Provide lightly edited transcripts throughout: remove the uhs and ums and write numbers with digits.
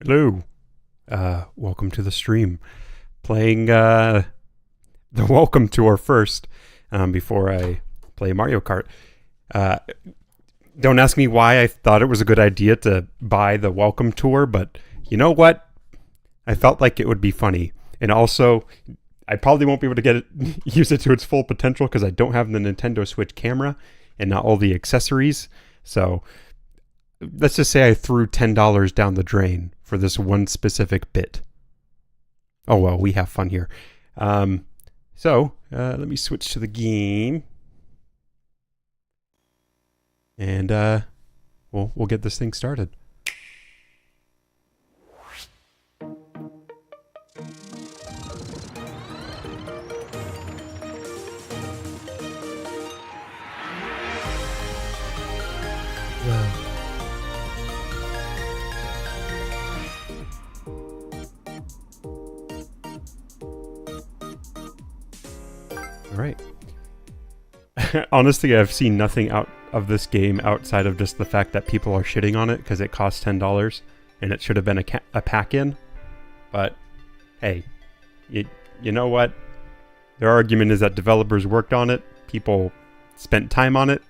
Hello, welcome to the stream. Playing the welcome tour first before I play Mario Kart. Don't ask me why I thought it was a good idea to buy the welcome tour, but you know what? I felt like it would be funny. And also, I probably won't be able to use it to its full potential because I don't have the Nintendo Switch camera and not all the accessories. So let's just say I threw $10 down the drain for this one specific bit. Oh well, we have fun here. So let me switch to the game, and we'll get this thing started. Alright. Honestly, I've seen nothing out of this game outside of just the fact that people are shitting on it because it costs $10 and it should have been a pack-in. But, hey, you know what? Their argument is that developers worked on it, people spent time on it,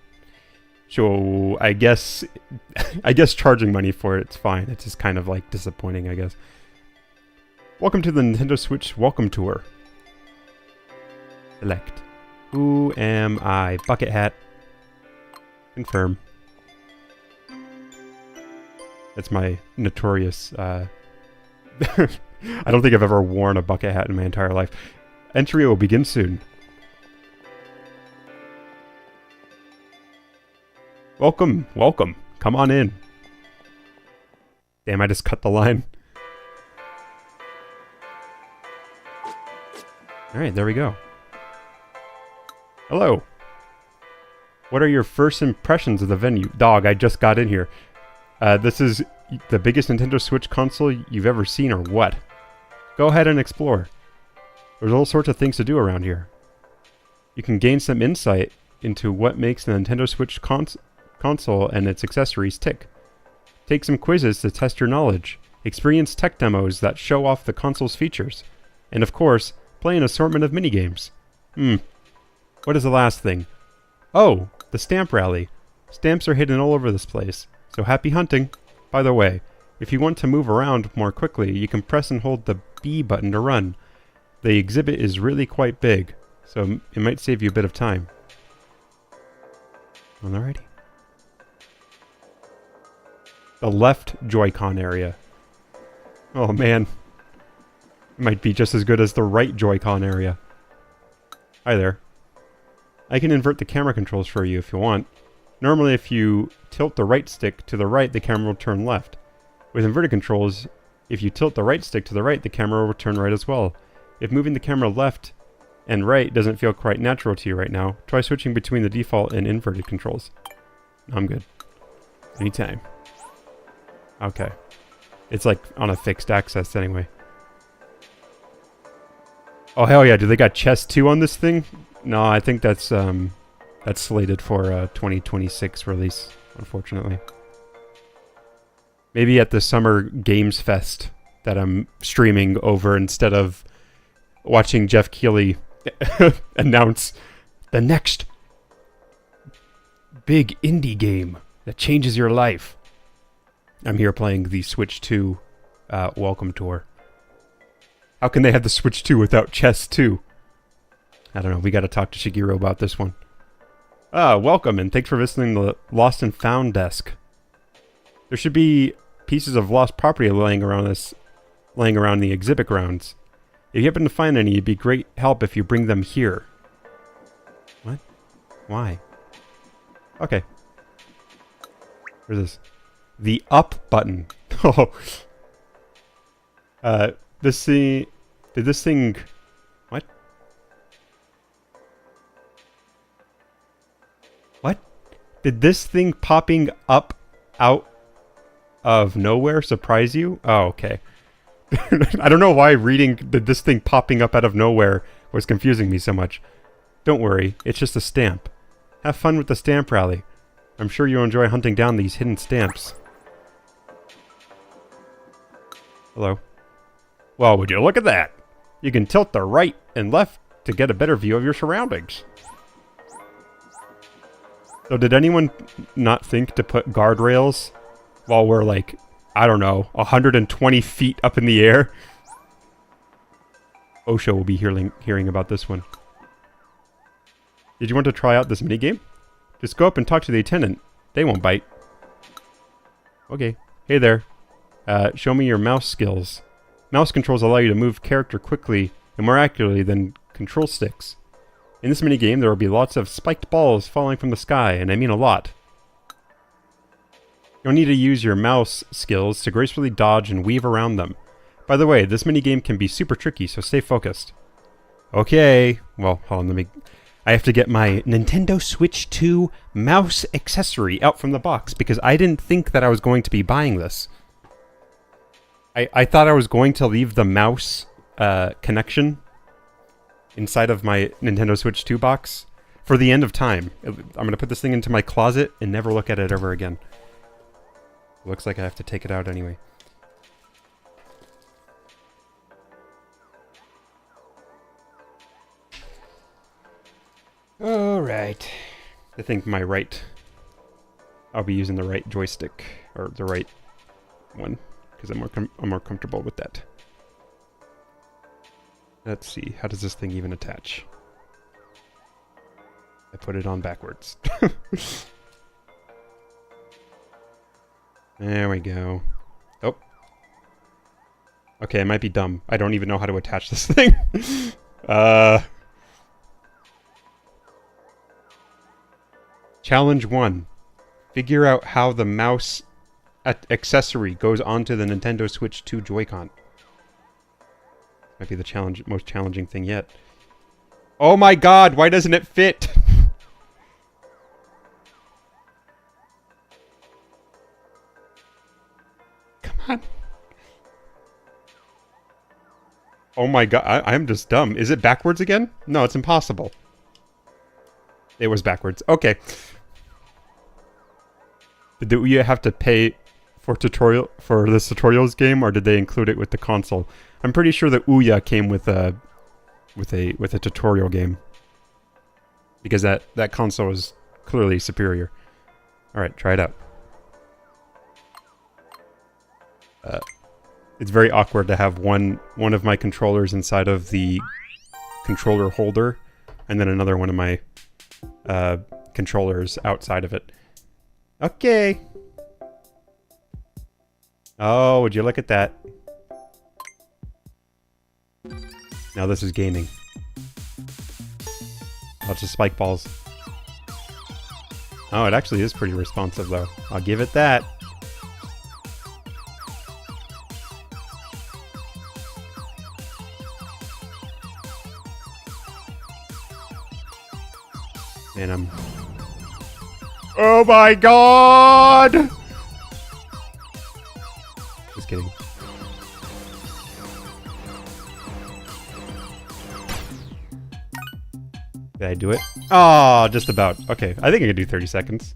so I guess charging money for it's fine. It's just kind of like disappointing, I guess. Welcome to the Nintendo Switch Welcome Tour. Select. Who am I? Bucket hat. Confirm. That's my notorious, I don't think I've ever worn a bucket hat in my entire life. Entry will begin soon. Welcome, welcome. Come on in. Damn, I just cut the line. Alright, there we go. Hello. What are your first impressions of the venue? Dog, I just got in here. This is the biggest Nintendo Switch console you've ever seen, or what? Go ahead and explore. There's all sorts of things to do around here. You can gain some insight into what makes the Nintendo Switch console and its accessories tick. Take some quizzes to test your knowledge. Experience tech demos that show off the console's features. And of course, play an assortment of minigames. What is the last thing? Oh, the stamp rally. Stamps are hidden all over this place, so happy hunting. By the way, if you want to move around more quickly, you can press and hold the B button to run. The exhibit is really quite big, so it might save you a bit of time. Alrighty. The left Joy-Con area. Oh man. It might be just as good as the right Joy-Con area. Hi there. I can invert the camera controls for you if you want. Normally, if you tilt the right stick to the right, the camera will turn left. With inverted controls, if you tilt the right stick to the right, the camera will turn right as well. If moving the camera left and right doesn't feel quite natural to you right now, try switching between the default and inverted controls. I'm good. Anytime. Okay. It's like on a fixed axis anyway. Oh hell yeah, do they got chess 2 on this thing? No, I think that's slated for a 2026 release, unfortunately. Maybe at the Summer Games Fest that I'm streaming over instead of watching Jeff Keighley announce the next big indie game that changes your life. I'm here playing the Switch 2 Welcome Tour. How can they have the Switch 2 without Chess 2? I don't know, we gotta talk to Shigeru about this one. Welcome, and thanks for visiting the Lost and Found desk. There should be pieces of lost property laying around the exhibit grounds. If you happen to find any, it'd be great help if you bring them here. What? Why? Okay. Where's this? The up button. Oh. This thing... Did this thing... What? What? Did this thing popping up out of nowhere surprise you? Oh, okay. I don't know why reading this thing popping up out of nowhere was confusing me so much. Don't worry, it's just a stamp. Have fun with the stamp rally. I'm sure you'll enjoy hunting down these hidden stamps. Hello. Well, would you look at that? You can tilt the right and left to get a better view of your surroundings. So did anyone not think to put guardrails while we're like, I don't know, 120 feet up in the air? Osho will be hearing about this one. Did you want to try out this minigame? Just go up and talk to the attendant. They won't bite. Okay. Hey there. Show me your mouse skills. Mouse controls allow you to move character quickly and more accurately than control sticks. In this minigame, there will be lots of spiked balls falling from the sky, and I mean a lot. You'll need to use your mouse skills to gracefully dodge and weave around them. By the way, this minigame can be super tricky, so stay focused. Okay. Well, hold on, I have to get my Nintendo Switch 2 mouse accessory out from the box, because I didn't think that I was going to be buying this. I thought I was going to leave the mouse connection inside of my Nintendo Switch 2 box for the end of time. I'm going to put this thing into my closet and never look at it ever again. Looks like I have to take it out anyway. Alright. I think I'll be using the right joystick, or the right one, because I'm more comfortable with that. Let's see, how does this thing even attach? I put it on backwards. There we go. Oh. Okay, I might be dumb. I don't even know how to attach this thing. Challenge 1. Figure out how the mouse accessory goes onto the Nintendo Switch 2 Joy-Con. Might be the most challenging thing yet. Oh my god, why doesn't it fit? Come on. Oh my god, I'm just dumb. Is it backwards again? No, it's impossible. It was backwards. Okay. Did you have to pay for this tutorials game, or did they include it with the console? I'm pretty sure that Ouya came with a tutorial game, because that console is clearly superior. All right, try it out. It's very awkward to have one of my controllers inside of the controller holder, and then another one of my controllers outside of it. Okay. Oh, would you look at that? Now this is gaming. Lots of spike balls. Oh, it actually is pretty responsive, though. I'll give it that. Man, oh my god! Just kidding. Did I do it? Oh, just about. Okay, I think I can do 30 seconds.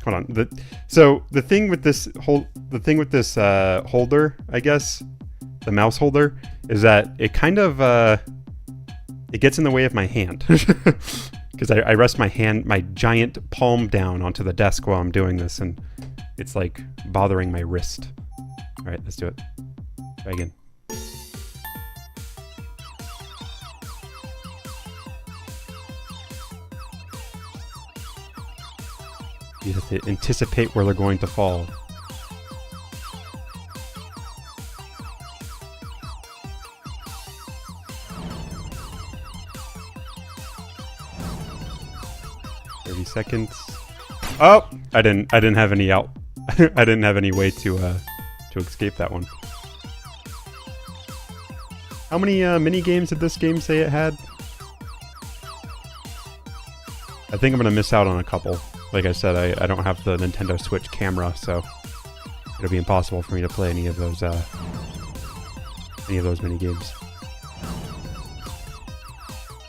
Hold on. So the thing with this holder, I guess, the mouse holder, is that it kind of it gets in the way of my hand because I rest my giant palm down onto the desk while I'm doing this, and it's like bothering my wrist. All right, let's do it. Try again. You have to anticipate where they're going to fall. Seconds. Oh, I didn't have any out. I didn't have any way to escape that one. How many mini games did this game say it had? I think I'm gonna miss out on a couple. Like I said, I don't have the Nintendo Switch camera, so it'll be impossible for me to play any of those mini games.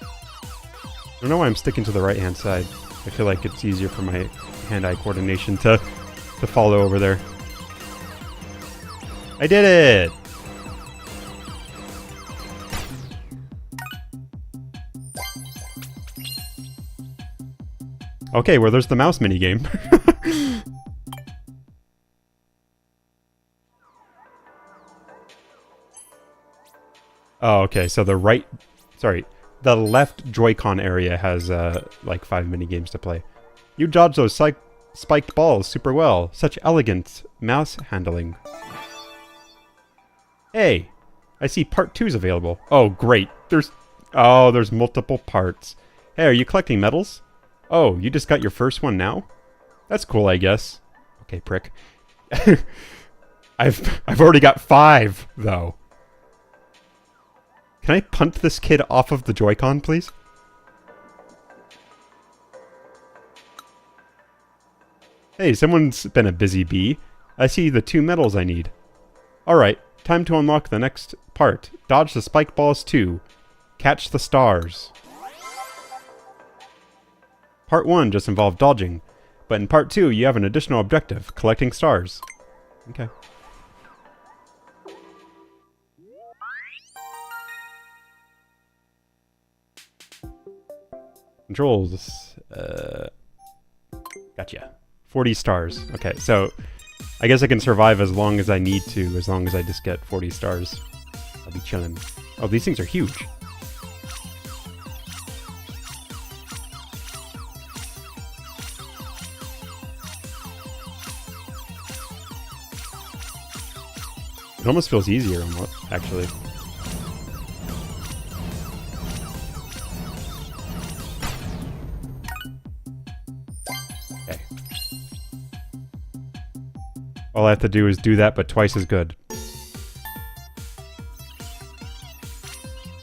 I don't know why I'm sticking to the right-hand side. I feel like it's easier for my hand-eye coordination to follow over there. I did it! Okay, well there's the mouse minigame. Oh, okay, so the left Joy-Con area has, like 5 mini-games to play. You dodge those spiked balls super well. Such elegant mouse handling. Hey! I see part 2's available. Oh, great. There's multiple parts. Hey, are you collecting medals? Oh, you just got your first one now? That's cool, I guess. Okay, prick. I've already got 5, though. Can I punt this kid off of the Joy-Con, please? Hey, someone's been a busy bee. I see the 2 medals I need. Alright, time to unlock the next part. Dodge the spike balls 2. Catch the stars. Part 1 just involved dodging, but in Part 2 you have an additional objective, collecting stars. Okay. Controls. Gotcha. 40 stars. Okay, so I guess I can survive as long as I need to, as long as I just get 40 stars. I'll be chilling. Oh, these things are huge. It almost feels easier, actually. Okay. All I have to do is do that, but twice as good.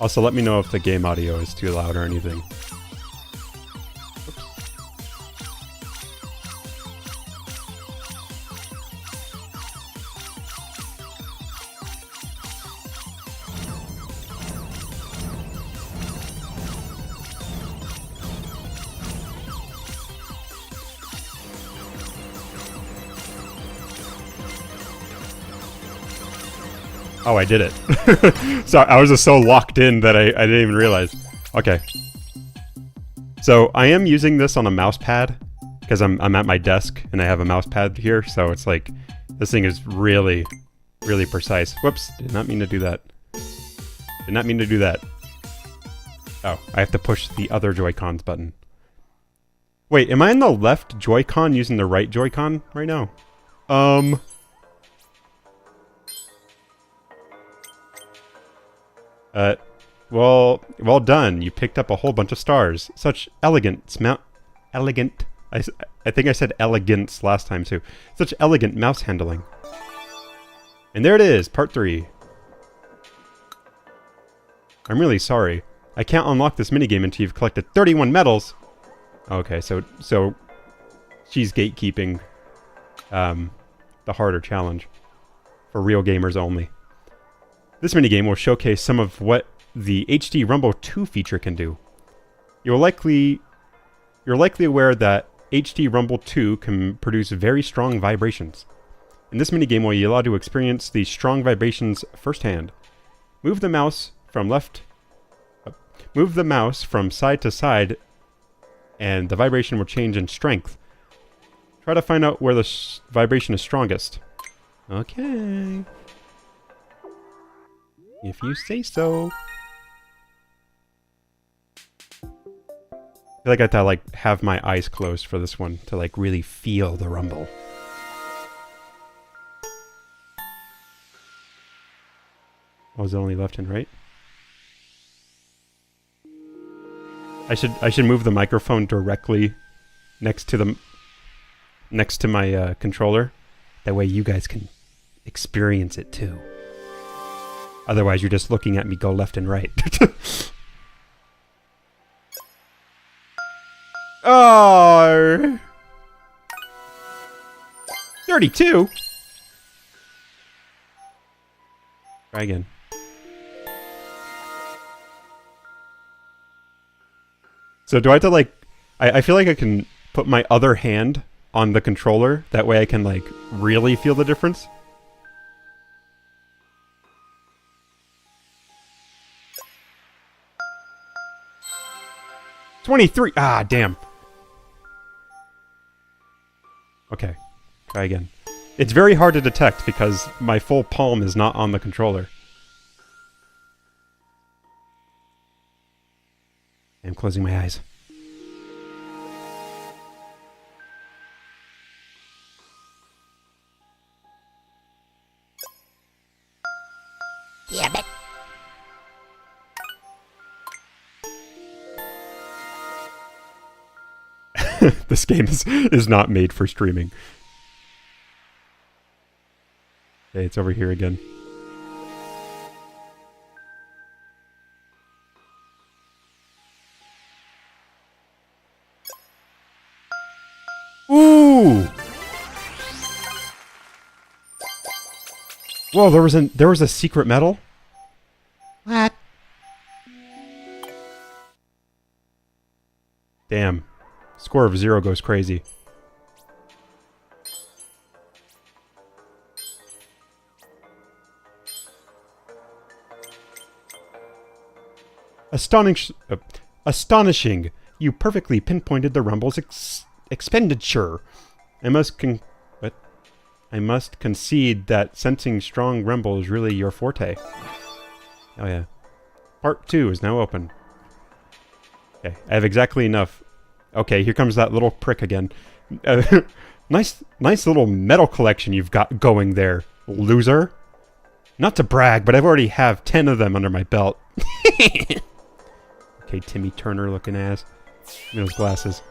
Also, let me know if the game audio is too loud or anything. Oh, I did it. So I was just so locked in that I didn't even realize. Okay. So I am using this on a mouse pad because I'm at my desk and I have a mouse pad here. So it's like, this thing is really, really precise. Whoops, did not mean to do that. Did not mean to do that. Oh, I have to push the other Joy-Cons button. Wait, am I in the left Joy-Con using the right Joy-Con right now? Well done. You picked up a whole bunch of stars. Such elegant elegant. I think I said elegance last time too. Such elegant mouse handling. And there it is, part 3. I'm really sorry. I can't unlock this minigame until you've collected 31 medals. Okay, so she's gatekeeping the harder challenge for real gamers only. This minigame will showcase some of what the HD Rumble 2 feature can do. You're likely aware that HD Rumble 2 can produce very strong vibrations. In this minigame, will you allow to experience these strong vibrations firsthand. Move the mouse from side to side, and the vibration will change in strength. Try to find out where the vibration is strongest. Okay. If you say so. I feel like I have to have my eyes closed for this one to really feel the rumble. Oh, is it only left and right? I should move the microphone directly next to my controller. That way you guys can experience it too. Otherwise, you're just looking at me go left and right. Oh, 32. Try again. So do I have to I feel like I can put my other hand on the controller. That way I can really feel the difference. $23. Ah, damn. Okay. Try again. It's very hard to detect because my full palm is not on the controller. I'm closing my eyes. Yeah, but This game is not made for streaming. Okay, it's over here again. Ooh! Whoa, there was a secret medal? what? Damn. Score of 0 goes crazy. Astonishing! You perfectly pinpointed the Rumble's expenditure. I must concede that sensing strong rumble is really your forte. Oh yeah. Part 2 is now open. Okay, I have exactly enough. Okay, here comes that little prick again. Nice little medal collection you've got going there, loser. Not to brag, but I've already have 10 of them under my belt. Okay, Timmy Turner looking ass. And those glasses.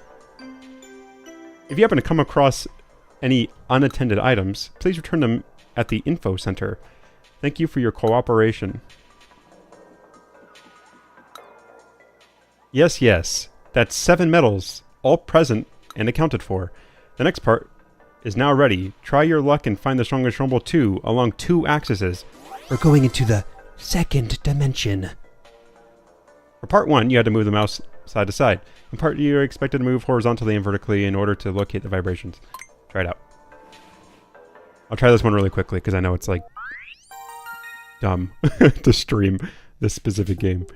If you happen to come across any unattended items, please return them at the info center. Thank you for your cooperation. Yes. That's 7 medals, all present and accounted for. The next part is now ready. Try your luck and find the strongest Rumble 2 along 2 axes. We're going into the second dimension. For part 1, you had to move the mouse side to side. In part 2, you're expected to move horizontally and vertically in order to locate the vibrations. Try it out. I'll try this one really quickly because I know it's dumb to stream this specific game.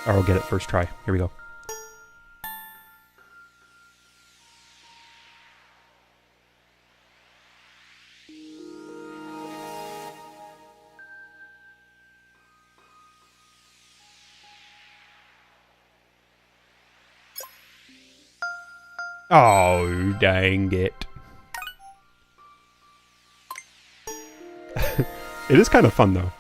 Or I'll get it first try. Here we go. Oh, dang it. It is kind of fun, though.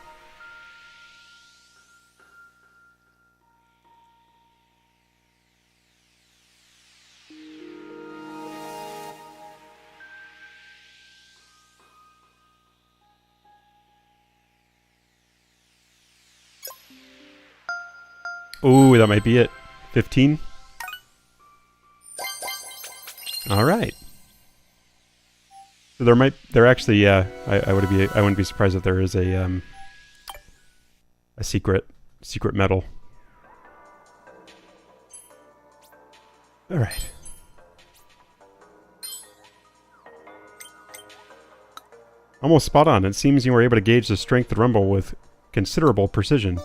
Ooh, that might be it. 15. All right. So there actually, yeah. I wouldn't be surprised if there is a secret medal. All right. Almost spot on. It seems you were able to gauge the strength of the rumble with considerable precision.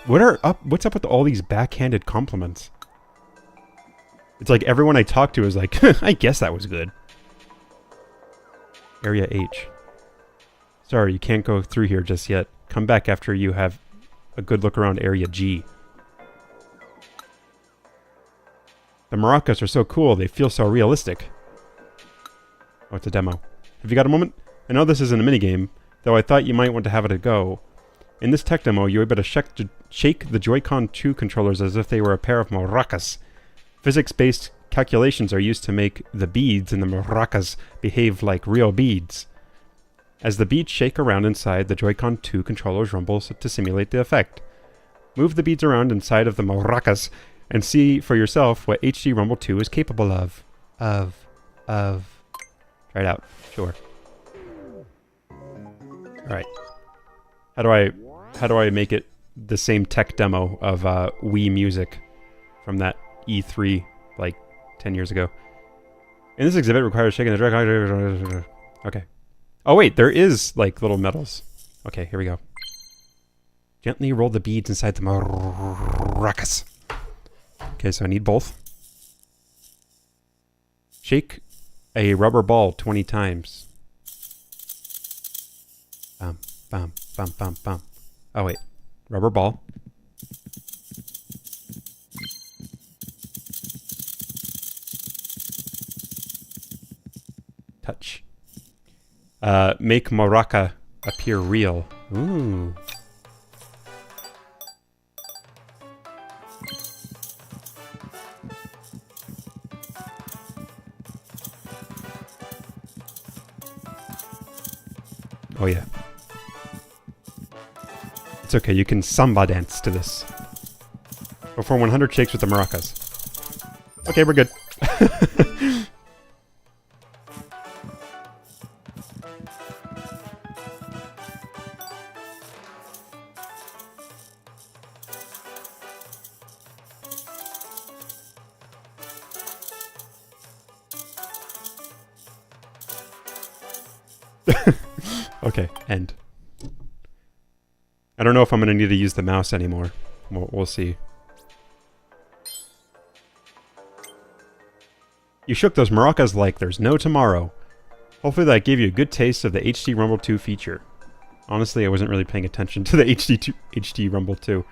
What's up with all these backhanded compliments? It's like everyone I talk to is like, I guess that was good. Area H. Sorry, you can't go through here just yet. Come back after you have a good look around Area G. The maracas are so cool, they feel so realistic. Oh, it's a demo. Have you got a moment? I know this isn't a minigame, though I thought you might want to have it a go. In this tech demo, you're able to shake the Joy-Con 2 controllers as if they were a pair of maracas. Physics-based calculations are used to make the beads in the maracas behave like real beads. As the beads shake around inside, the Joy-Con 2 controllers rumble to simulate the effect. Move the beads around inside of the maracas and see for yourself what HD Rumble 2 is capable of. Try it out. Sure. Alright. How do I make it the same tech demo of Wii Music from that E3 like 10 years ago? In this exhibit requires shaking the direct. Okay. Oh wait, there is like little medals. Okay, here we go. Gently roll the beads inside the maracas. Okay, so I need both. Shake a rubber ball 20 times. Bum, bum, bum, bum, bum. Oh wait, rubber ball. Touch. Make maraca appear real. Ooh. Oh yeah. It's okay, you can samba dance to this. Perform 100 shakes with the maracas. Okay, we're good. Okay, end. I don't know if I'm going to need to use the mouse anymore. We'll see. You shook those maracas like there's no tomorrow. Hopefully that gave you a good taste of the HD Rumble 2 feature. Honestly, I wasn't really paying attention to the HD Rumble 2.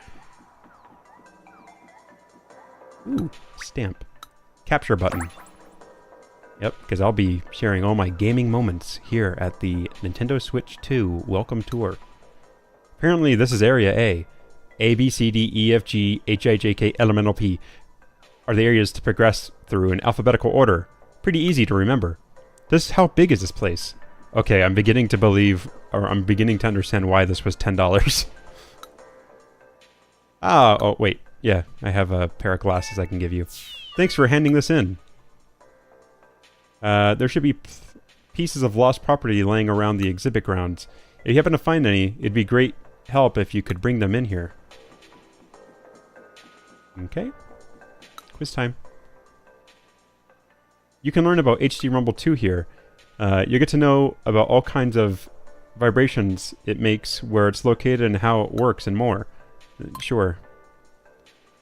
Ooh, stamp. Capture button. Yep, because I'll be sharing all my gaming moments here at the Nintendo Switch 2 Welcome Tour. Apparently this is Area A. A, B, C, D, E, F, G, H, I, J, K, L, M, N, O, P are the areas to progress through in alphabetical order. Pretty easy to remember. How big is this place? Okay, I'm beginning to believe, or I'm beginning to understand why this was $10. Oh wait, yeah, I have a pair of glasses I can give you. Thanks for handing this in. There should be pieces of lost property laying around the exhibit grounds. If you happen to find any, it'd be great help if you could bring them in here. Okay. Quiz time. You can learn about HD Rumble 2 here. You get to know about all kinds of vibrations it makes, where it's located and how it works, and more. Sure.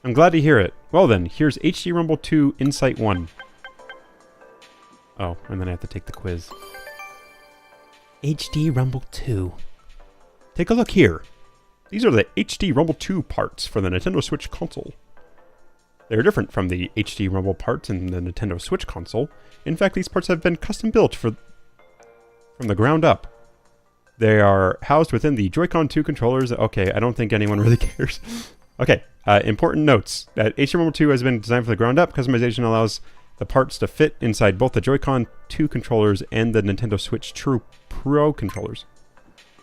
I'm glad to hear it. Well then, here's HD Rumble 2 Insight 1. Oh, and then I have to take the quiz. HD Rumble 2. Take a look here. These are the HD Rumble 2 parts for the Nintendo Switch console. They're different from the HD Rumble parts in the Nintendo Switch console. In fact, these parts have been custom built from the ground up. They are housed within the Joy-Con 2 controllers. Okay, I don't think anyone really cares. Okay, important notes. HD Rumble 2 has been designed from the ground up. Customization allows the parts to fit inside both the Joy-Con 2 controllers and the Nintendo Switch True Pro controllers.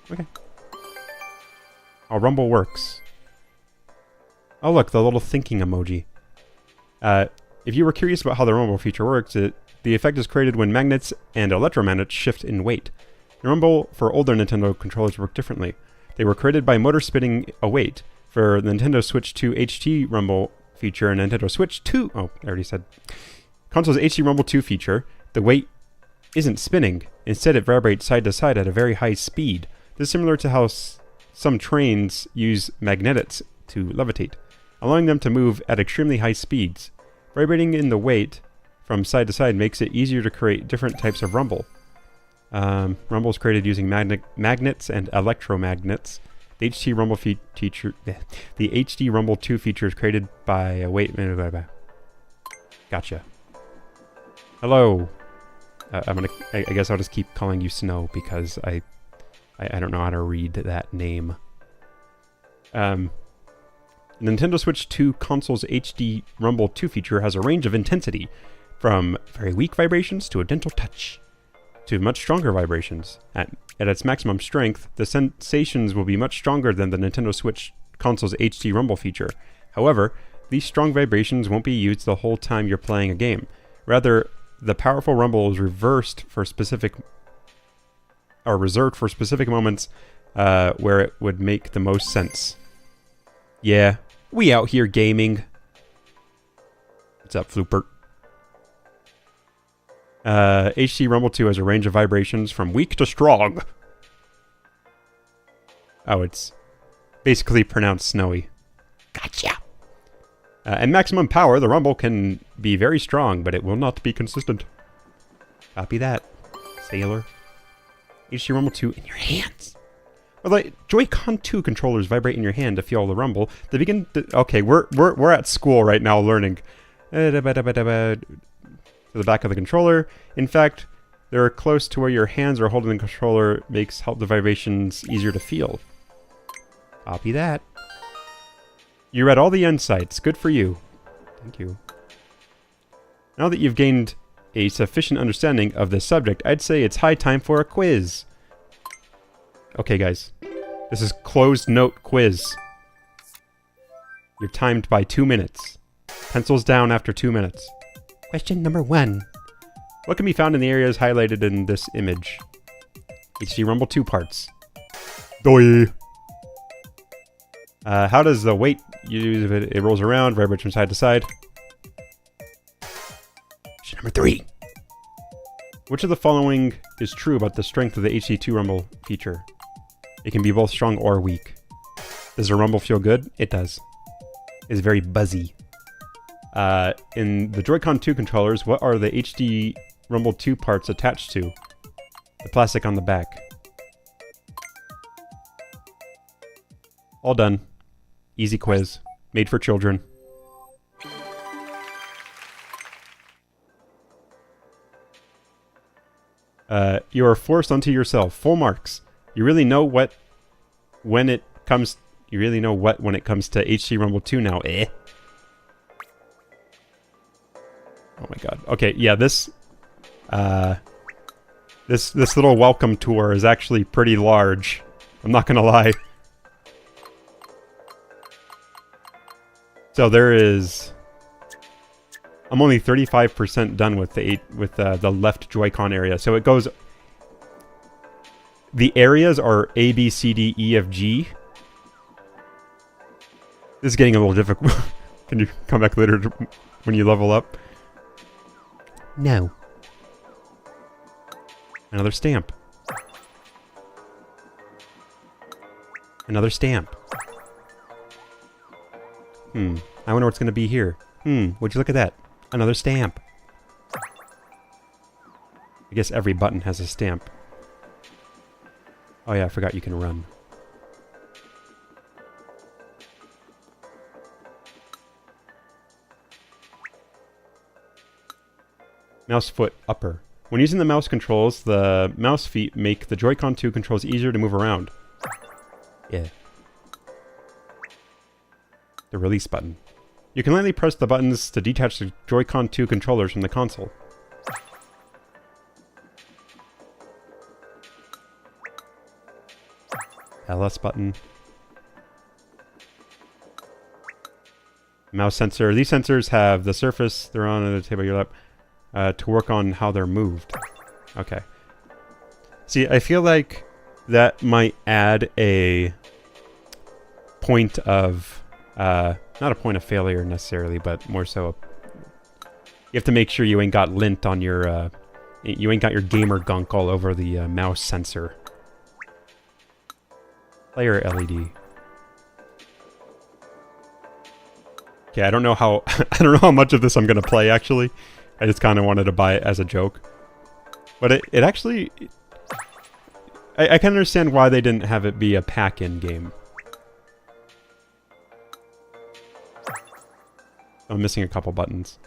Okay. How Rumble works. Oh look, the little thinking emoji. If you were curious about how the rumble feature works, the effect is created when magnets and electromagnets shift in weight. The rumble for older Nintendo controllers work differently. They were created by motor spinning a weight. For the Nintendo Switch 2 HT Rumble feature and Nintendo Switch 2... Oh, I already said. Console's HT Rumble 2 feature, the weight isn't spinning. Instead, it vibrates side to side at a very high speed. This is similar to how some trains use magnets to levitate, allowing them to move at extremely high speeds. Vibrating in the weight from side to side makes it easier to create different types of rumble. Rumble is created using magnets and electromagnets. The HT Rumble feature, the HD Rumble 2 feature is created by Gotcha. Hello. I guess I'll just keep calling you Snow because I don't know how to read that name. Nintendo Switch 2 console's HD Rumble 2 feature has a range of intensity, from very weak vibrations to a gentle touch, to much stronger vibrations. At its maximum strength, the sensations will be much stronger than the Nintendo Switch console's HD Rumble feature. However, these strong vibrations won't be used the whole time you're playing a game. Rather, the powerful rumble is reserved for specific moments where it would make the most sense. Yeah, we out here gaming. What's up, Floopert? HT Rumble 2 has a range of vibrations from weak to strong. Oh, it's basically pronounced snowy. Gotcha. And maximum power, the rumble can be very strong, but it will not be consistent. Copy that, sailor. HT Rumble 2 in your hands. Well, like Joy-Con 2 controllers vibrate in your hand to feel the rumble. They begin to, okay, we're at school right now learning. To the back of the controller. In fact, they're close to where your hands are holding the controller, help the vibrations easier to feel. Copy that. You read all the insights. Good for you. Thank you. Now that you've gained a sufficient understanding of this subject, I'd say it's high time for a quiz. Okay, guys. This is closed note quiz. You're timed by 2 minutes. Pencils down after 2 minutes. Question number 1. What can be found in the areas highlighted in this image? HT Rumble 2 parts. Doi. How does the weight use if it rolls around, vibrates from side to side? Question number 3. Which of the following is true about the strength of the HT2 Rumble feature? It can be both strong or weak. Does the rumble feel good? It does. It's very buzzy. In the Joy-Con 2 controllers, what are the HD Rumble 2 parts attached to? The plastic on the back. All done. Easy quiz. Made for children. You are forced unto yourself. Full marks. You really know what when it comes to HT Rumble 2 now, eh? Oh my god. Okay, yeah, this little welcome tour is actually pretty large. I'm not gonna lie. So there is... I'm only 35% done with the left Joy-Con area. So it goes... The areas are A, B, C, D, E, F, G. This is getting a little difficult. Can you come back later when you level up? No. Another stamp. Another stamp. I wonder what's going to be here. Would you look at that? Another stamp. I guess every button has a stamp. Oh yeah, I forgot you can run. Mouse foot upper. When using the mouse controls, the mouse feet make the Joy-Con 2 controls easier to move around. Yeah. The release button. You can lightly press the buttons to detach the Joy-Con 2 controllers from the console. LS button. Mouse sensor. These sensors have the surface they're on the table of your lap to work on how they're moved. Okay. See, I feel like that might add a point of... not a point of failure necessarily, but more so... You have to make sure you ain't got lint on your... you ain't got your gamer gunk all over the mouse sensor. Player LED. Okay, I don't know how I don't know how much of this I'm gonna play actually. I just kind of wanted to buy it as a joke, but it actually I can understand why they didn't have it be a pack-in game. I'm missing a couple buttons.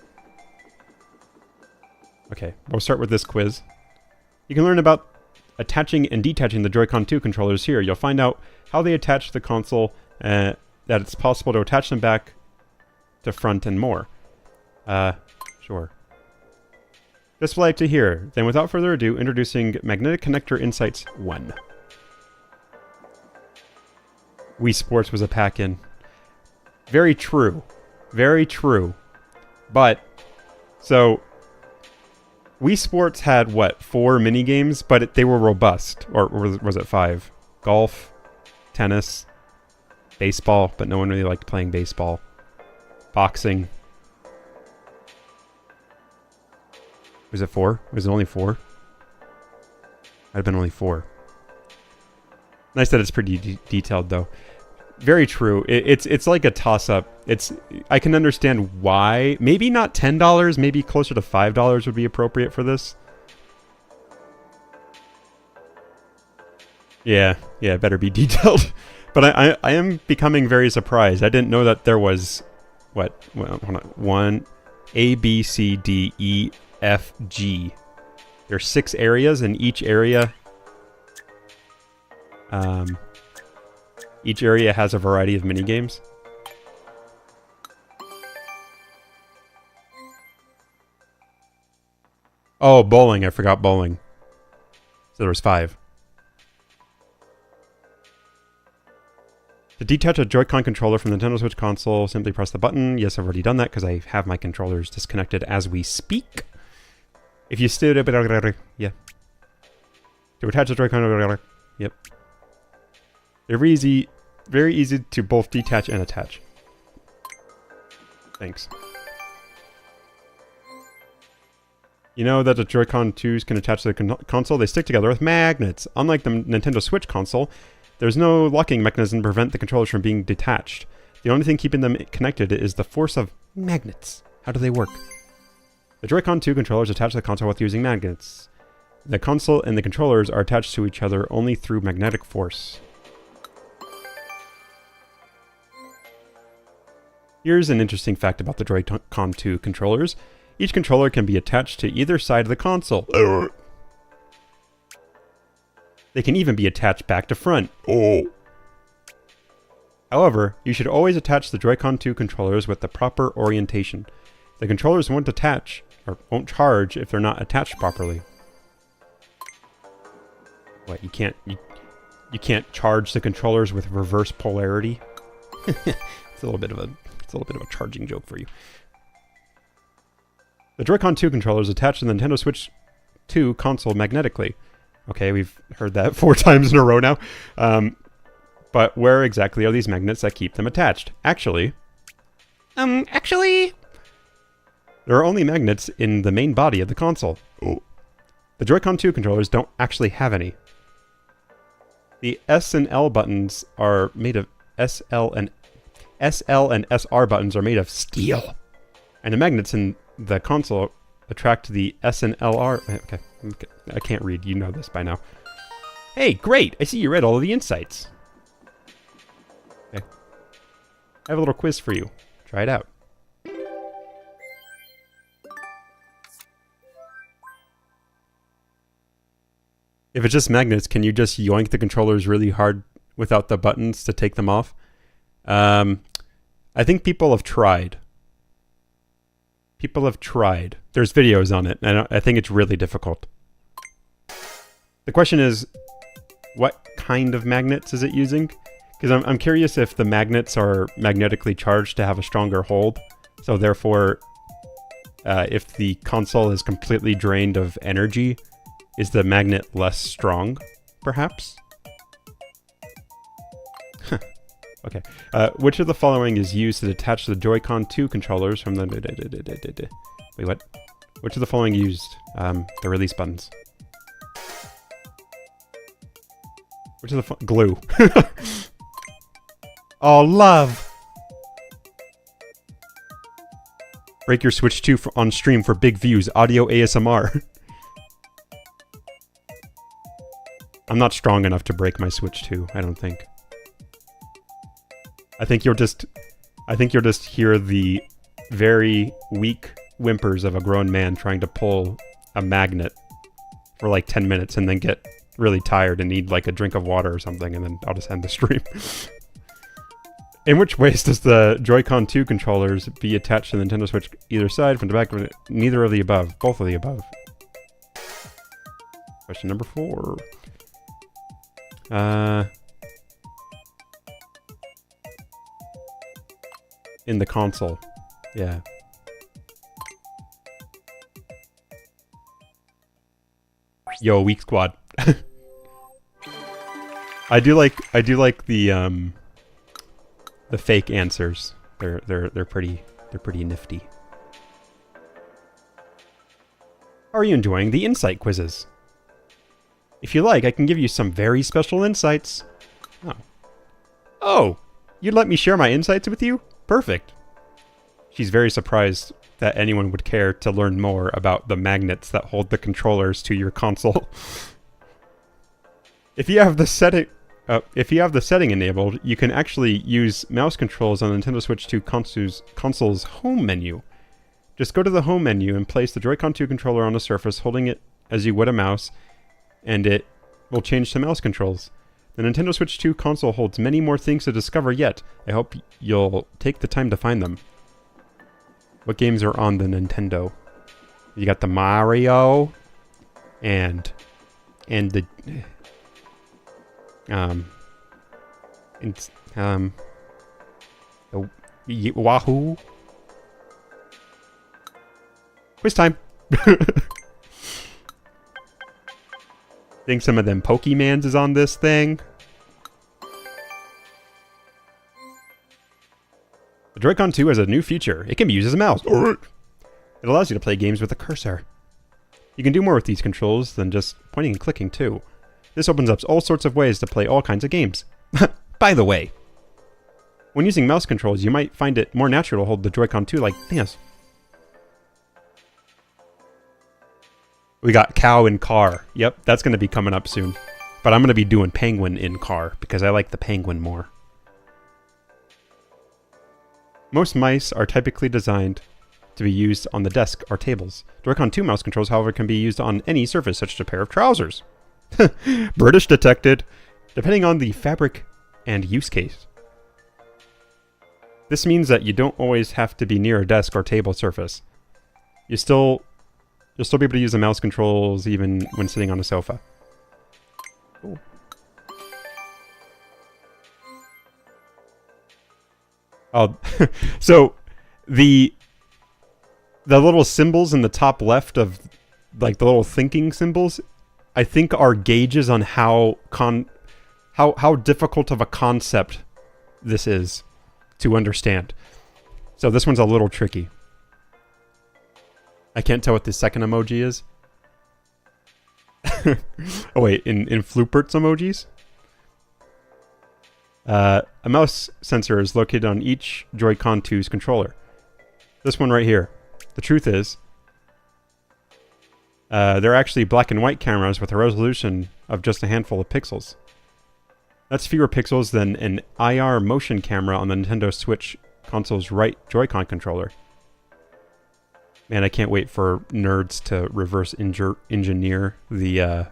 Okay, we'll start with this quiz. You can learn about attaching and detaching the Joy-Con 2 controllers here. You'll find out how they attach to the console, that it's possible to attach them back to front and more. Sure. Display to here. Then without further ado, introducing Magnetic Connector Insights 1. Wii Sports was a pack-in. Very true. Very true. But, so, Wii Sports had, what, 4 minigames? But they were robust. Or was it 5? Golf, tennis, baseball, but no one really liked playing baseball. Boxing. Was it 4? Was it only 4? Might have been only 4. Nice that it's pretty detailed, though. Very true. It's like a toss-up. I can understand why. Maybe not $10. Maybe closer to $5 would be appropriate for this. Yeah, it better be detailed. But I am becoming very surprised. I didn't know that there was... What? Well, hold on. 1, A, B, C, D, E, F, G. There are 6 areas, and each area has a variety of minigames. Oh, bowling. I forgot bowling. So there was 5. To detach a Joy-Con controller from the Nintendo Switch console, simply press the button. Yes, I've already done that because I have my controllers disconnected as we speak. If you still... Yeah. To attach a Joy-Con... Yep. They're very easy to both detach and attach. Thanks. You know that the Joy-Con 2s can attach to the console? They stick together with magnets. Unlike the Nintendo Switch console, there's no locking mechanism to prevent the controllers from being detached. The only thing keeping them connected is the force of magnets. How do they work? The Joy-Con 2 controllers attach to the console with using magnets. The console and the controllers are attached to each other only through magnetic force. Here's an interesting fact about the Joy-Con 2 controllers. Each controller can be attached to either side of the console. They can even be attached back to front. However, you should always attach the Joy-Con 2 controllers with the proper orientation. The controllers won't attach, or won't charge if they're not attached properly. What, you can't charge the controllers with reverse polarity? It's a little bit of a charging joke for you. The Joy-Con 2 controllers attach to the Nintendo Switch 2 console magnetically. Okay, we've heard that 4 times in a row now. But where exactly are these magnets that keep them attached? Actually, there are only magnets in the main body of the console. The Joy-Con 2 controllers don't actually have any. The S and L buttons are made of SL and SR buttons are made of steel. And the magnets in the console attract the S and LR. Okay, I can't read. You know this by now. Hey, great! I see you read all of the insights. Okay. I have a little quiz for you. Try it out. If it's just magnets, can you just yoink the controllers really hard without the buttons to take them off? I think people have tried. People have tried. There's videos on it, and I think it's really difficult. The question is, what kind of magnets is it using? Because I'm curious if the magnets are magnetically charged to have a stronger hold. So therefore, if the console is completely drained of energy, is the magnet less strong, perhaps? Okay. Which of the following is used to detach the Joy-Con 2 controllers from the... Wait, what? Which of the following used the release buttons? Which of the... Glue. Oh, love! Break your Switch 2 on stream for big views. Audio ASMR. I'm not strong enough to break my Switch 2, I don't think. I think you'll just hear the very weak whimpers of a grown man trying to pull a magnet for like 10 minutes and then get really tired and need like a drink of water or something, and then I'll just end the stream. In which ways does the Joy-Con 2 controllers be attached to the Nintendo Switch either side, from the back? Neither of the above. Both of the above. Question number 4. In the console. Yeah. Yo, weak squad. I do like the fake answers. They're pretty nifty. Are you enjoying the insight quizzes? If you like, I can give you some very special insights. Oh, you'd let me share my insights with you? Perfect. She's very surprised that anyone would care to learn more about the magnets that hold the controllers to your console. If you have the setting enabled, you can actually use mouse controls on the Nintendo Switch 2 console's home menu. Just go to the home menu and place the Joy-Con 2 controller on the surface, holding it as you would a mouse, and it will change to mouse controls. The Nintendo Switch 2 console holds many more things to discover yet. I hope you'll take the time to find them. What games are on the Nintendo? You got the Mario, and the Wahoo. Quiz time. Think some of them Pokemans is on this thing. The Joy-Con 2 has a new feature. It can be used as a mouse. It allows you to play games with a cursor. You can do more with these controls than just pointing and clicking too. This opens up all sorts of ways to play all kinds of games. By the way, when using mouse controls, you might find it more natural to hold the Joy-Con 2 like this. We got cow in car. Yep, that's going to be coming up soon. But I'm going to be doing penguin in car because I like the penguin more. Most mice are typically designed to be used on the desk or tables. Joy-Con 2 mouse controls, however, can be used on any surface, such as a pair of trousers. British detected, depending on the fabric and use case. This means that you don't always have to be near a desk or table surface. You'll still be able to use the mouse controls even when sitting on a sofa. Cool. Oh, so the little symbols in the top left of, like, the little thinking symbols, I think are gauges on how difficult of a concept this is to understand. So this one's a little tricky. I can't tell what the second emoji is. Oh wait, in Floopert's emojis? A mouse sensor is located on each Joy-Con 2's controller. This one right here. The truth is, they're actually black and white cameras with a resolution of just a handful of pixels. That's fewer pixels than an IR motion camera on the Nintendo Switch console's right Joy-Con controller. Man, I can't wait for nerds to reverse engineer the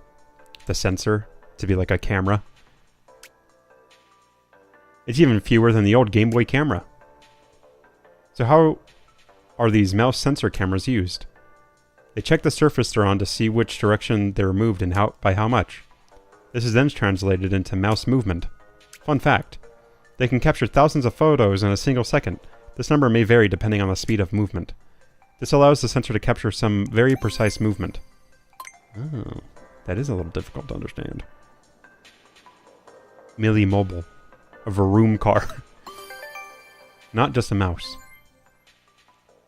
sensor to be like a camera. It's even fewer than the old Game Boy camera. So how are these mouse sensor cameras used? They check the surface they're on to see which direction they're moved and by how much. This is then translated into mouse movement. Fun fact. They can capture thousands of photos in a single second. This number may vary depending on the speed of movement. This allows the sensor to capture some very precise movement. Oh, that is a little difficult to understand. Millie Mobile. A Vroom car. Not just a mouse.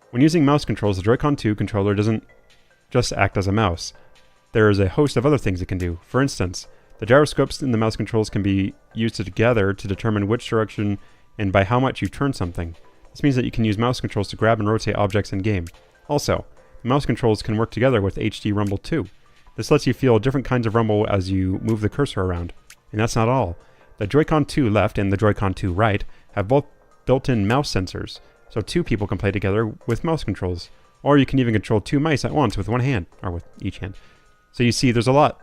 When using mouse controls, the Joy-Con 2 controller doesn't just act as a mouse. There is a host of other things it can do. For instance, the gyroscopes in the mouse controls can be used together to determine which direction and by how much you turn something. This means that you can use mouse controls to grab and rotate objects in-game. Also, the mouse controls can work together with HD Rumble 2. This lets you feel different kinds of rumble as you move the cursor around. And that's not all. The Joy-Con 2 left and the Joy-Con 2 right have both built-in mouse sensors, so two people can play together with mouse controls. Or you can even control two mice at once with one hand, or with each hand. So you see, there's a lot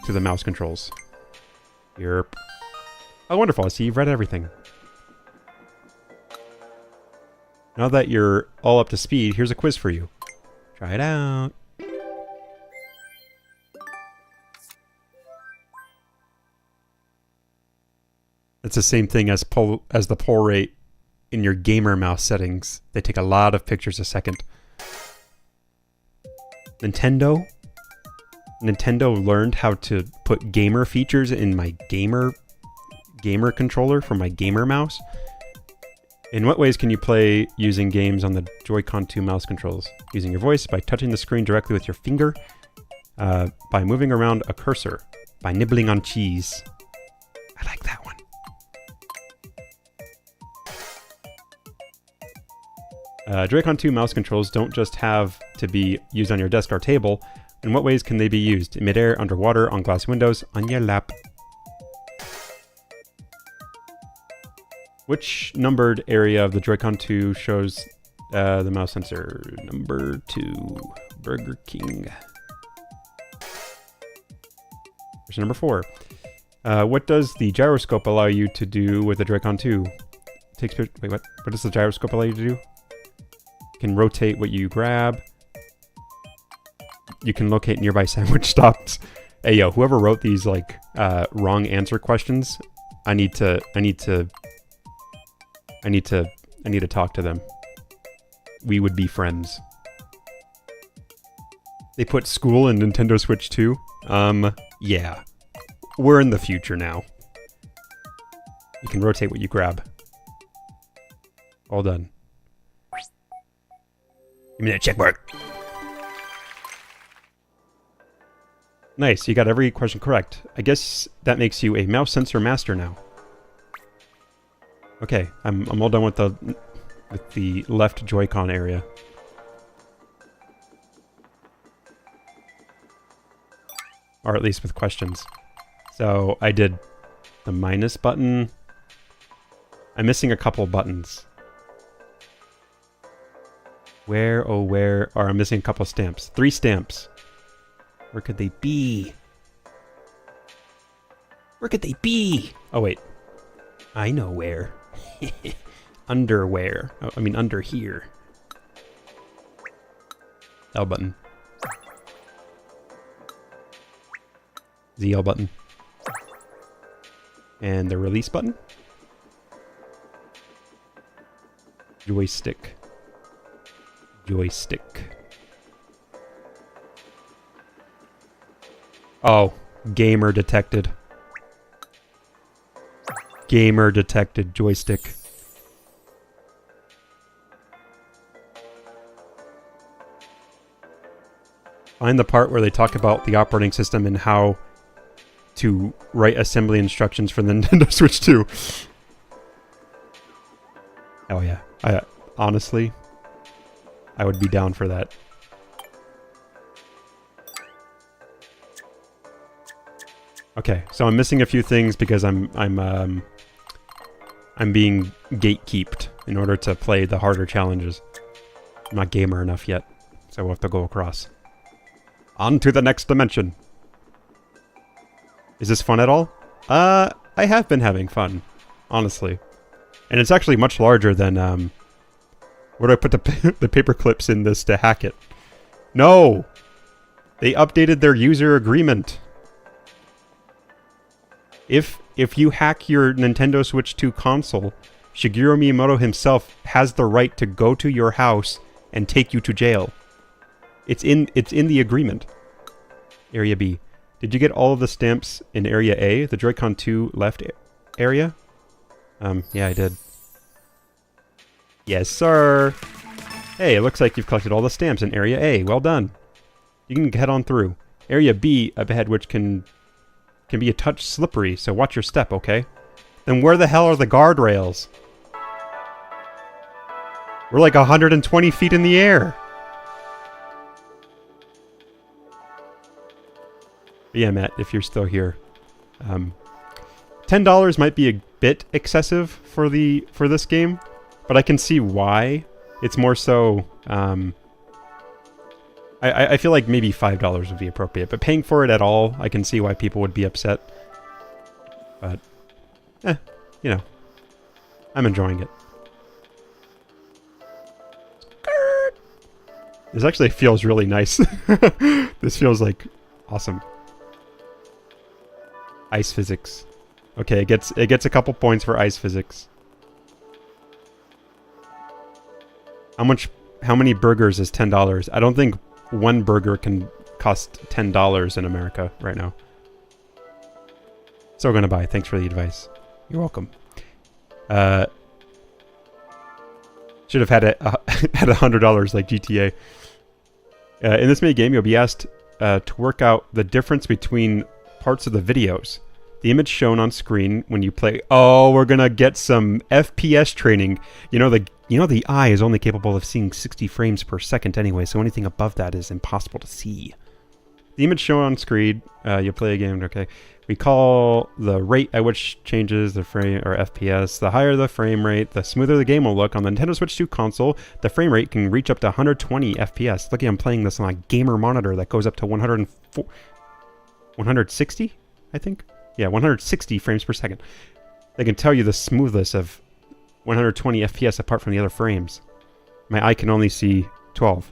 to the mouse controls. Yerp. Oh, wonderful. I see you've read everything. Now that you're all up to speed, here's a quiz for you. Try it out. It's the same thing as the pull rate in your gamer mouse settings. They take a lot of pictures a second. Nintendo learned how to put gamer features in my gamer controller for my gamer mouse. In what ways can you play using games on the Joy-Con 2 mouse controls? Using your voice, by touching the screen directly with your finger, by moving around a cursor, by nibbling on cheese. I like that one. Joy-Con 2 mouse controls don't just have to be used on your desk or table. In what ways can they be used? In midair, underwater, on glass windows, on your lap. Which numbered area of the Joy-Con 2 shows the mouse sensor? Number 2, Burger King. Here's number 4. What does the gyroscope allow you to do with the Joy-Con 2? Wait, what? What does the gyroscope allow you to do? You can rotate what you grab. You can locate nearby sandwich stops. Hey yo, whoever wrote these like wrong answer questions, I need to talk to them. We would be friends. They put school in Nintendo Switch 2. Yeah. We're in the future now. You can rotate what you grab. All done. Give me that check mark. Nice, you got every question correct. I guess that makes you a mouse sensor master now. Okay, I'm all done with the left Joy-Con area. Or at least with questions. So I did the minus button. I'm missing a couple buttons. Where, oh where, or I'm missing a couple stamps. 3 stamps. Where could they be? Where could they be? Oh wait. I know where. Underwear. Oh, I mean under here. L button. The L button. And the release button. Joystick. Joystick. Oh, gamer detected. Gamer detected joystick. Find the part where they talk about the operating system and how to write assembly instructions for the Nintendo Switch 2. Oh yeah. Honestly, I would be down for that. Okay, so I'm missing a few things because I'm being gatekeeped in order to play the harder challenges. I'm not gamer enough yet, so we'll have to go across. On to the next dimension. Is this fun at all? I have been having fun, honestly. And it's actually much larger than, where do I put the paper clips in this to hack it? No! They updated their user agreement. If you hack your Nintendo Switch 2 console, Shigeru Miyamoto himself has the right to go to your house and take you to jail. It's in the agreement. Area B. Did you get all of the stamps in Area A, the Joy-Con 2 left area? Yeah, I did. Yes, sir. Hey, it looks like you've collected all the stamps in Area A. Well done. You can head on through. Area B up ahead, which can be a touch slippery, so watch your step, okay? Then where the hell are the guardrails? We're like 120 feet in the air. But yeah, Matt, if you're still here. $10 might be a bit excessive for this game, but I can see why. It's more so... I feel like maybe $5 would be appropriate, but paying for it at all, I can see why people would be upset. But, you know, I'm enjoying it. This actually feels really nice. This feels like awesome. Ice physics. Okay, it gets a couple points for ice physics. How many burgers is $10? I don't think one burger can cost $10 in America right now. So gonna buy. Thanks for the advice. You're welcome. Should have had $100 like GTA. In this mini game, you'll be asked to work out the difference between parts of the videos. The image shown on screen when you play. Oh, we're gonna get some FPS training. You know the eye is only capable of seeing 60 frames per second anyway, so anything above that is impossible to see. The image shown on screen, you play a game, okay. We call the rate at which changes the frame, or FPS. The higher the frame rate, the smoother the game will look. On the Nintendo Switch 2 console, the frame rate can reach up to 120 FPS. Lucky I'm playing this on a gamer monitor that goes up to 160, I think? Yeah, 160 frames per second. They can tell you the smoothness of 120 FPS apart from the other frames. My eye can only see 12.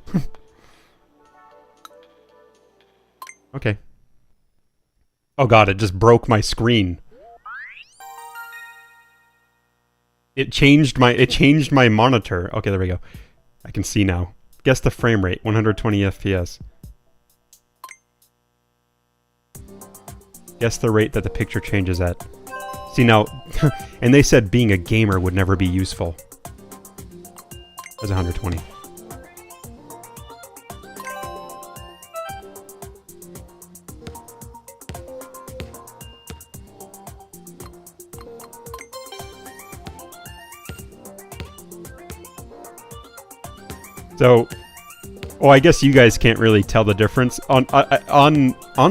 Okay. Oh god, it just broke my screen. It changed my monitor. Okay, there we go. I can see now. Guess the frame rate, 120 FPS. Guess the rate that the picture changes at. See now, and they said being a gamer would never be useful. That's 120. So, oh, I guess you guys can't really tell the difference on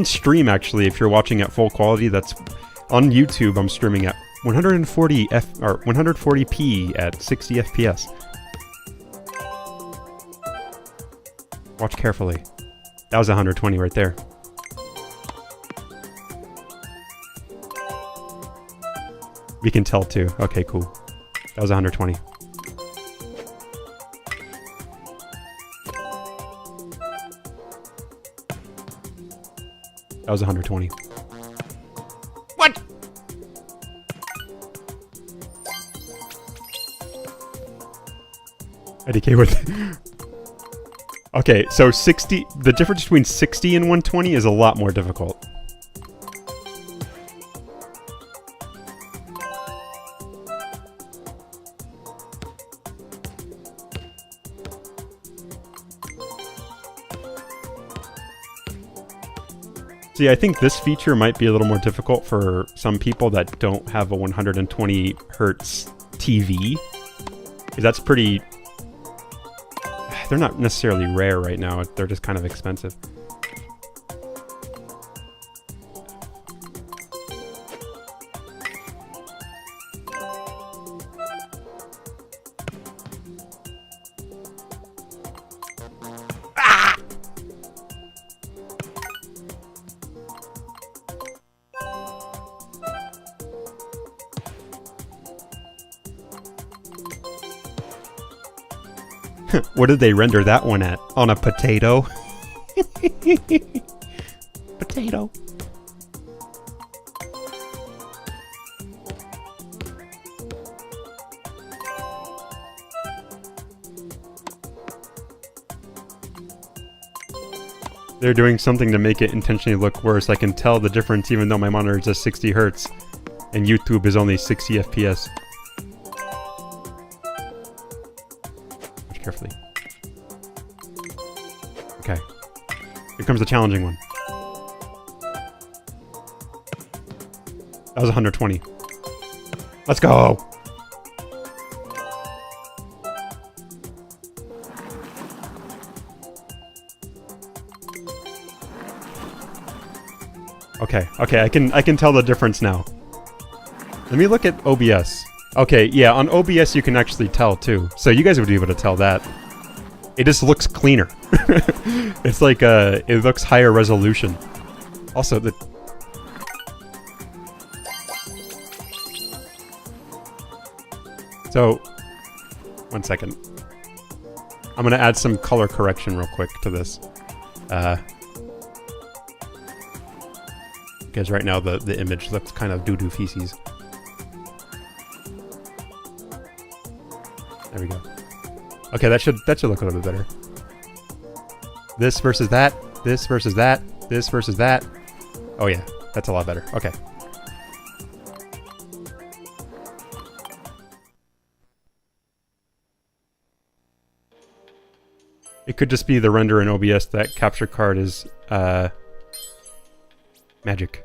stream. Actually, if you're watching at full quality, that's on YouTube. I'm streaming at 140p at 60 FPS. Watch carefully. That was 120 right there. We can tell too. Okay, cool. That was 120. That was 120. What? IDK with... Okay, so 60... The difference between 60 and 120 is a lot more difficult. See, I think this feature might be a little more difficult for some people that don't have a 120 hertz TV. Because that's pretty... They're not necessarily rare right now, they're just kind of expensive. What did they render that one at? On a potato? Potato. They're doing something to make it intentionally look worse. I can tell the difference even though my monitor is just 60 hertz and YouTube is only 60 FPS. Watch carefully. Okay. Here comes the challenging one. That was 120. Let's go! Okay, I can tell the difference now. Let me look at OBS. Okay, yeah, on OBS you can actually tell too. So you guys would be able to tell that. It just looks cleaner. It's like it looks higher resolution. Also the So, one second. I'm gonna add some color correction real quick to this. Because right now the image looks kind of doo-doo feces. There we go. Okay, that should look a little bit better. This versus that, this versus that, this versus that. Oh yeah, that's a lot better. Okay. It could just be the render in OBS. That capture card is magic.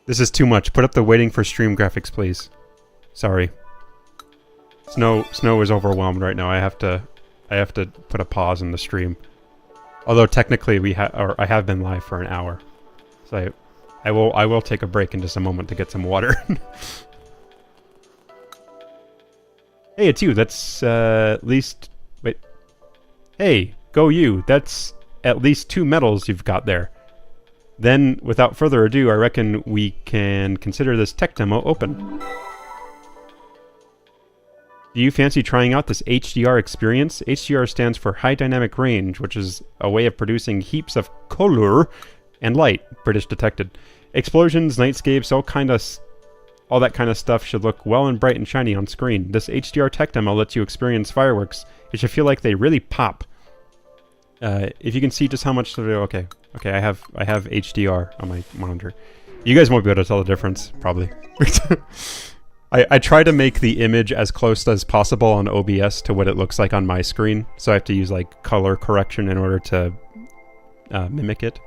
This is too much. Put up the waiting for stream graphics, please. Sorry. Snow is overwhelmed right now. I have to put a pause in the stream. Although technically I have been live for an hour. So I will take a break in just a moment to get some water. Hey, it's you. That's at least... Wait. Hey, go you. That's at least 2 medals you've got there. Then, without further ado, I reckon we can consider this tech demo open. Do you fancy trying out this HDR experience? HDR stands for High Dynamic Range, which is a way of producing heaps of color and light. British detected. Explosions, nightscapes, all that kind of stuff should look well and bright and shiny on screen. This HDR tech demo lets you experience fireworks. It should feel like they really pop. If you can see just how much... Okay, I have HDR on my monitor. You guys won't be able to tell the difference, probably. I try to make the image as close as possible on OBS to what it looks like on my screen, so I have to use like color correction in order to mimic it.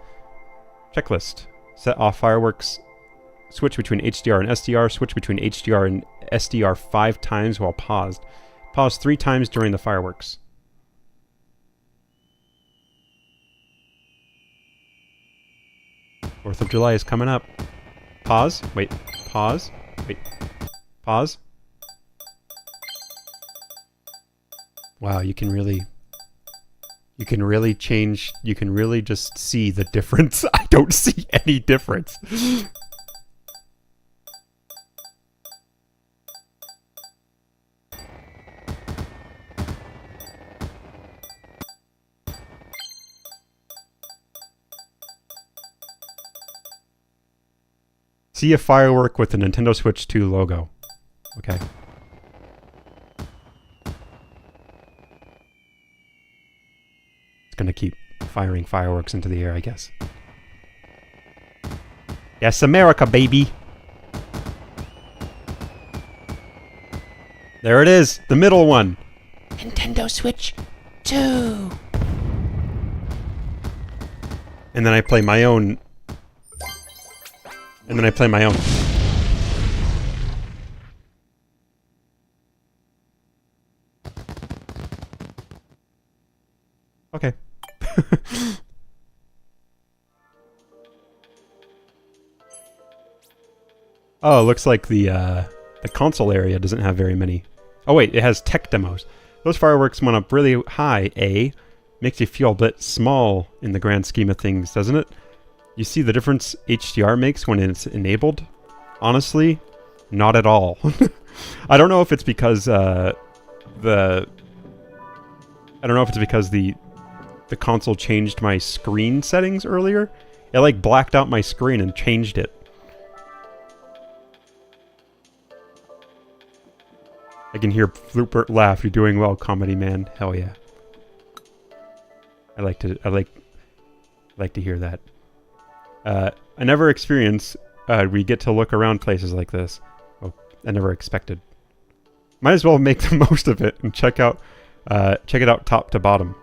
Checklist. Set off fireworks. Switch between HDR and SDR. Switch between HDR and SDR 5 times while paused. Pause 3 times during the fireworks. Fourth of July is coming up. Pause. Wait. Pause. Wait. Pause. Wow, you can really change, you can really just see the difference. I don't see any difference. See a firework with the Nintendo Switch 2 logo. Okay. It's gonna keep firing fireworks into the air, I guess. Yes, America, baby! There it is! The middle one! Nintendo Switch 2. And then I play my own... And then I play my own. Okay. Oh, it looks like the console area doesn't have very many. Oh wait, it has tech demos. Those fireworks went up really high, eh? Makes you feel a bit small in the grand scheme of things, doesn't it? You see the difference HDR makes when it's enabled? Honestly, not at all. I don't know if it's because the console changed my screen settings earlier. It like blacked out my screen and changed it. I can hear Flupert laugh. You're doing well, comedy man. Hell yeah. I like to hear that. I never experienced we get to look around places like this. Oh, I never expected. Might as well make the most of it and check it out top to bottom.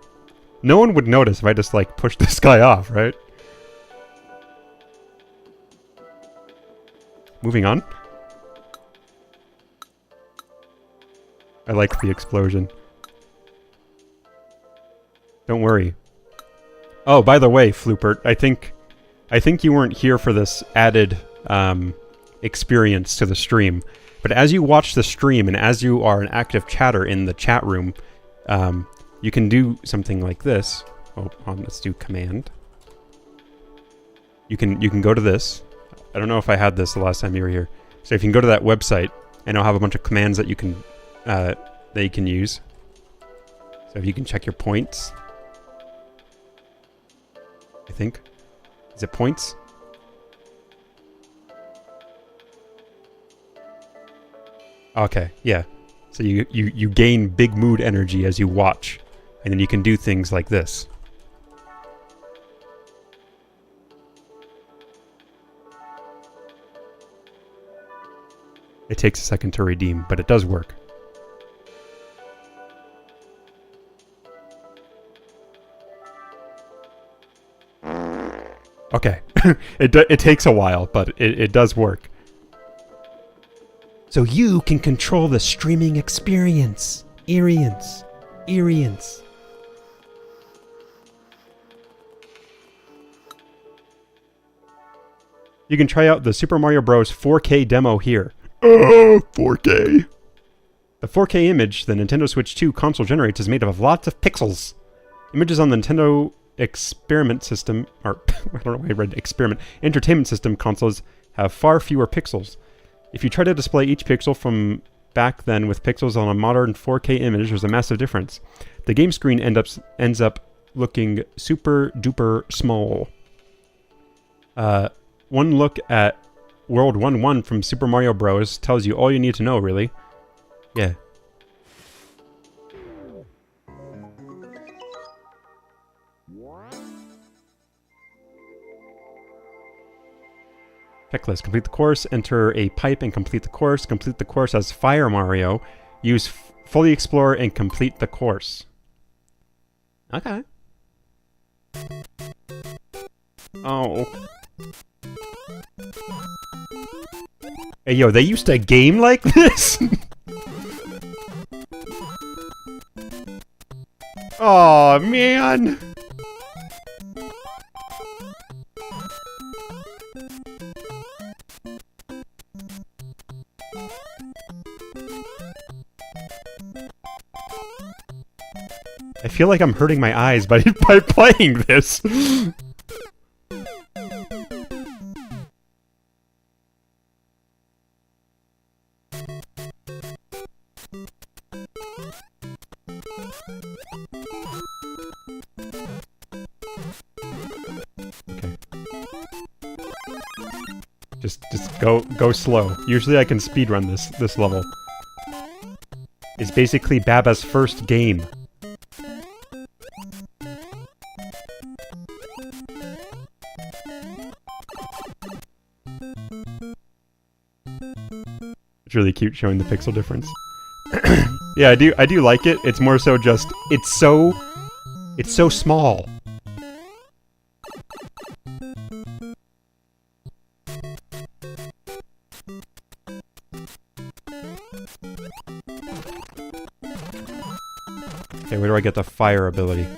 No one would notice if I just like pushed this guy off, right? Moving on. I like the explosion. Don't worry. Oh, by the way, Flupert, I think you weren't here for this added experience to the stream. But as you watch the stream and as you are an active chatter in the chat room, you can do something like this. Oh, let's do command. You can go to this. I don't know if I had this the last time you were here. So if you can go to that website, and I'll have a bunch of commands that you can use. So if you can check your points, I think. Is it points? Okay, yeah. So you gain big mood energy as you watch, and then you can do things like this. It takes a second to redeem, but it does work. Okay, it takes a while, but it does work. So you can control the streaming experience. Experience. You can try out the Super Mario Bros. 4K demo here. Oh, 4K. The 4K image the Nintendo Switch 2 console generates is made up of lots of pixels. Images on the Nintendo Experiment System, or I don't know why I read Experiment, Entertainment System consoles have far fewer pixels. If you try to display each pixel from back then with pixels on a modern 4K image, there's a massive difference. The game screen ends up looking super duper small. One look at World 1-1 from Super Mario Bros. Tells you all you need to know, really. Yeah. Checklist. Complete the course, enter a pipe and complete the course. Complete the course as Fire Mario. Use fully explore and complete the course. Okay. Oh. Hey, yo, they used to game like this? Oh man. I feel like I'm hurting my eyes by playing this. Okay. Just go slow. Usually I can speedrun this level. It's basically Baba's first game. It's really cute showing the pixel difference. Yeah, I do like it. It's more so just it's so small. Okay, where do I get the fire ability?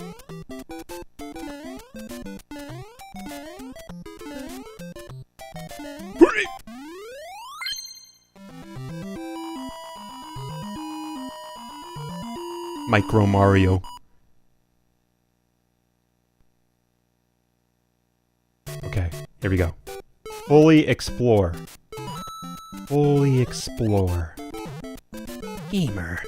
Micro Mario. Okay, here we go. Fully explore. Fully explore. Gamer.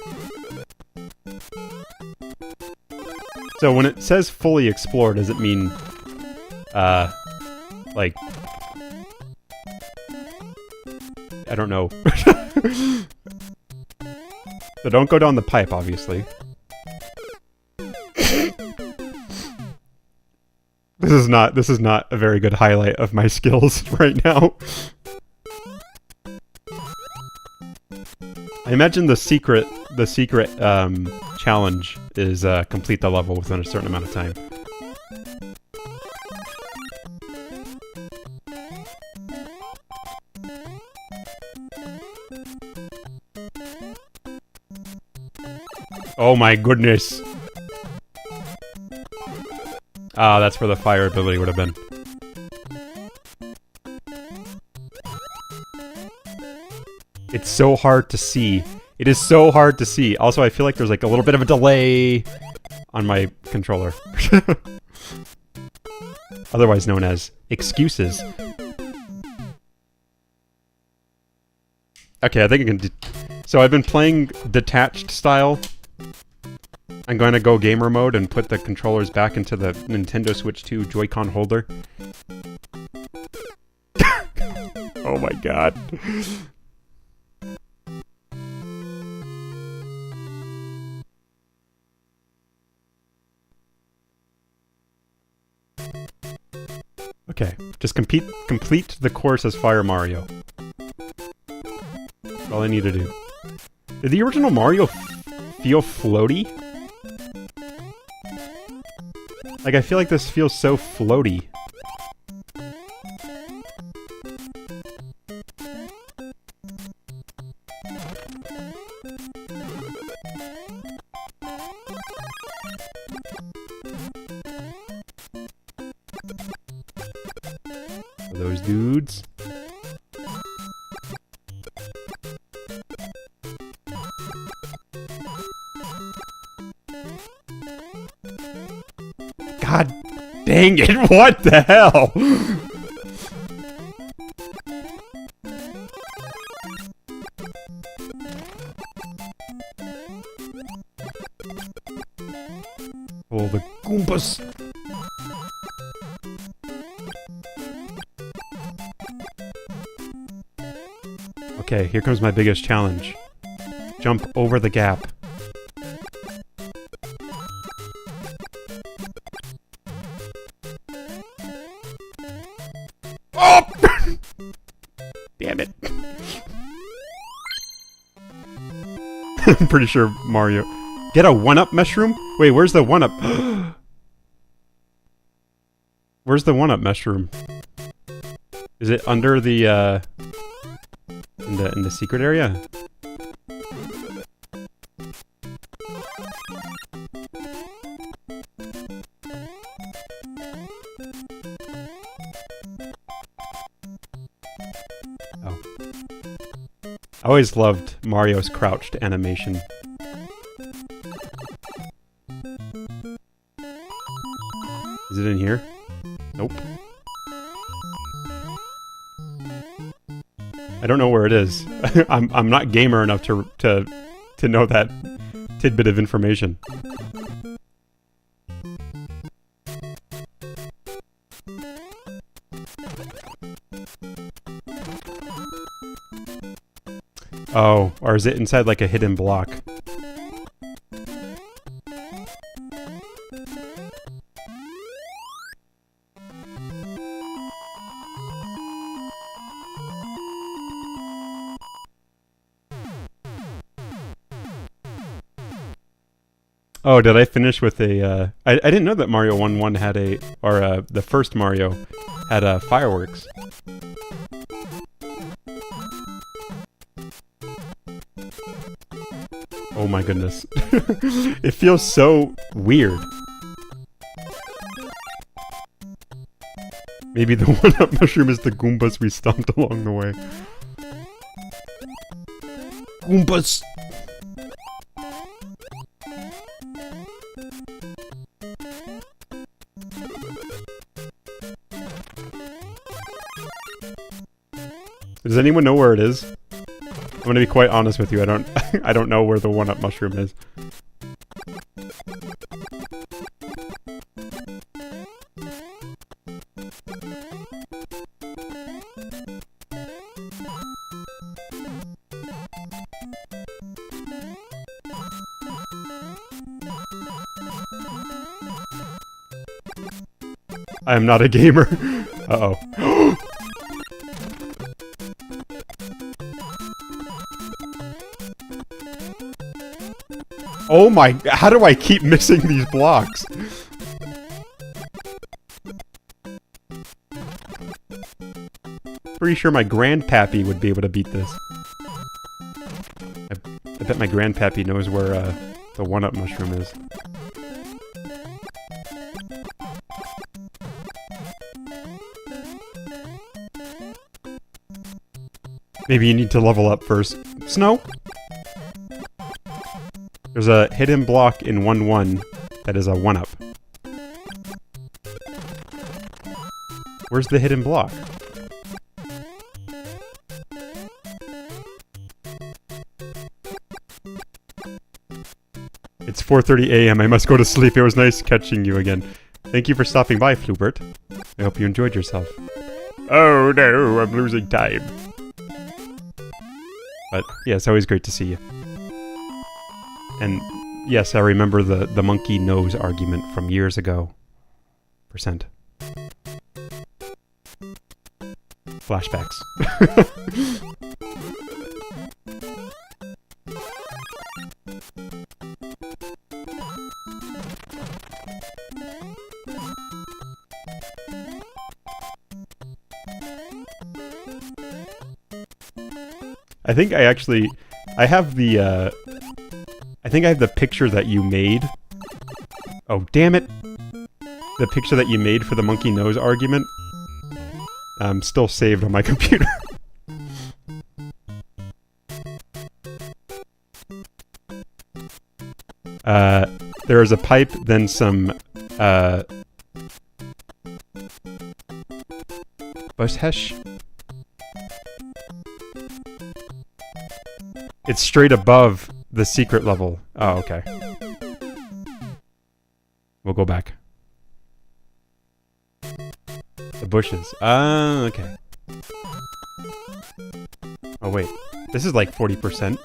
So when it says fully explore, does it mean, like, I don't know. So don't go down the pipe, obviously. This is not a very good highlight of my skills right now. I imagine the secret challenge is complete the level within a certain amount of time. Oh my goodness! Ah, that's where the fire ability would have been. It's so hard to see. It is so hard to see. Also, I feel like there's like a little bit of a delay on my controller. Otherwise known as excuses. Okay, I think I can so I've been playing detached style. I'm going to go gamer mode and put the controllers back into the Nintendo Switch 2 Joy-Con holder. Oh my god. Okay, just complete the course as Fire Mario. That's all I need to do. Did the original Mario feel floaty? Like, I feel like this feels so floaty. Those dudes. God dang it, what the hell? Oh, the Goombas. Okay, here comes my biggest challenge. Jump over the gap. Oh! Damn it. I'm pretty sure Mario... Get a 1-up mushroom? Wait, where's the 1-up? Where's the 1-up mushroom? Is it under the, in the secret area? Oh. I always loved Mario's crouched animation. Is it in here? Nope. I don't know where it is. I'm not gamer enough to know that tidbit of information. Oh, or is it inside like a hidden block? Oh, did I finish with a, I didn't know that Mario 1-1 had a, or the first Mario had fireworks. Oh my goodness. It feels so weird. Maybe the 1-up mushroom is the Goombas we stomped along the way. Goombas! Does anyone know where it is? I'm gonna be quite honest with you, I don't I don't know where the 1-up mushroom is. I am not a gamer. Uh-oh. Oh my, how do I keep missing these blocks? Pretty sure my grandpappy would be able to beat this. I bet my grandpappy knows where the one-up mushroom is. Maybe you need to level up first. Snow? There's a hidden block in 1-1 that is a 1-up. Where's the hidden block? It's 4:30 a.m. I must go to sleep. It was nice catching you again. Thank you for stopping by, Flubert. I hope you enjoyed yourself. Oh no, I'm losing time. But yeah, it's always great to see you. And yes, I remember the monkey nose argument from years ago. Percent. Flashbacks. I think I have the, I think I have the picture that you made. Oh, damn it! The picture that you made for the monkey nose argument. Still saved on my computer. There is a pipe, then some, Bushesh? It's straight above the secret level. Oh, okay. We'll go back. The bushes. Okay. Oh, wait. This is like 40%.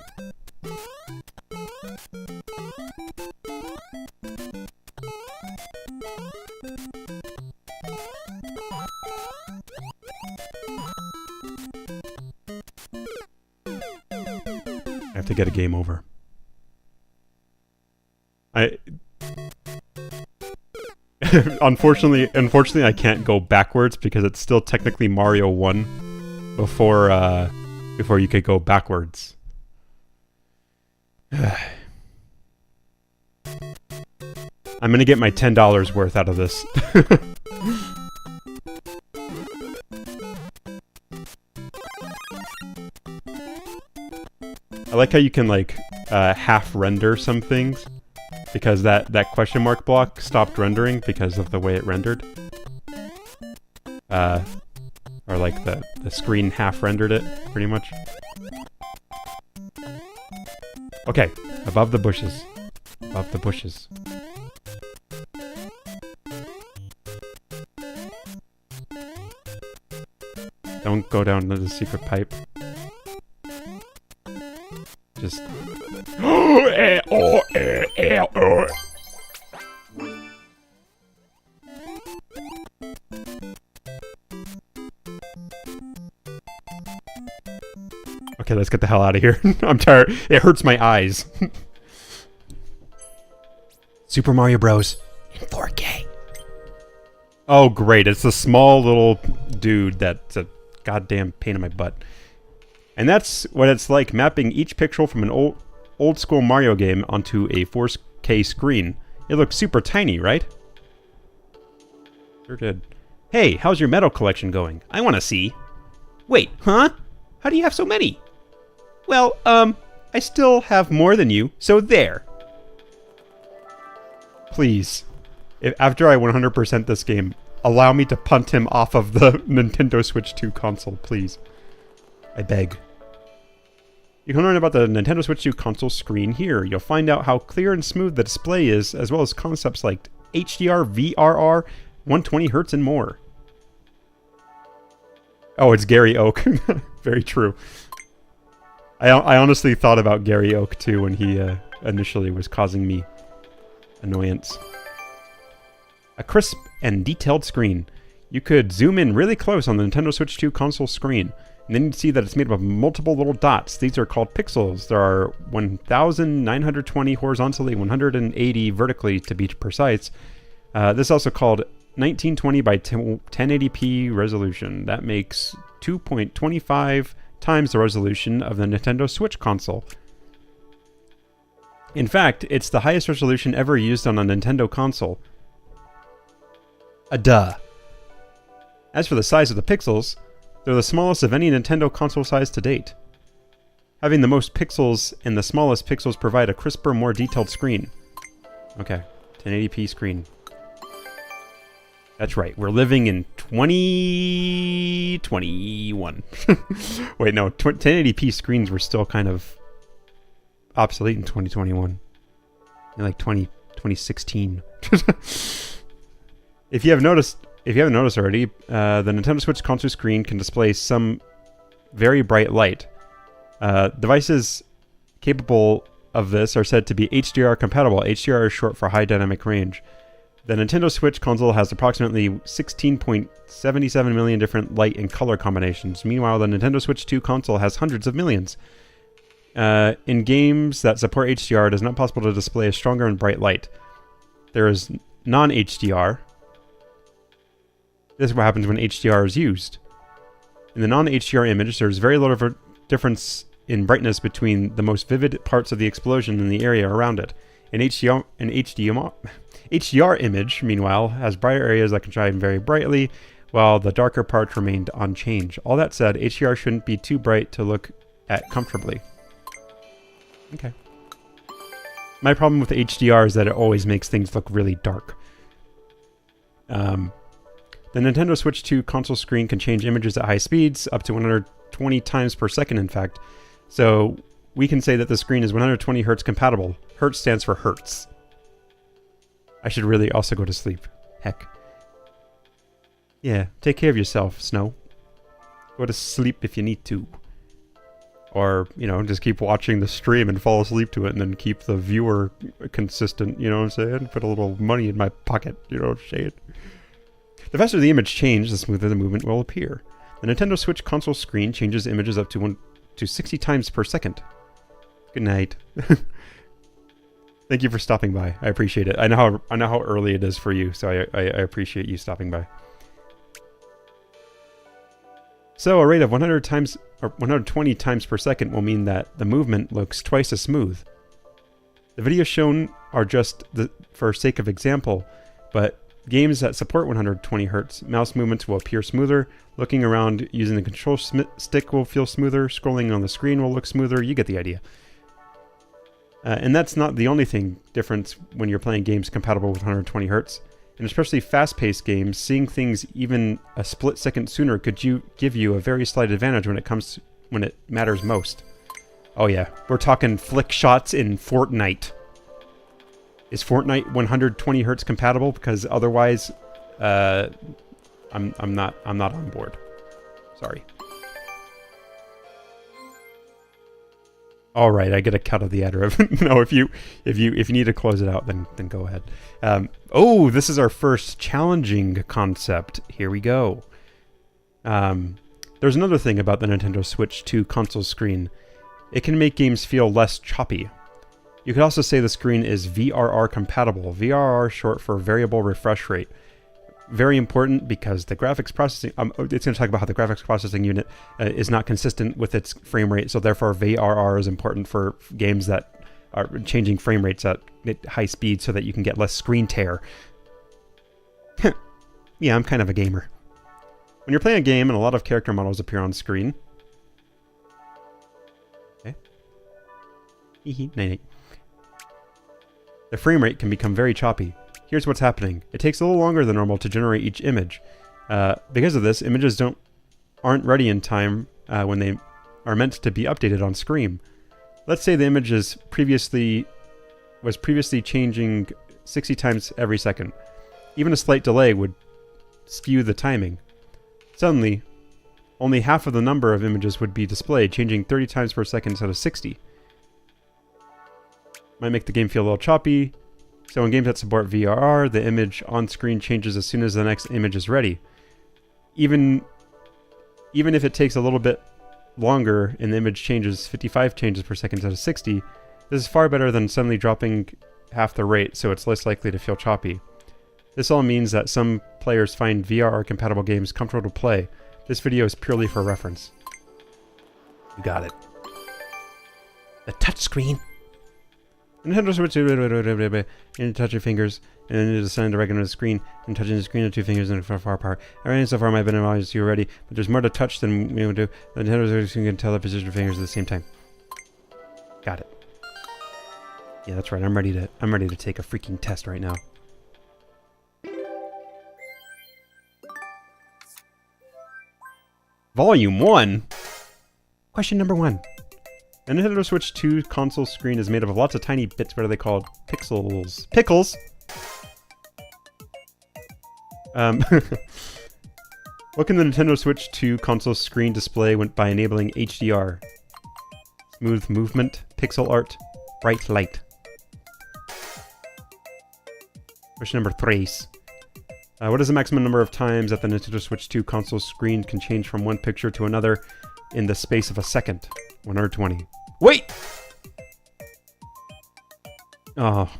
I have to get a game over. Unfortunately, I can't go backwards because it's still technically Mario 1 before you could go backwards. I'm gonna get my $10 worth out of this. I like how you can, like, half render some things, because that question mark block stopped rendering because of the way it rendered. Or like the screen half rendered it, pretty much. Okay, above the bushes. Above the bushes. Don't go down to the secret pipe. Just... Okay, let's get the hell out of here. I'm tired. It hurts my eyes. Super Mario Bros. In 4K. Oh, great. It's the small little dude that's a goddamn pain in my butt. And that's what it's like mapping each pixel from an old school Mario game onto a 4K screen. It looks super tiny, right? Sure did. Hey, how's your medal collection going? I want to see. Wait, huh? How do you have so many? Well, I still have more than you, so there. Please, after I 100% this game, allow me to punt him off of the Nintendo Switch 2 console, please. I beg. You can learn about the Nintendo Switch 2 console screen here. You'll find out how clear and smooth the display is, as well as concepts like HDR, VRR, 120Hz, and more. Oh, it's Gary Oak. Very true. I honestly thought about Gary Oak, too, when he initially was causing me annoyance. A crisp and detailed screen. You could zoom in really close on the Nintendo Switch 2 console screen, and then you'd see that it's made up of multiple little dots. These are called pixels. There are 1,920 horizontally, 180 vertically to be precise. This is also called 1920 by 1080p resolution. That makes 2.25 times the resolution of the Nintendo Switch console. In fact, it's the highest resolution ever used on a Nintendo console. Duh. As for the size of the pixels, they're the smallest of any Nintendo console size to date. Having the most pixels and the smallest pixels provide a crisper, more detailed screen. Okay, 1080p screen. That's right, we're living in 2021. Wait, no, 1080p screens were still kind of obsolete in 2021. In like 2016. If you haven't noticed already, the Nintendo Switch console screen can display some very bright light. Devices capable of this are said to be HDR compatible. HDR is short for high dynamic range. The Nintendo Switch console has approximately 16.77 million different light and color combinations. Meanwhile, the Nintendo Switch 2 console has hundreds of millions. In games that support HDR, it is not possible to display a stronger and bright light. There is non-HDR. This is what happens when HDR is used. In the non-HDR image, there's very little difference in brightness between the most vivid parts of the explosion and the area around it. An HDR image, meanwhile, has brighter areas that can shine very brightly, while the darker parts remained unchanged. All that said, HDR shouldn't be too bright to look at comfortably. Okay. My problem with HDR is that it always makes things look really dark. The Nintendo Switch 2 console screen can change images at high speeds, up to 120 times per second, in fact. So we can say that the screen is 120 Hz compatible. Hertz stands for Hertz. I should really also go to sleep. Heck. Yeah, take care of yourself, Snow. Go to sleep if you need to. Or, you know, just keep watching the stream and fall asleep to it and then keep the viewer consistent, you know what I'm saying? Put a little money in my pocket, you know what I'm saying? The faster the image changes, the smoother the movement will appear. The Nintendo Switch console screen changes images up to 60 times per second. Good night. Thank you for stopping by. I appreciate it. I know how early it is for you, so I appreciate you stopping by. So a rate of 100 times or 120 times per second will mean that the movement looks twice as smooth. The videos shown are just for sake of example, but games that support 120 Hz, mouse movements will appear smoother, looking around using the control stick will feel smoother, scrolling on the screen will look smoother, you get the idea. And that's not the only difference when you're playing games compatible with 120 Hz. And especially fast-paced games, seeing things even a split second sooner could give you a very slight advantage when it matters most. Oh yeah, we're talking flick shots in Fortnite. Is Fortnite 120 Hz compatible? Because otherwise, I'm not on board. Sorry. All right, I get a cut of the ad rev. No, if you need to close it out, then go ahead. Oh, this is our first challenging concept. Here we go. There's another thing about the Nintendo Switch 2 console screen. It can make games feel less choppy. You could also say the screen is VRR compatible. VRR short for variable refresh rate. Very important because the graphics processing, it's going to talk about how the graphics processing unit is not consistent with its frame rate, so therefore VRR is important for games that are changing frame rates at high speed so that you can get less screen tear. Yeah, I'm kind of a gamer. When you're playing a game and a lot of character models appear on screen. Okay. Night. The frame rate can become very choppy. Here's what's happening. It takes a little longer than normal to generate each image. Because of this, images aren't ready in time when they are meant to be updated on screen. Let's say the image was previously changing 60 times every second. Even a slight delay would skew the timing. Suddenly, only half of the number of images would be displayed, changing 30 times per second instead of 60. Might make the game feel a little choppy. So in games that support VRR, the image on screen changes as soon as the next image is ready. Even if it takes a little bit longer and the image changes 55 changes per second instead of 60, this is far better than suddenly dropping half the rate, so it's less likely to feel choppy. This all means that some players find VRR-compatible games comfortable to play. This video is purely for reference. You got it. The touchscreen. Nintendo Switch, and touch your fingers, and then you assign to recognize the screen, and touching the screen with two fingers and far apart. Everything so far might have been obvious to you already, but there's more to touch than we would do. The Nintendo Switch can tell the position of fingers at the same time. Got it. Yeah, that's right. I'm ready to take a freaking test right now. Volume 1. Question number 1. The Nintendo Switch 2 console screen is made up of lots of tiny bits. What are they called? Pixels. Pickles! What can the Nintendo Switch 2 console screen display by enabling HDR? Smooth movement, pixel art, bright light. Question number 3. What is the maximum number of times that the Nintendo Switch 2 console screen can change from one picture to another in the space of a second? 120. Wait! Oh.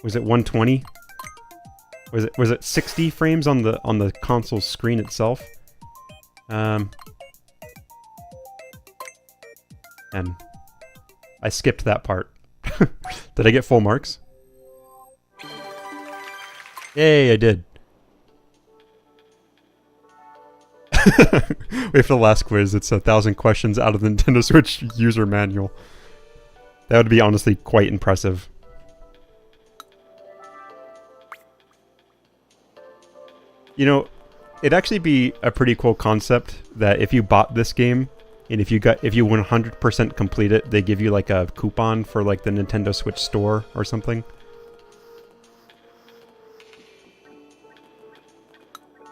Was it 120? Was it 60 frames on the console screen itself? And I skipped that part. Did I get full marks? Yay, I did. Wait for the last quiz. It's 1,000 questions out of the Nintendo Switch user manual. That would be honestly quite impressive. You know, it'd actually be a pretty cool concept that if you bought this game and if you 100% complete it, they give you like a coupon for like the Nintendo Switch store or something.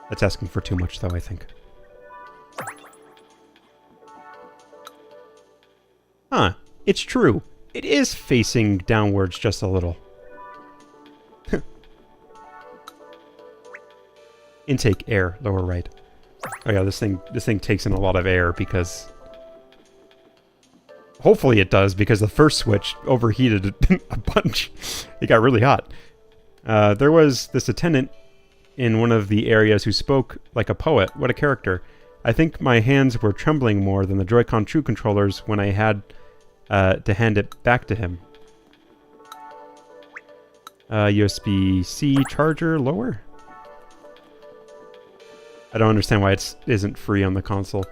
That's asking for too much though, I think. Huh, it's true. It is facing downwards just a little. Intake air, lower right. Oh yeah, this thing takes in a lot of air because hopefully it does, because the first Switch overheated a bunch. It got really hot. There was this attendant in one of the areas who spoke like a poet. What a character. I think my hands were trembling more than the Joy-Con True controllers when I had to hand it back to him. USB-C charger lower? I don't understand why it isn't free on the console.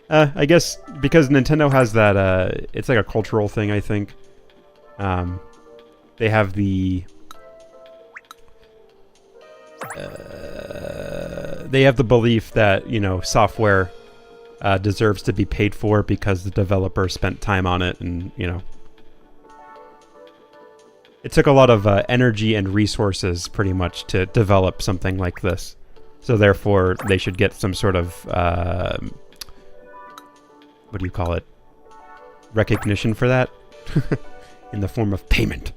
I guess because Nintendo has that, it's like a cultural thing, I think. They have the... they have the belief that, you know, software deserves to be paid for because the developer spent time on it, and, you know. It took a lot of energy and resources, pretty much, to develop something like this. So therefore, they should get some sort of, what do you call it? Recognition for that? In the form of payment.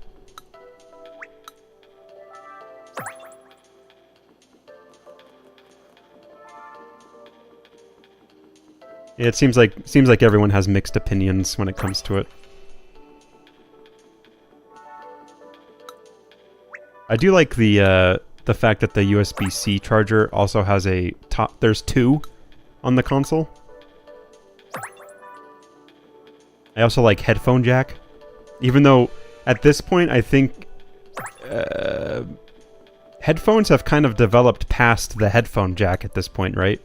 Yeah, it seems like everyone has mixed opinions when it comes to it. I do like the fact that the USB-C charger also has a top... There's two on the console. I also like headphone jack. Even though, at this point, I think... headphones have kind of developed past the headphone jack at this point, right?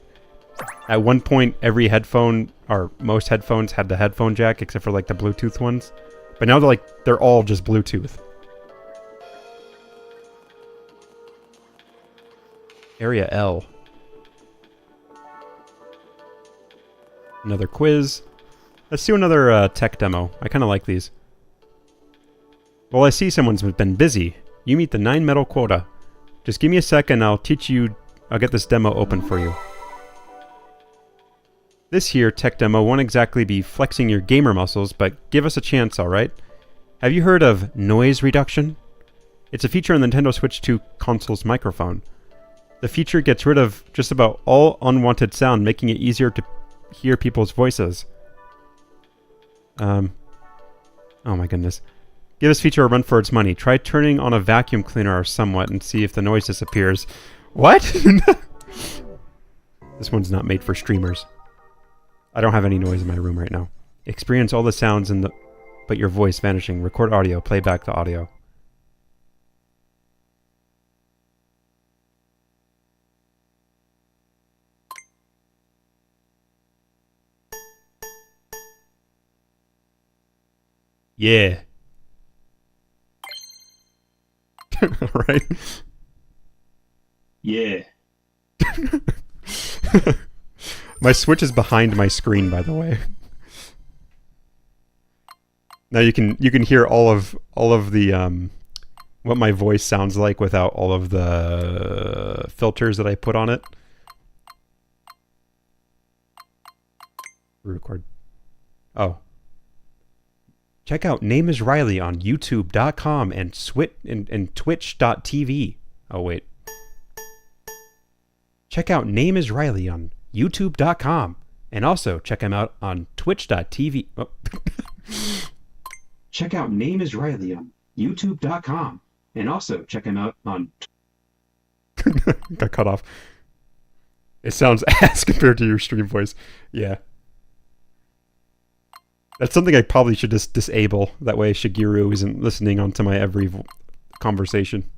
At one point, every headphone, or most headphones, had the headphone jack, except for like the Bluetooth ones. But now they're all just Bluetooth. Area L. Another quiz. Let's do another tech demo. I kind of like these. Well, I see someone's been busy. You meet the 9 medal quota. Just give me a second, I'll get this demo open for you. This here tech demo won't exactly be flexing your gamer muscles, but give us a chance, alright? Have you heard of noise reduction? It's a feature on the Nintendo Switch 2 console's microphone. The feature gets rid of just about all unwanted sound, making it easier to hear people's voices. Oh my goodness. Give this feature a run for its money. Try turning on a vacuum cleaner or somewhat and see if the noise disappears. What? This one's not made for streamers. I don't have any noise in my room right now. Experience all the sounds but your voice vanishing. Record audio. Play back the audio. Yeah. Right? Yeah. My Switch is behind my screen, by the way. Now you can hear all of the what my voice sounds like without all of the filters that I put on it. Record. Oh. Check out NameIsRiley on YouTube.com and Twitch.tv. Oh wait. Check out NameIsRiley on YouTube.com and also check him out on Twitch.tv. Oh. Check out NameIsRiley on YouTube.com and also check him out on... Got cut off. It sounds ass compared to your stream voice. Yeah. That's something I probably should just disable. That way Shigeru isn't listening onto my every conversation.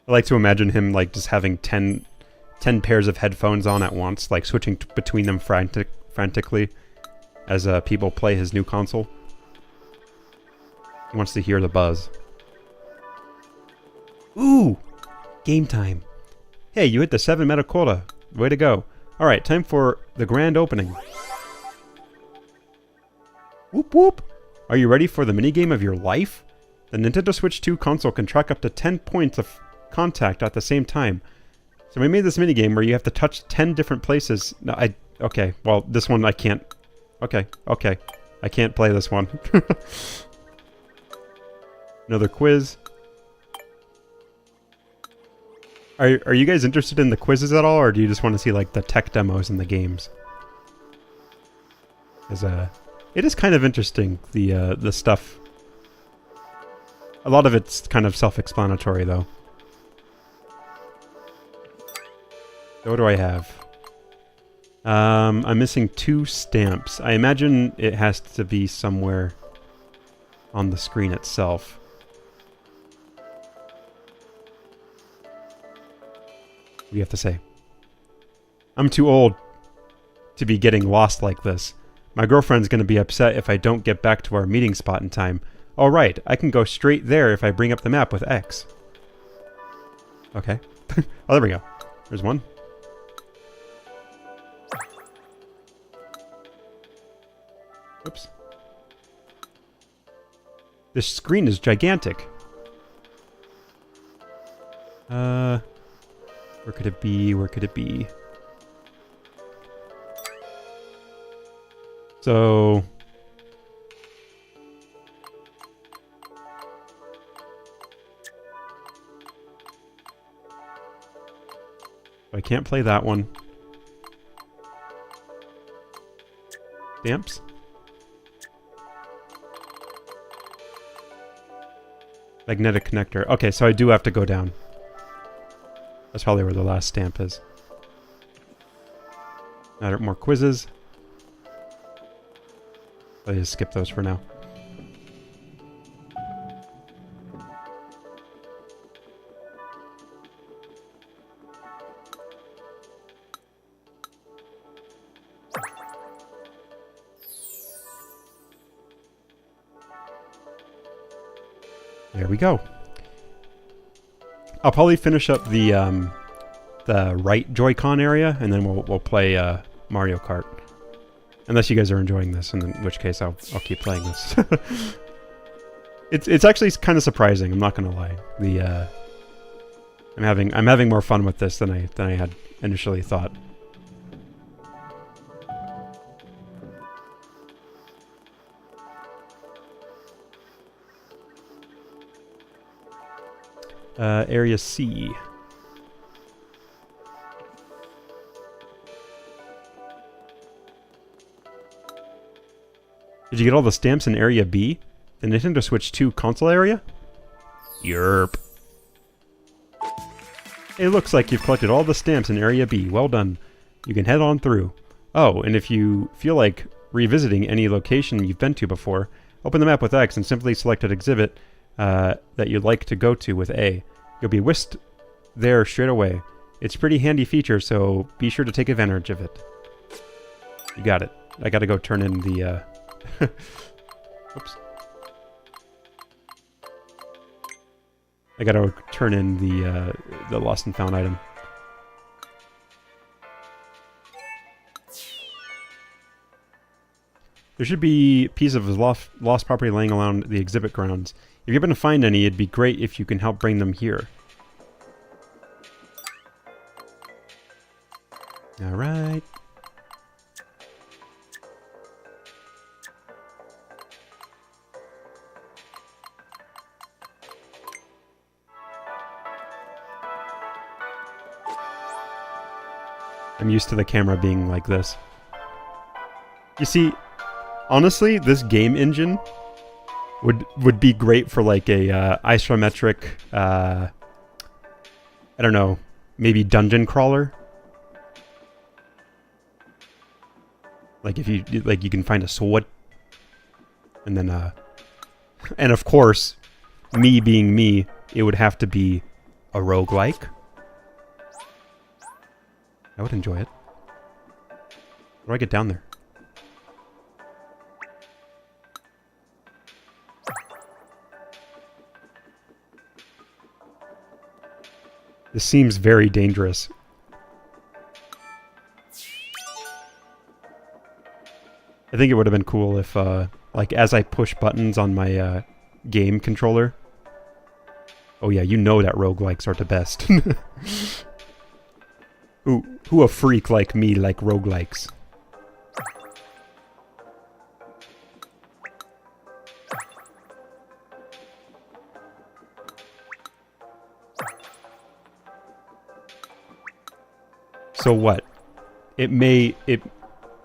I like to imagine him like just having 10 pairs of headphones on at once, like switching between them frantically as people play his new console. He wants to hear the buzz. Ooh! Game time. Hey, you hit the 7 meta quota. Way to go. Alright, time for the grand opening. Whoop whoop! Are you ready for the minigame of your life? The Nintendo Switch 2 console can track up to 10 points of contact at the same time. So we made this minigame where you have to touch 10 different places. No, okay, well, this one I can't... Okay. I can't play this one. Another quiz. Are you guys interested in the quizzes at all, or do you just want to see like the tech demos in the games? It is kind of interesting, the stuff. A lot of it's kind of self-explanatory though. So what do I have? I'm missing 2 stamps. I imagine it has to be somewhere on the screen itself. What do you have to say? I'm too old to be getting lost like this. My girlfriend's going to be upset if I don't get back to our meeting spot in time. All right, I can go straight there if I bring up the map with X. Okay. Oh, there we go. There's one. Oops. This screen is gigantic. Where could it be? Where could it be? So... I can't play that one. Stamps? Magnetic connector. Okay, so I do have to go down. That's probably where the last stamp is. More quizzes. I'll just skip those for now. There we go. I'll probably finish up the right Joy-Con area, and then we'll play Mario Kart. Unless you guys are enjoying this, in which case I'll keep playing this. It's actually kind of surprising. I'm not gonna lie. I'm having more fun with this than I had initially thought. Area C. Did you get all the stamps in Area B? The Nintendo Switch 2 console area? Yerp. It looks like you've collected all the stamps in Area B. Well done. You can head on through. Oh, and if you feel like revisiting any location you've been to before, open the map with X and simply select an exhibit that you'd like to go to with A. You'll be whisked there straight away. It's a pretty handy feature, so be sure to take advantage of it. You got it. I gotta go turn in the... Oops. I gotta turn in the lost and found item. There should be a piece of lost property laying around the exhibit grounds. If you happen to find any, it'd be great if you can help bring them here. Alright. I'm used to the camera being like this. You see, honestly, this game engine would be great for like a isometric, I don't know, maybe dungeon crawler. Like if you you can find a sword, and then and of course, me being me, it would have to be a roguelike. I would enjoy it. How do I get down there? This seems very dangerous. I think it would have been cool if, like, as I push buttons on my game controller... Oh yeah, you know that roguelikes are the best. Who a freak like me like roguelikes? So what? Me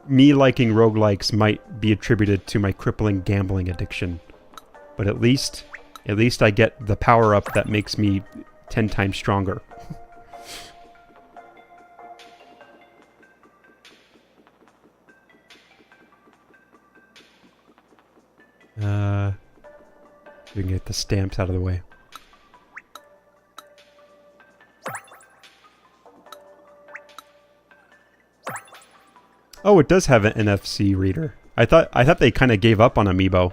liking roguelikes might be attributed to my crippling gambling addiction. But at least I get the power-up that makes me 10 times stronger. We can get the stamps out of the way. Oh, it does have an NFC reader. I thought they kind of gave up on Amiibo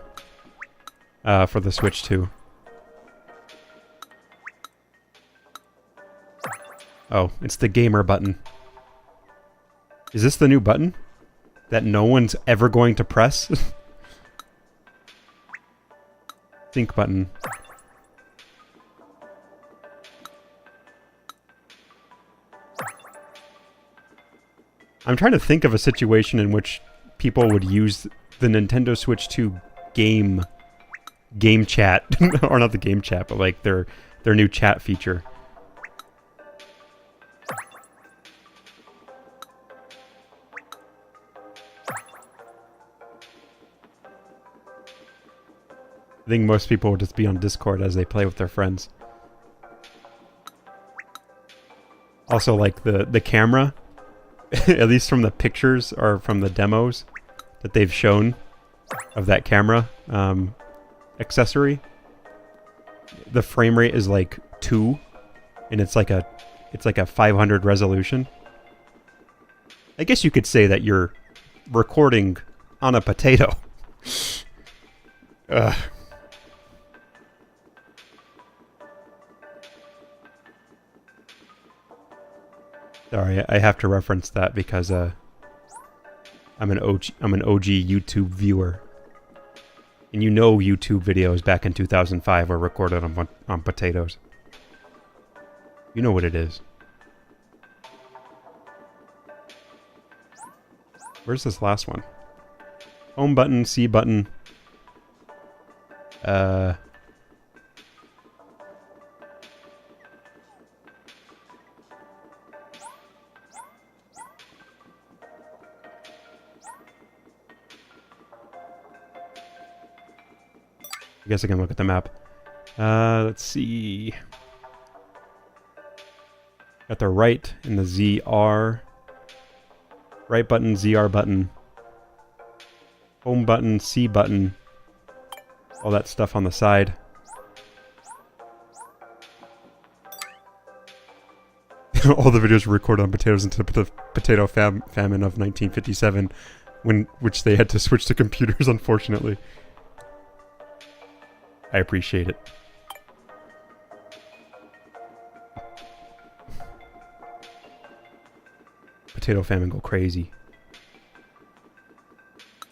for the Switch 2. Oh, it's the gamer button. Is this the new button that no one's ever going to press? Sync button. I'm trying to think of a situation in which people would use the Nintendo Switch 2 game chat, or not the game chat, but like their new chat feature. I think most people would just be on Discord as they play with their friends. Also, like the camera, at least from the pictures or from the demos that they've shown of that camera accessory, the frame rate is like 2, and it's like a 500 resolution. I guess you could say that you're recording on a potato. Ugh. Sorry, I have to reference that because I'm an OG YouTube viewer, and you know YouTube videos back in 2005 were recorded on potatoes. You know what it is. Where's this last one? Home button, C button. guess I can look at the map. Let's see. Got the right and the ZR. Right button, ZR button. Home button, C button. All that stuff on the side. All the videos were recorded on potatoes until the potato famine of 1957, which they had to switch to computers, unfortunately. I appreciate it. Potato famine go crazy.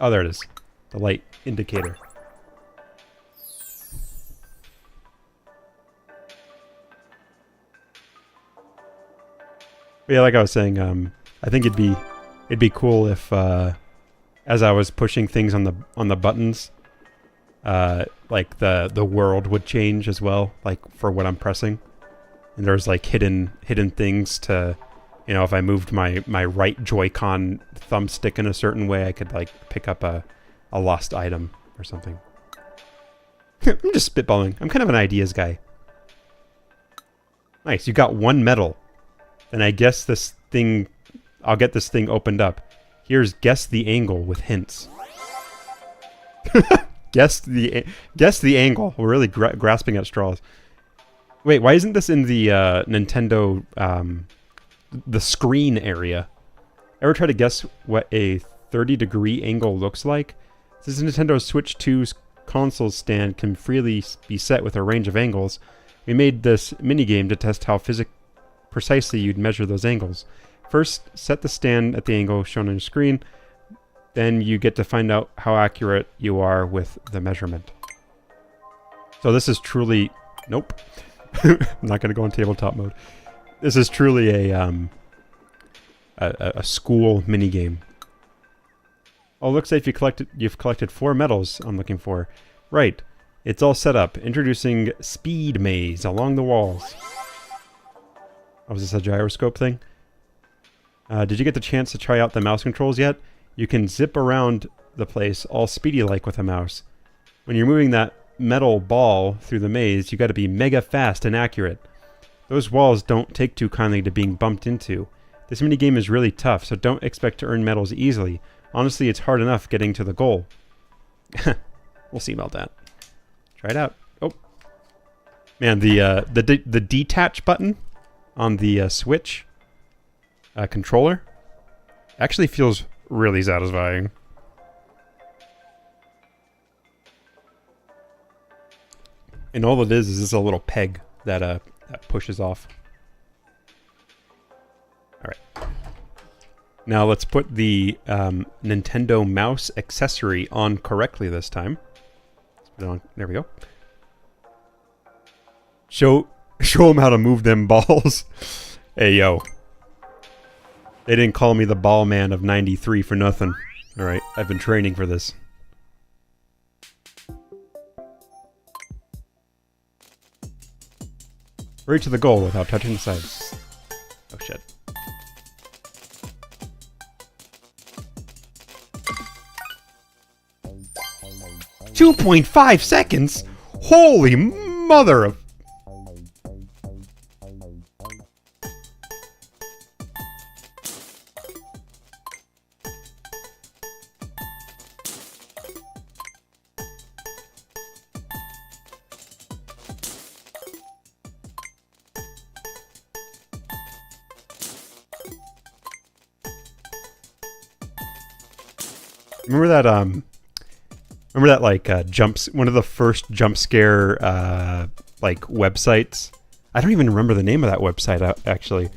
Oh, there it is. The light indicator. But yeah, like I was saying, I think it'd be cool if, as I was pushing things on the buttons, like the world would change as well, like for what I'm pressing, and there's like hidden things to, you know, if I moved my right Joy-Con thumbstick in a certain way, I could like pick up a lost item or something. I'm just spitballing. I'm kind of an ideas guy. Nice, you got one medal. And I guess this thing, I'll get this thing opened up. Here's guess the angle with hints. Guess the angle. We're really grasping at straws. Wait, why isn't this in the Nintendo the screen area? Ever try to guess what a 30-degree angle looks like? Since Nintendo Switch 2's console stand can freely be set with a range of angles, we made this minigame to test how precisely you'd measure those angles. First, set the stand at the angle shown on your screen. Then you get to find out how accurate you are with the measurement. So this is truly... Nope. I'm not going to go in tabletop mode. This is truly a school minigame. Oh, looks like you've collected 4 medals I'm looking for. Right. It's all set up. Introducing Speed Maze along the walls. Oh, was this a gyroscope thing? Did you get the chance to try out the mouse controls yet? You can zip around the place all speedy-like with a mouse. When you're moving that metal ball through the maze, you gotta be mega fast and accurate. Those walls don't take too kindly to being bumped into. This minigame is really tough, so don't expect to earn medals easily. Honestly, it's hard enough getting to the goal. We'll see about that. Try it out. Oh. Man, the detach button on the Switch controller actually feels really satisfying. And all it is just a little peg that pushes off. Alright. Now let's put the Nintendo mouse accessory on correctly this time. Let's put it on. There we go. Show them how to move them balls. Hey, yo. They didn't call me the ball man of 93 for nothing. Alright, I've been training for this. Right to the goal without touching the sides. Oh shit. .5 seconds? Holy mother of... Remember that like one of the first jump scare like websites? I don't even remember the name of that website actually,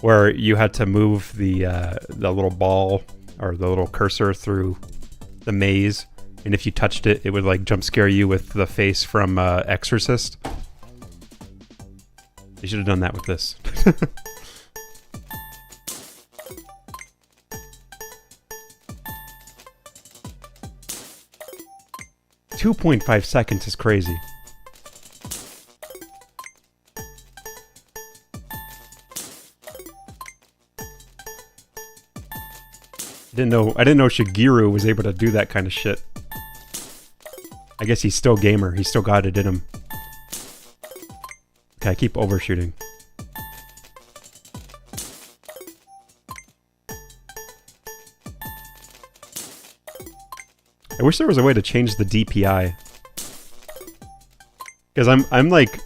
where you had to move the little ball or the little cursor through the maze, and if you touched it, it would like jump scare you with the face from Exorcist. They should have done that with this. 2.5 seconds is crazy. I didn't know Shigeru was able to do that kind of shit. I guess he's still gamer. He's still got it in him. Okay, I keep overshooting. I wish there was a way to change the DPI. Because I'm like,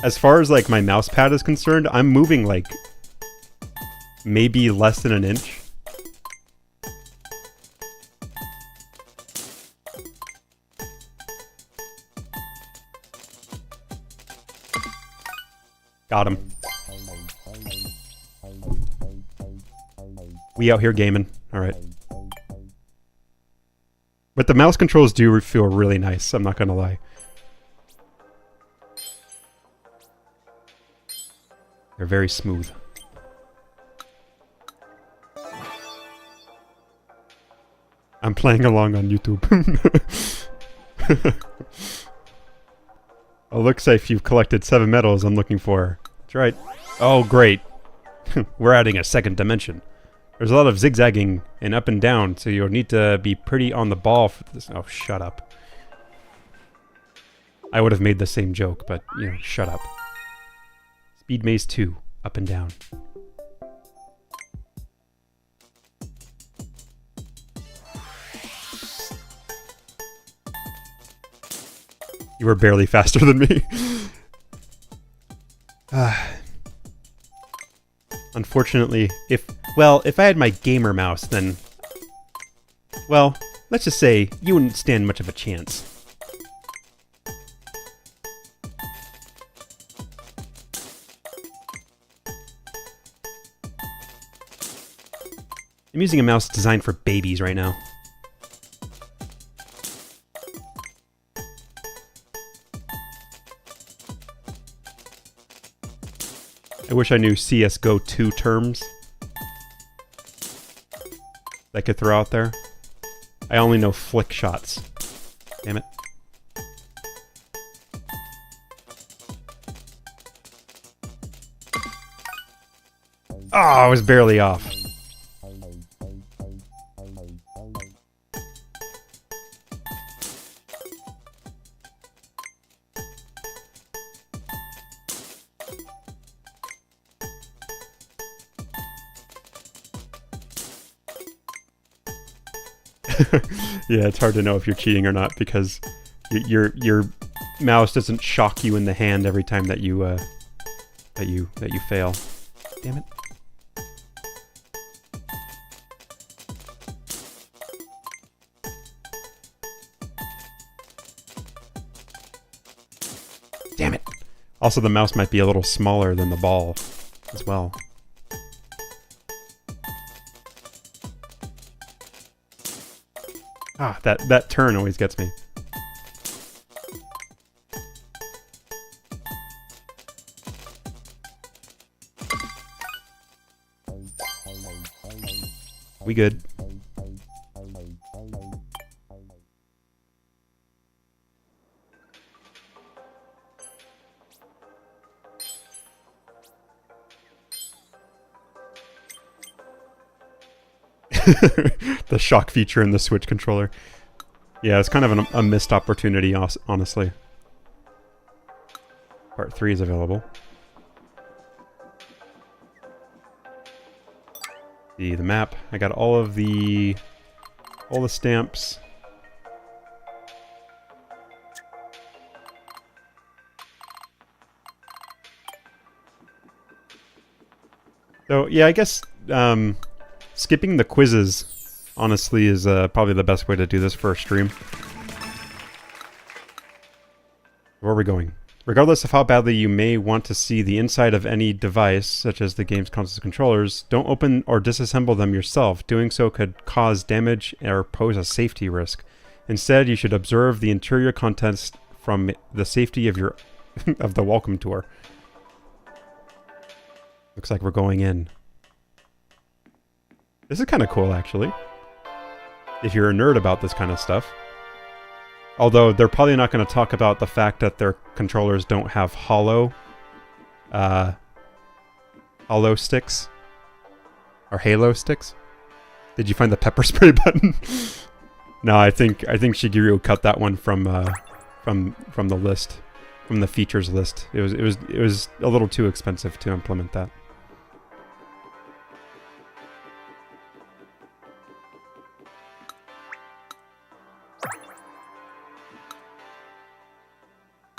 as far as like my mouse pad is concerned, I'm moving like maybe less than an inch. Got him. We out here gaming. Alright. But the mouse controls do feel really nice, I'm not gonna lie. They're very smooth. I'm playing along on YouTube. Oh, looks like you've collected 7 medals I'm looking for. That's right. Oh, great. We're adding a second dimension. There's a lot of zigzagging and up and down, so you'll need to be pretty on the ball for this. Oh, shut up. I would have made the same joke, but, you know, shut up. Speed Maze 2, up and down. You were barely faster than me. Unfortunately, if I had my gamer mouse, then, well, let's just say you wouldn't stand much of a chance. I'm using a mouse designed for babies right now. I wish I knew CSGO 2 terms that I could throw out there. I only know flick shots. Damn it. Oh, I was barely off. Yeah, it's hard to know if you're cheating or not because your mouse doesn't shock you in the hand every time that you fail. Damn it. Damn it. Also, the mouse might be a little smaller than the ball as well. Ah, that turn always gets me. We good. The shock feature in the Switch controller. Yeah, it's kind of a missed opportunity, honestly. Part 3 is available. The map. I got all the stamps. So yeah, I guess skipping the quizzes, honestly, is probably the best way to do this for a stream. Where are we going? Regardless of how badly you may want to see the inside of any device, such as the game's console's controllers, don't open or disassemble them yourself. Doing so could cause damage or pose a safety risk. Instead, you should observe the interior contents from the safety of your of the welcome tour. Looks like we're going in. This is kind of cool, actually. If you're a nerd about this kind of stuff. Although, they're probably not going to talk about the fact that their controllers don't have hollow sticks. Or halo sticks. Did you find the pepper spray button? No, I think Shigeru cut that one from the list, from the features list. It was a little too expensive to implement that.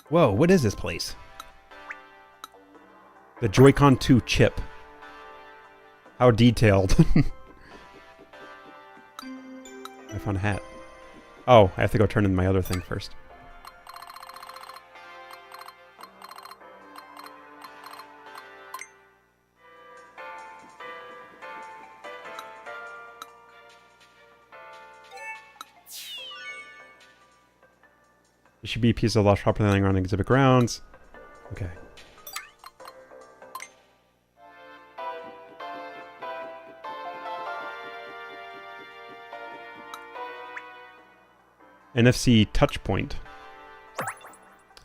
Whoa, what is this place? The Joy-Con 2 chip. How detailed. I found a hat. Oh, I have to go turn in my other thing first. There should be a piece of lost property lying around exhibit grounds. Okay. NFC touch point.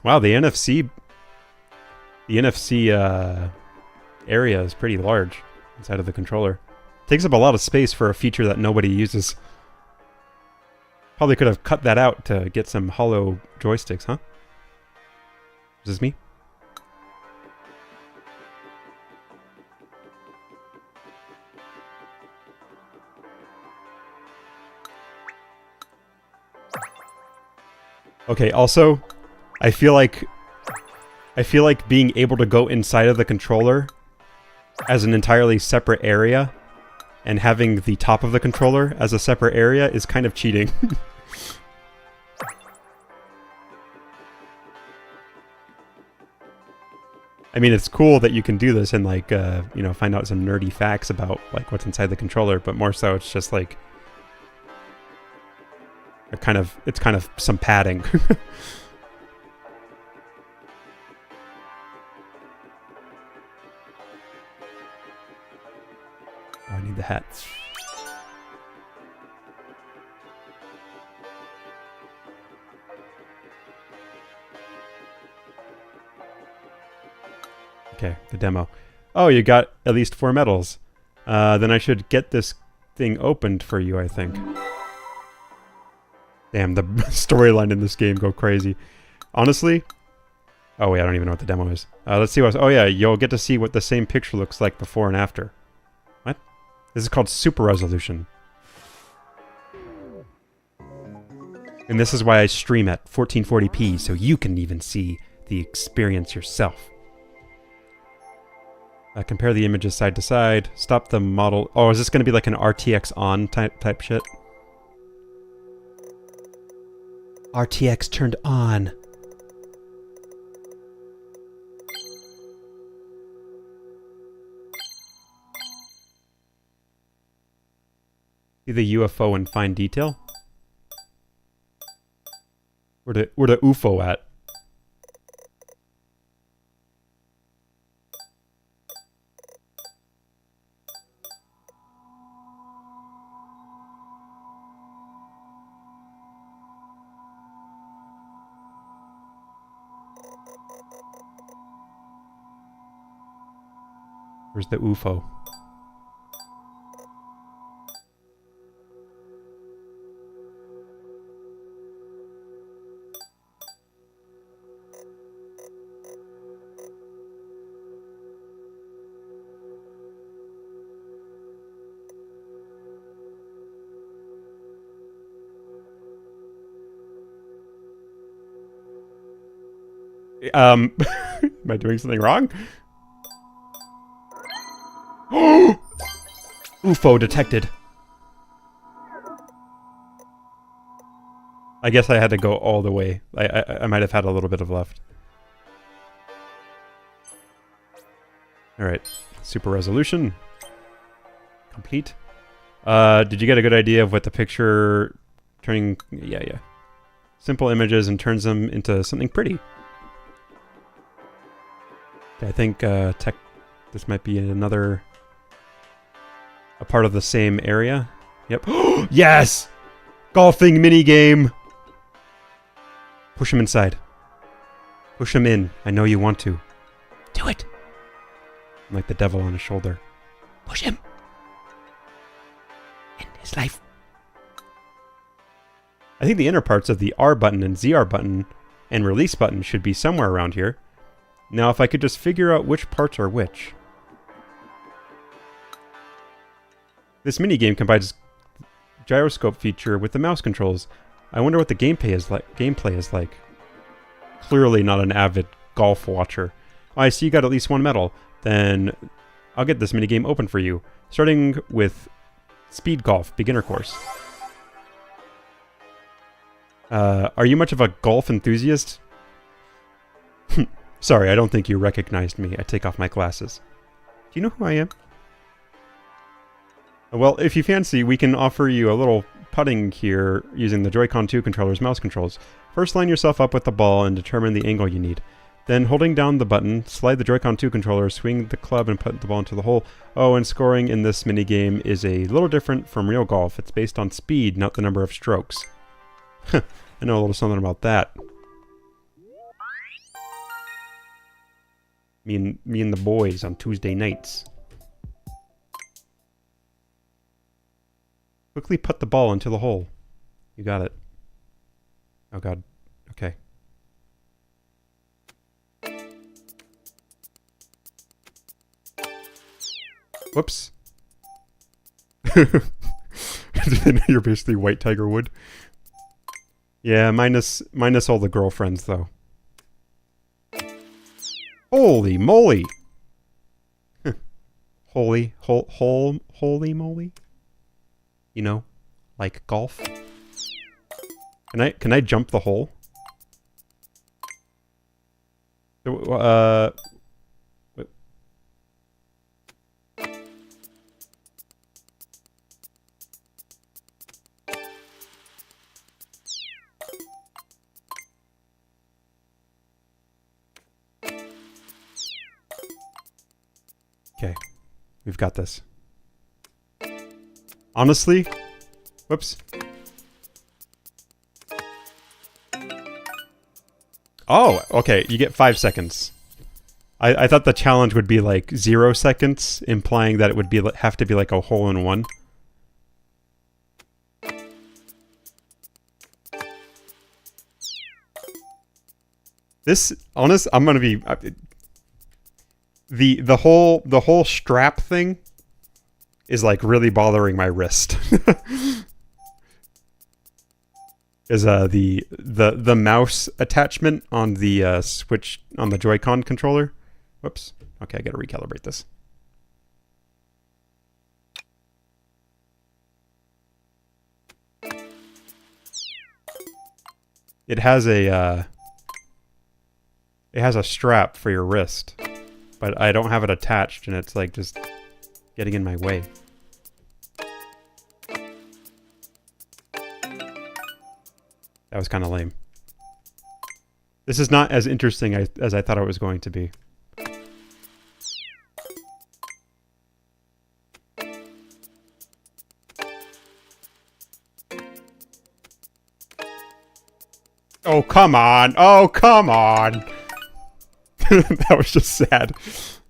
Wow, the NFC area is pretty large inside of the controller. Takes up a lot of space for a feature that nobody uses. Probably could have cut that out to get some hollow joysticks, huh? Is this me? Okay, also, I feel like being able to go inside of the controller as an entirely separate area and having the top of the controller as a separate area is kind of cheating. I mean, it's cool that you can do this and like, you know, find out some nerdy facts about like what's inside the controller, but more so it's just like it's kind of some padding. Oh, I need the hat. Okay, the demo. Oh, you got at least 4 medals. Then I should get this thing opened for you, I think. Damn, the storyline in this game go crazy. Honestly... Oh wait, I don't even know what the demo is. Let's see what... Oh yeah, you'll get to see what the same picture looks like before and after. What? This is called Super Resolution. And this is why I stream at 1440p, so you can even see the experience yourself. Compare the images side to side. Stop the model... Oh, is this going to be like an RTX on type shit? RTX turned on. See the UFO in fine detail? Where the UFO at? Where's the UFO? Am I doing something wrong? UFO detected. I guess I had to go all the way. I might have had a little bit of left. Alright. Super resolution. Complete. Did you get a good idea of what the picture turning... Yeah. Simple images and turns them into something pretty. Okay, I think this might be another... a part of the same area. Yep. Yes! Golfing minigame! Push him inside. Push him in. I know you want to. Do it. I'm like the devil on his shoulder. Push him. End his life. I think the inner parts of the R button and ZR button and release button should be somewhere around here. Now, if I could just figure out which parts are which. This minigame combines gyroscope feature with the mouse controls. I wonder what the gameplay is like. Clearly not an avid golf watcher. Oh, I see you got at least one medal. Then I'll get this minigame open for you. Starting with Speed Golf Beginner Course. Are you much of a golf enthusiast? Sorry, I don't think you recognized me. I take off my glasses. Do you know who I am? Well, if you fancy, we can offer you a little putting here using the Joy-Con 2 controller's mouse controls. First, line yourself up with the ball and determine the angle you need. Then, holding down the button, slide the Joy-Con 2 controller, swing the club, and put the ball into the hole. Oh, and scoring in this minigame is a little different from real golf. It's based on speed, not the number of strokes. I know a little something about that. Me and the boys on Tuesday nights. Quickly put the ball into the hole. You got it. Oh god. Okay. Whoops. You're basically White Tiger Wood. Yeah, minus all the girlfriends though. Holy moly! Holy moly? You know, like golf. Can I jump the hole? Wait. Okay, we've got this. Honestly, whoops. Oh, okay, you get 5 seconds. I thought the challenge would be like 0 seconds, implying that it would be have to be like a hole-in-one. This, honest, I'm gonna be the whole strap thing is like really bothering my wrist. Is the mouse attachment on the Switch on the Joy-Con controller? Whoops. Okay, I gotta recalibrate this. It has a strap for your wrist, but I don't have it attached, and it's like just getting in my way. That was kind of lame. This is not as interesting as I thought it was going to be. Oh, come on! Oh, come on! That was just sad. It's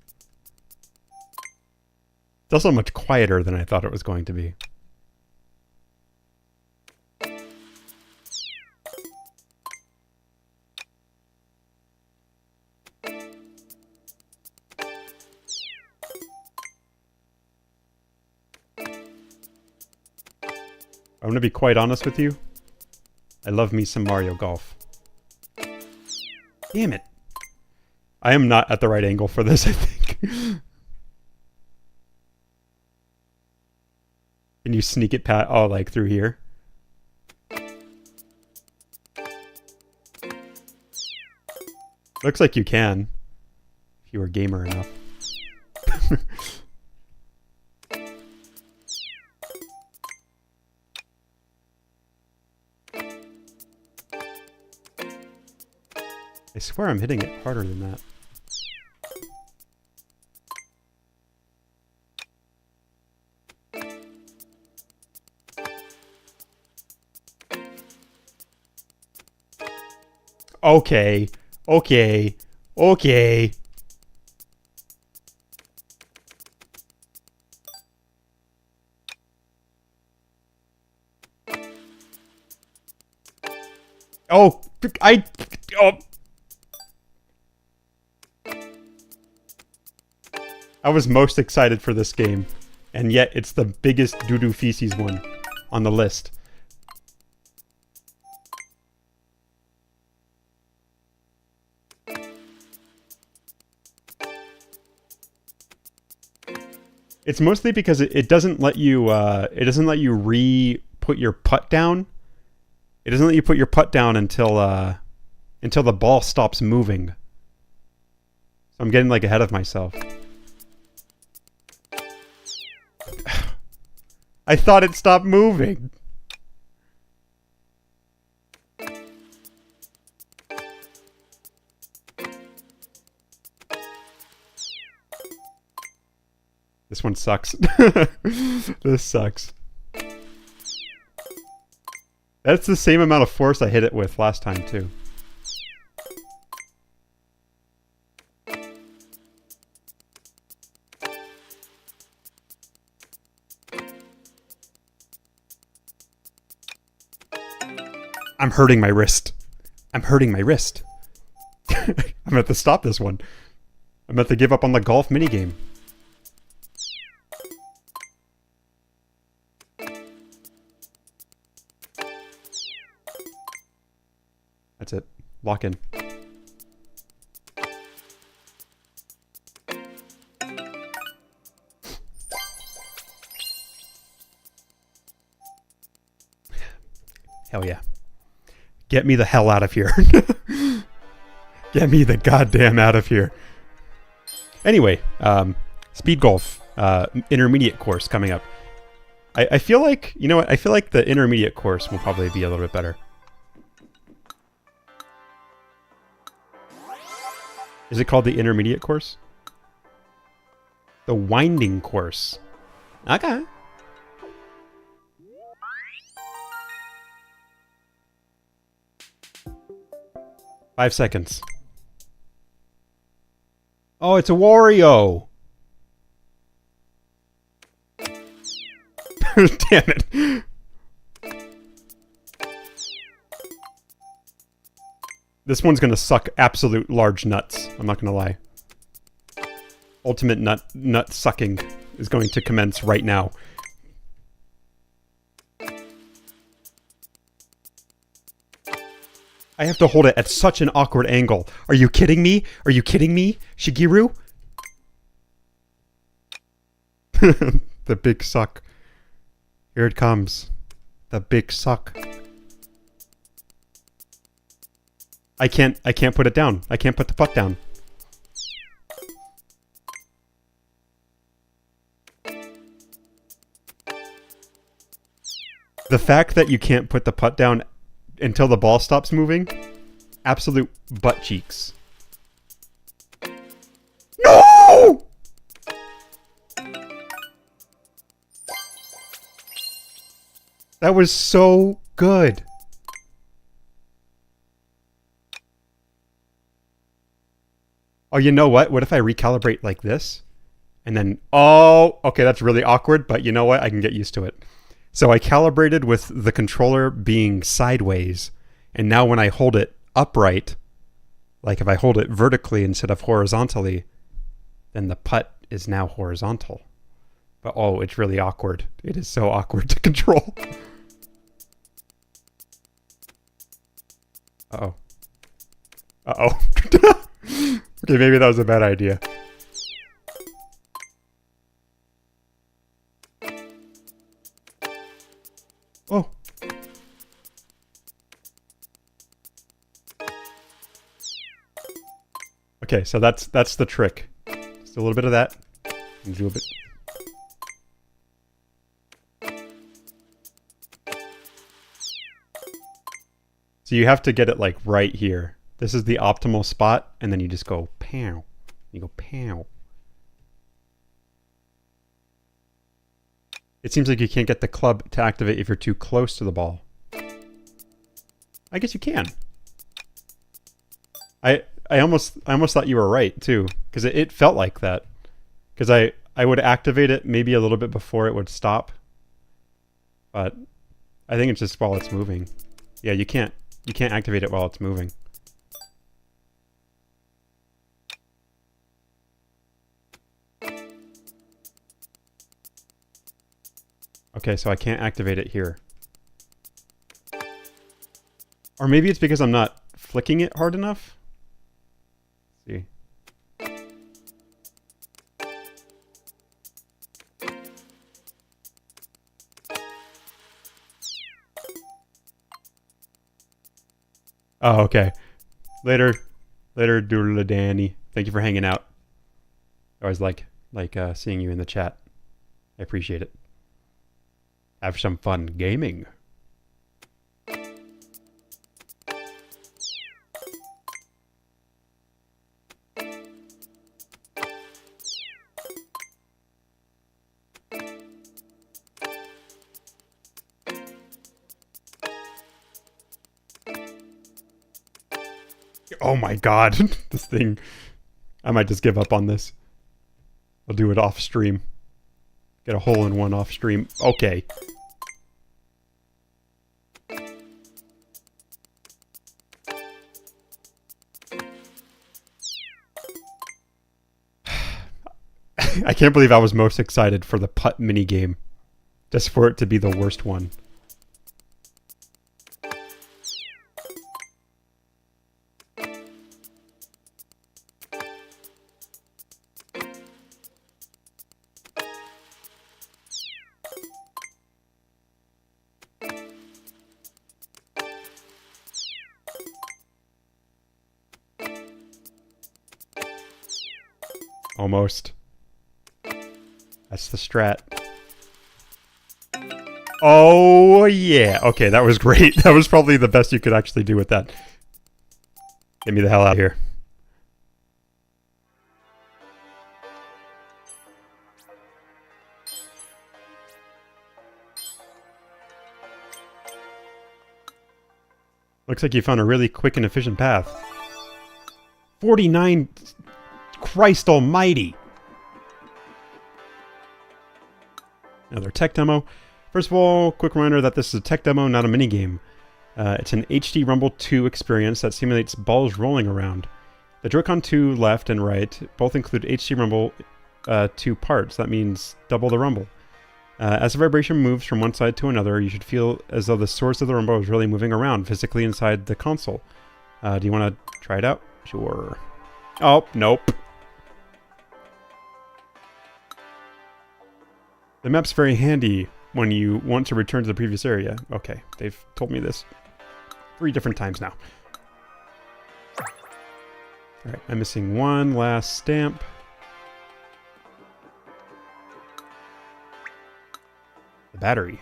also much quieter than I thought it was going to be. I'm gonna be quite honest with you. I love me some Mario Golf. Damn it. I am not at the right angle for this, I think. Can you sneak it past, oh, like through here? Looks like you can. If you were gamer enough. I swear I'm hitting it harder than that. Okay. Okay. Okay. Oh, oh. I was most excited for this game, and yet it's the biggest doo-doo feces one on the list. It's mostly because it doesn't let you put your putt down. It doesn't let you put your putt down until the ball stops moving. So I'm getting like ahead of myself. I thought it stopped moving. This one sucks. This sucks. That's the same amount of force I hit it with last time, too. I'm hurting my wrist. I'm hurting my wrist. I'm gonna have to stop this one. I'm gonna have to give up on the golf minigame. That's it. Lock in. Hell yeah. Get me the hell out of here. Get me the goddamn out of here. Anyway, speed golf, intermediate course coming up. I feel like, you know what? I feel like the intermediate course will probably be a little bit better. Is it called the intermediate course? The winding course. Okay. Five seconds. Oh, it's a Wario! Damn it. This one's gonna suck absolute large nuts. I'm not gonna lie. Ultimate nut sucking is going to commence right now. I have to hold it at such an awkward angle. Are you kidding me? Are you kidding me, Shigeru? The big suck. Here it comes. The big suck. I can't put it down. I can't put the putt down. The fact that you can't put the putt down until the ball stops moving, absolute butt cheeks. No! That was so good. Oh, you know what? What if I recalibrate like this? And then, oh, okay, that's really awkward, but you know what? I can get used to it. So I calibrated with the controller being sideways, and now when I hold it upright, like if I hold it vertically instead of horizontally, then the putt is now horizontal. But oh, it's really awkward. It is so awkward to control. Uh-oh. Uh-oh. Okay, maybe that was a bad idea. Oh. Okay, so that's the trick. Just a little bit of that. And do a bit. So you have to get it like right here. This is the optimal spot, and then you just go pow. You go pow. It seems like you can't get the club to activate if you're too close to the ball. I guess you can. I almost thought you were right too, because it felt like that. Because I would activate it maybe a little bit before it would stop. But I think it's just while it's moving. Yeah, you can't You can't activate it while it's moving. Okay, so I can't activate it here. Or maybe it's because I'm not flicking it hard enough? Let's see. Oh, okay. Later, Doodle Danny. Thank you for hanging out. I always like seeing you in the chat. I appreciate it. Have some fun gaming. Oh my god, this thing. I might just give up on this. I'll do it off stream. Get a hole in one off stream. Okay. I can't believe I was most excited for the putt minigame. Just for it to be the worst one. Almost. That's the strat. Oh, yeah. Okay, that was great. That was probably the best you could actually do with that. Get me the hell out of here. Looks like you found a really quick and efficient path. 49... Christ almighty! Another tech demo. First of all, quick reminder that this is a tech demo, not a minigame. It's an HD Rumble 2 experience that simulates balls rolling around. The Joy-Con 2 left and right both include HD Rumble 2 parts. That means double the rumble. As the vibration moves from one side to another, you should feel as though the source of the rumble is really moving around physically inside the console. Do you want to try it out? Sure. Oh, nope. The map's very handy when you want to return to the previous area. Okay, they've told me this 3 different times now. Alright, I'm missing one last stamp. The battery.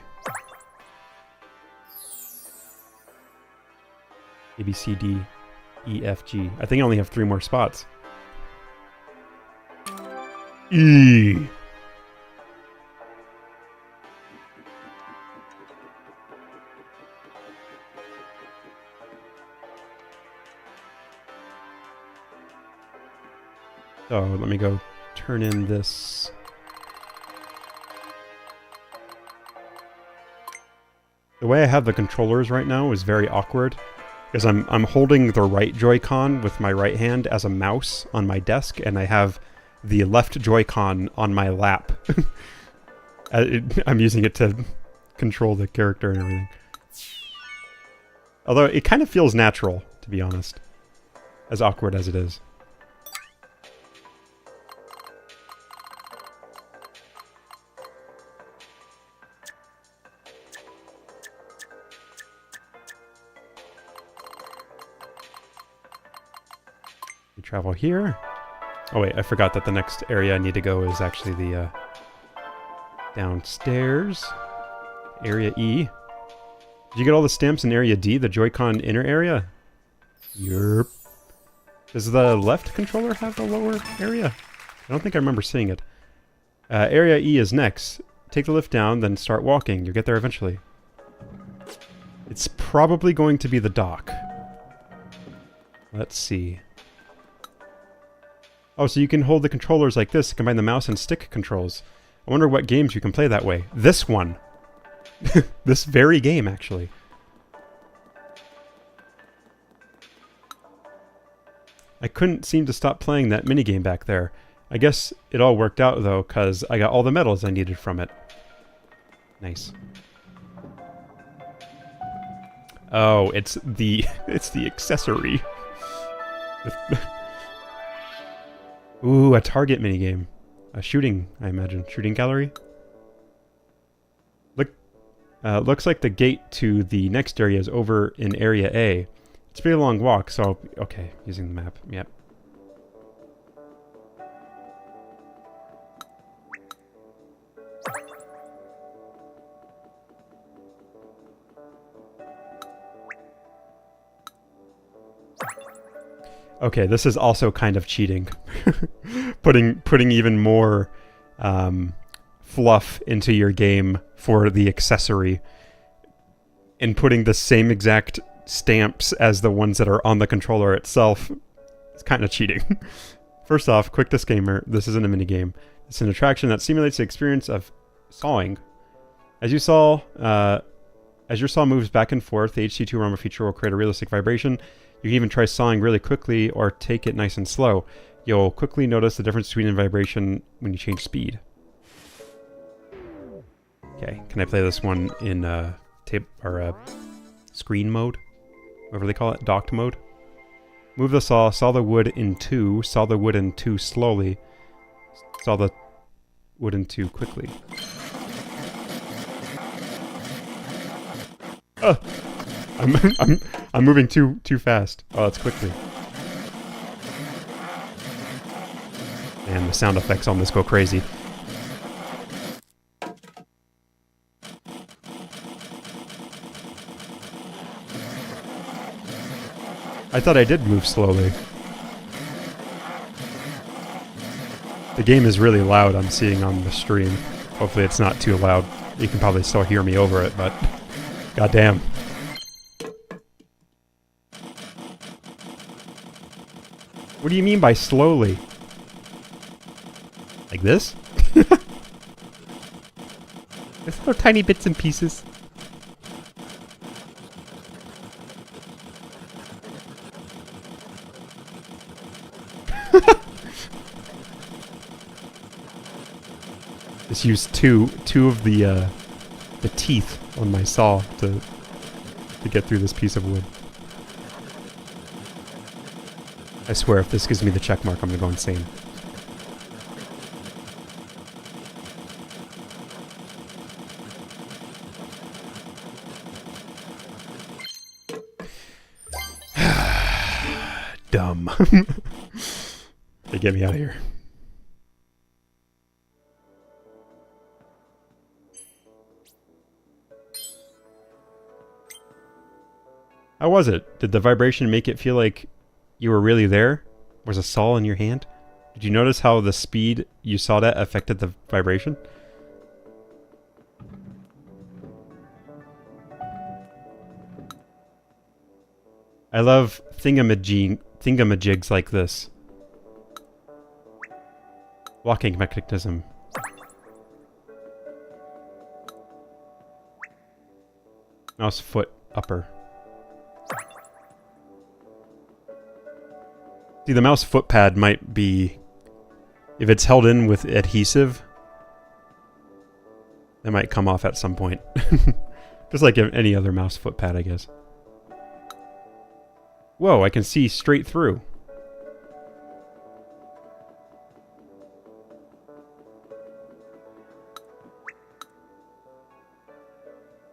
A, B, C, D, E, F, G. I think I only have 3 more spots. E. So let me go turn in this. The way I have the controllers right now is very awkward because I'm holding the right Joy-Con with my right hand as a mouse on my desk, and I have the left Joy-Con on my lap. I'm using it to control the character and everything. Although it kind of feels natural, to be honest, as awkward as it is. Travel here. Oh wait, I forgot that the next area I need to go is actually the downstairs. Area E. Did you get all the stamps in Area D, the Joy-Con inner area? Yerp. Does the left controller have a lower area? I don't think I remember seeing it. Area E is next. Take the lift down, then start walking. You'll get there eventually. It's probably going to be the dock. Let's see. Oh, so you can hold the controllers like this to combine the mouse and stick controls. I wonder what games you can play that way. This one! This very game, actually. I couldn't seem to stop playing that minigame back there. I guess it all worked out though, cause I got all the medals I needed from it. Nice. Oh, it's the accessory. Ooh, a target minigame. A shooting, I imagine. Shooting gallery? Looks like the gate to the next area is over in Area A. It's a pretty long walk, so... Okay, using the map. Yep. Okay, this is also kind of cheating. putting even more fluff into your game for the accessory and putting the same exact stamps as the ones that are on the controller itself. It's kind of cheating. First off, quick disclaimer, this isn't a minigame. It's an attraction that simulates the experience of sawing. As your saw moves back and forth, the HC2 Aroma feature will create a realistic vibration. You can even try sawing really quickly or take it nice and slow. You'll quickly notice the difference between the vibration when you change speed. Okay, can I play this one in screen mode? Whatever they call it, docked mode? Move the saw the wood in 2, saw the wood in 2 slowly, saw the wood in 2 quickly. I'm moving too fast. Oh, that's quickly. And the sound effects on this go crazy. I thought I did move slowly. The game is really loud, I'm seeing on the stream. Hopefully it's not too loud. You can probably still hear me over it, but... Goddamn. What do you mean by slowly? Like this? It's little tiny bits and pieces. Just use two of the teeth on my saw to get through this piece of wood. I swear, if this gives me the check mark, I'm gonna go insane. Dumb. They get me out of here. How was it? Did the vibration make it feel like you were really there? Was a saw in your hand? Did you notice how the speed you sawed at affected the vibration? I love thingamajigs like this. Walking mechanism. Mouse foot upper. See, the mouse foot pad might be... If it's held in with adhesive, that might come off at some point. Just like any other mouse foot pad, I guess. Whoa, I can see straight through.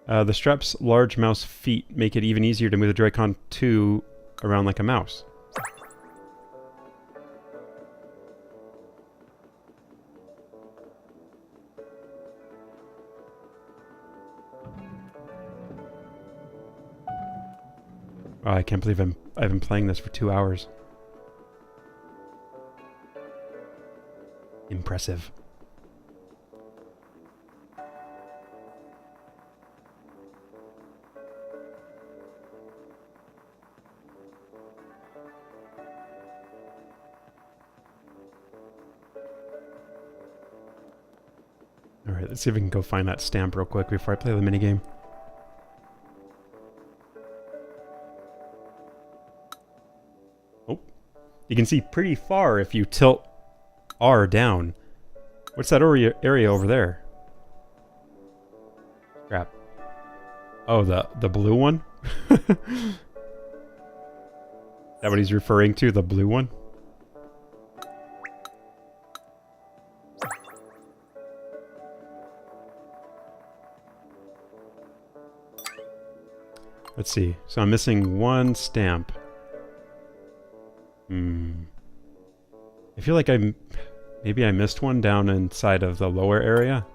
The strap's large mouse feet make it even easier to move the Joy-Con 2 around like a mouse. Oh, I can't believe I've been playing this for 2 hours. Impressive. Alright, let's see if we can go find that stamp real quick before I play the minigame. You can see pretty far if you tilt R down. What's that area over there? Crap. Oh, the blue one? Is that what he's referring to? The blue one? Let's see. So I'm missing one stamp. I feel like maybe I missed one down inside of the lower area.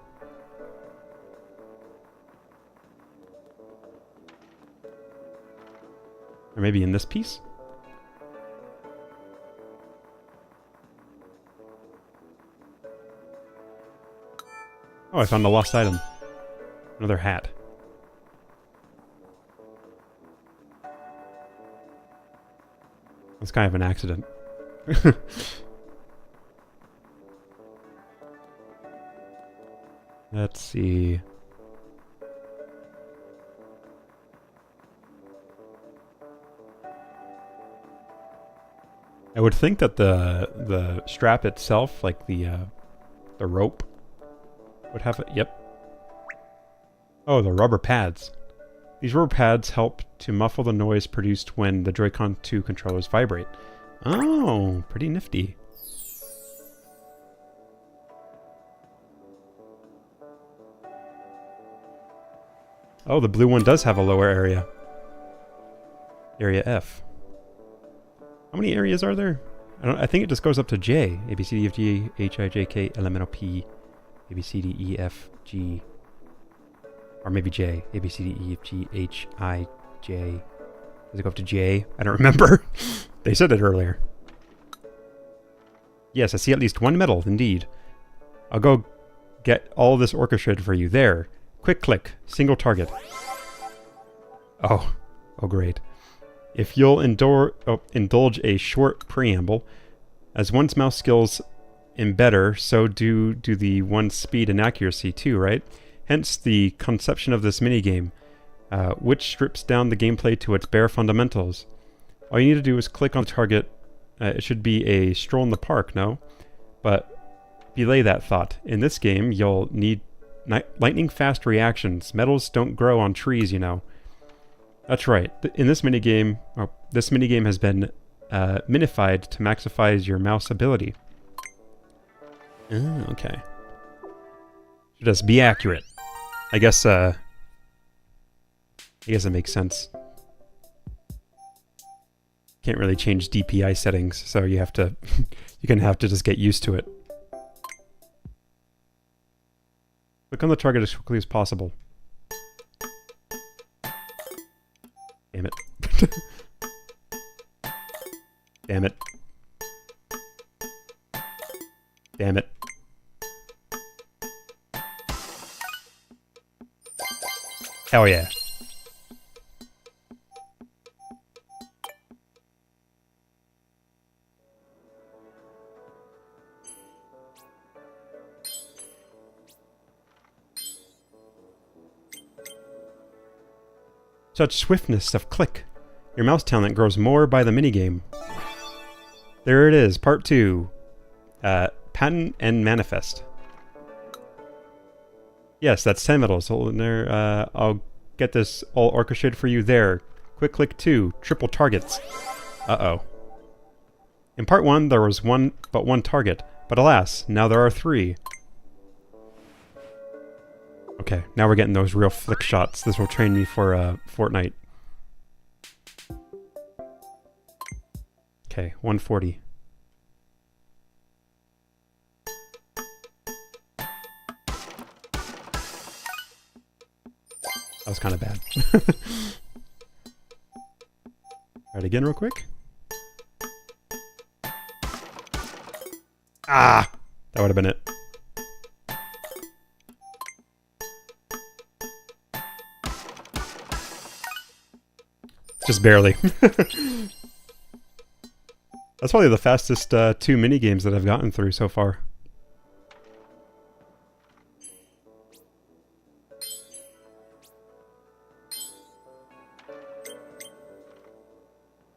Or maybe in this piece? Oh, I found a lost item. Another hat. That's kind of an accident. Let's see. I would think that the strap itself, like the rope, would have it. Yep. Oh, the rubber pads. These rubber pads help to muffle the noise produced when the Joy-Con 2 controllers vibrate. Oh, pretty nifty. Oh, the blue one does have a lower area. Area F. How many areas are there? I think it just goes up to J. A, B, C, D, F, G, H, I, J, K, L, M, N, O, P, A, B, C, D, E, F, G. Or maybe J. A, B, C, D, E, F, G, H, I, J. Does it go up to J? I don't remember. They said it earlier. Yes, I see at least one medal, indeed. I'll go get all this orchestrated for you. There. Quick click. Single target. Oh. Oh, great. If you'll indulge a short preamble, as one's mouse skills embetter, so do the one's speed and accuracy too, right? Hence the conception of this minigame, which strips down the gameplay to its bare fundamentals. All you need to do is click on the target. It should be a stroll in the park, no? But belay that thought. In this game, you'll need lightning-fast reactions. Medals don't grow on trees, you know. That's right. In this minigame, this minigame has been minified to maximize your mouse ability. Oh, okay. Just be accurate. I guess it makes sense. Can't really change DPI settings, so you have to you're gonna have to just get used to it. Click on the target as quickly as possible. Damn it. Damn it. Damn it. Hell yeah. Such swiftness of click. Your mouse talent grows more by the minigame. There it is, part 2. Patent and Manifest. Yes, that's 10 medals. Hold in there. I'll get this all orchestrated for you there. Quick click 2. Triple targets. Uh-oh. In part 1, there was one target. But alas, now there are 3. Okay, now we're getting those real flick shots. This will train me for Fortnite. Okay, 140. That was kind of bad. Try it again real quick. Ah! That would have been it. Just barely. That's probably the fastest 2 minigames that I've gotten through so far.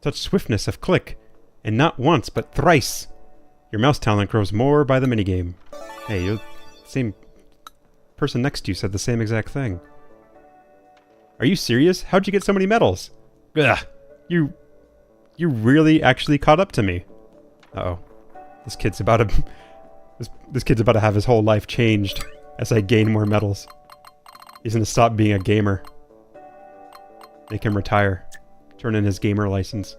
Such swiftness of click. And not once, but thrice. Your mouse talent grows more by the minigame. Hey, the same person next to you said the same exact thing. Are you serious? How'd you get so many medals? Ugh. You really actually caught up to me. Uh-oh. This kid's about to... This kid's about to have his whole life changed as I gain more medals. He's gonna stop being a gamer. Make him retire. Turn in his gamer license.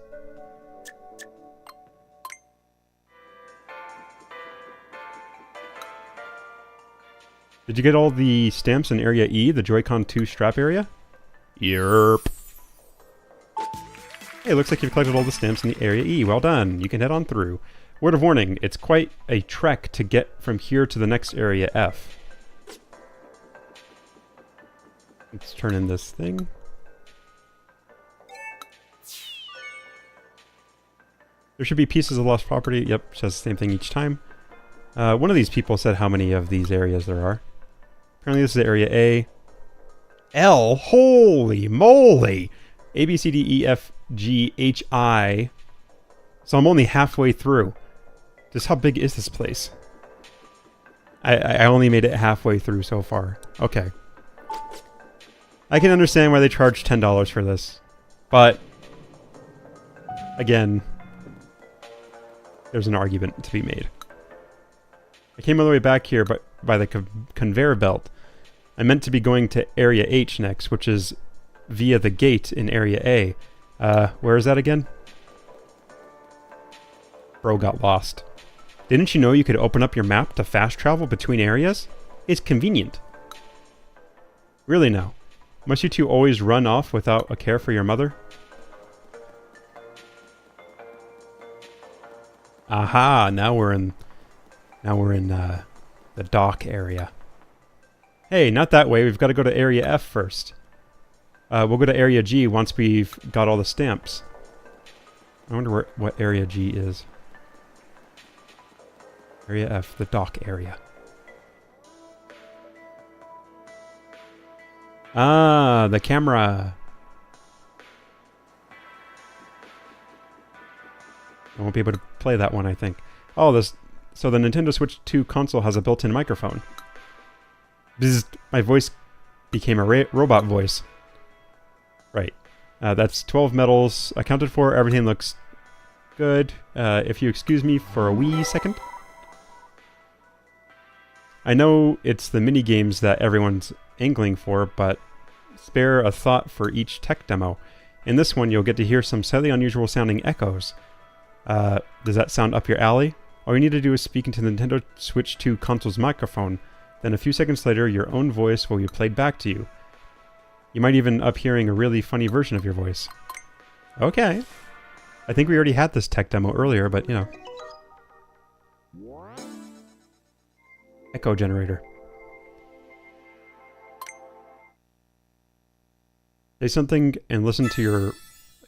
Did you get all the stamps in Area E, the Joy-Con 2 strap area? Yerp. Hey, looks like you've collected all the stamps in the Area E. Well done. You can head on through. Word of warning, it's quite a trek to get from here to the next Area F. Let's turn in this thing. There should be pieces of lost property. Yep, says the same thing each time. One of these people said how many of these areas there are. Apparently this is Area A. L? Holy moly! A, B, C, D, E, F, G, H, I. So I'm only halfway through. Just how big is this place? I only made it halfway through so far. Okay. I can understand why they charge $10 for this. But, again, there's an argument to be made. I came all the way back here but by the conveyor belt. I meant to be going to Area H next, which is via the gate in Area A. Where is that again? Bro got lost. Didn't you know you could open up your map to fast travel between areas? It's convenient. Really now? Must you two always run off without a care for your mother? Aha! Now we're in the dock area. Hey, not that way. We've got to go to Area F first. We'll go to Area G once we've got all the stamps. I wonder what Area G is. Area F, the dock area. Ah, the camera. I won't be able to play that one, I think. Oh, so the Nintendo Switch 2 console has a built-in microphone. Bzzzt, my voice became a robot voice. Right. That's 12 medals accounted for. Everything looks good. If you excuse me for a wee second. I know it's the mini-games that everyone's angling for, but spare a thought for each tech demo. In this one, you'll get to hear some slightly unusual sounding echoes. Does that sound up your alley? All you need to do is speak into the Nintendo Switch 2 console's microphone. Then a few seconds later, your own voice will be played back to you. You might even up hearing a really funny version of your voice. Okay. I think we already had this tech demo earlier, but you know. Echo generator. Say something and listen to your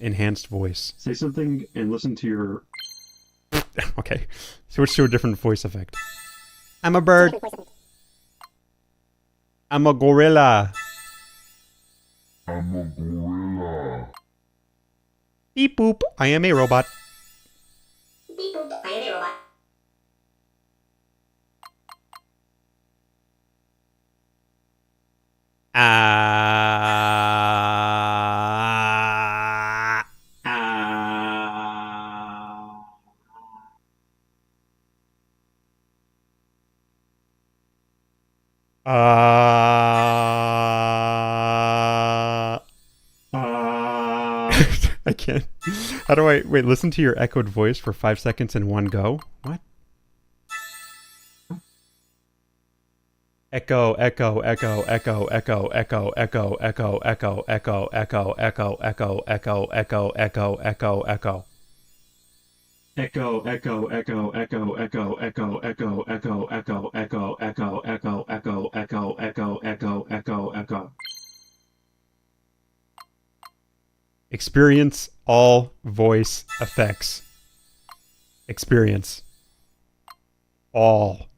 enhanced voice. Say something and listen to your... Okay. Switch to a different voice effect. I'm a bird. I'm a gorilla. I'm a gorilla. Beep boop. I am a robot. Beep boop, I am a robot. I can't. How do I... Wait, listen to your echoed voice for 5 seconds in one go? What? Echo, echo, echo, echo, echo, echo, echo, echo, echo, echo, echo, echo, echo, echo, echo, echo, echo, echo. Echo, echo, echo, echo, echo, echo, echo, echo, echo, echo, echo, echo, echo, echo, echo, echo, echo, echo. Experience all voice effects. Experience. All.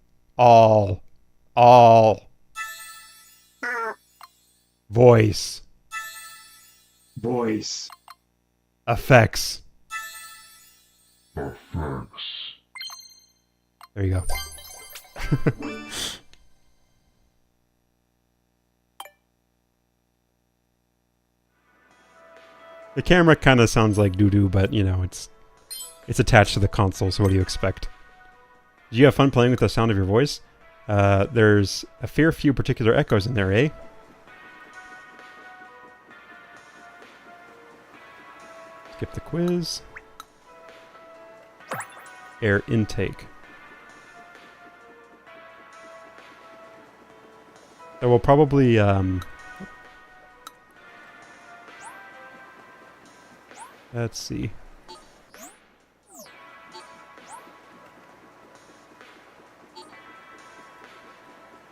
Voice. Voice. Effects. effects. There you go. The camera kind of sounds like doo-doo, but you know, it's attached to the console, so what do you expect? Did you have fun playing with the sound of your voice? There's a fair few particular echoes in there, eh? Skip the quiz. Air intake. So we'll probably, let's see.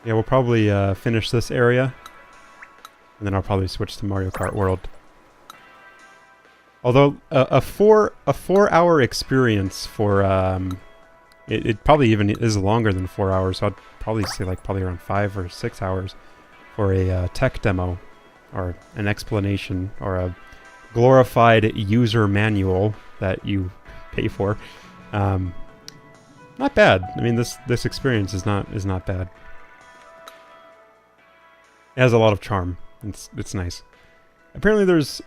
Yeah, we'll probably finish this area, and then I'll probably switch to Mario Kart World. Although a 4-hour experience for it probably even is longer than 4 hours. So I'd probably say like probably around 5 or 6 hours for a tech demo, or an explanation, or a glorified user manual that you pay for. Not bad. I mean, this experience is not bad. It has a lot of charm. It's nice. Apparently there's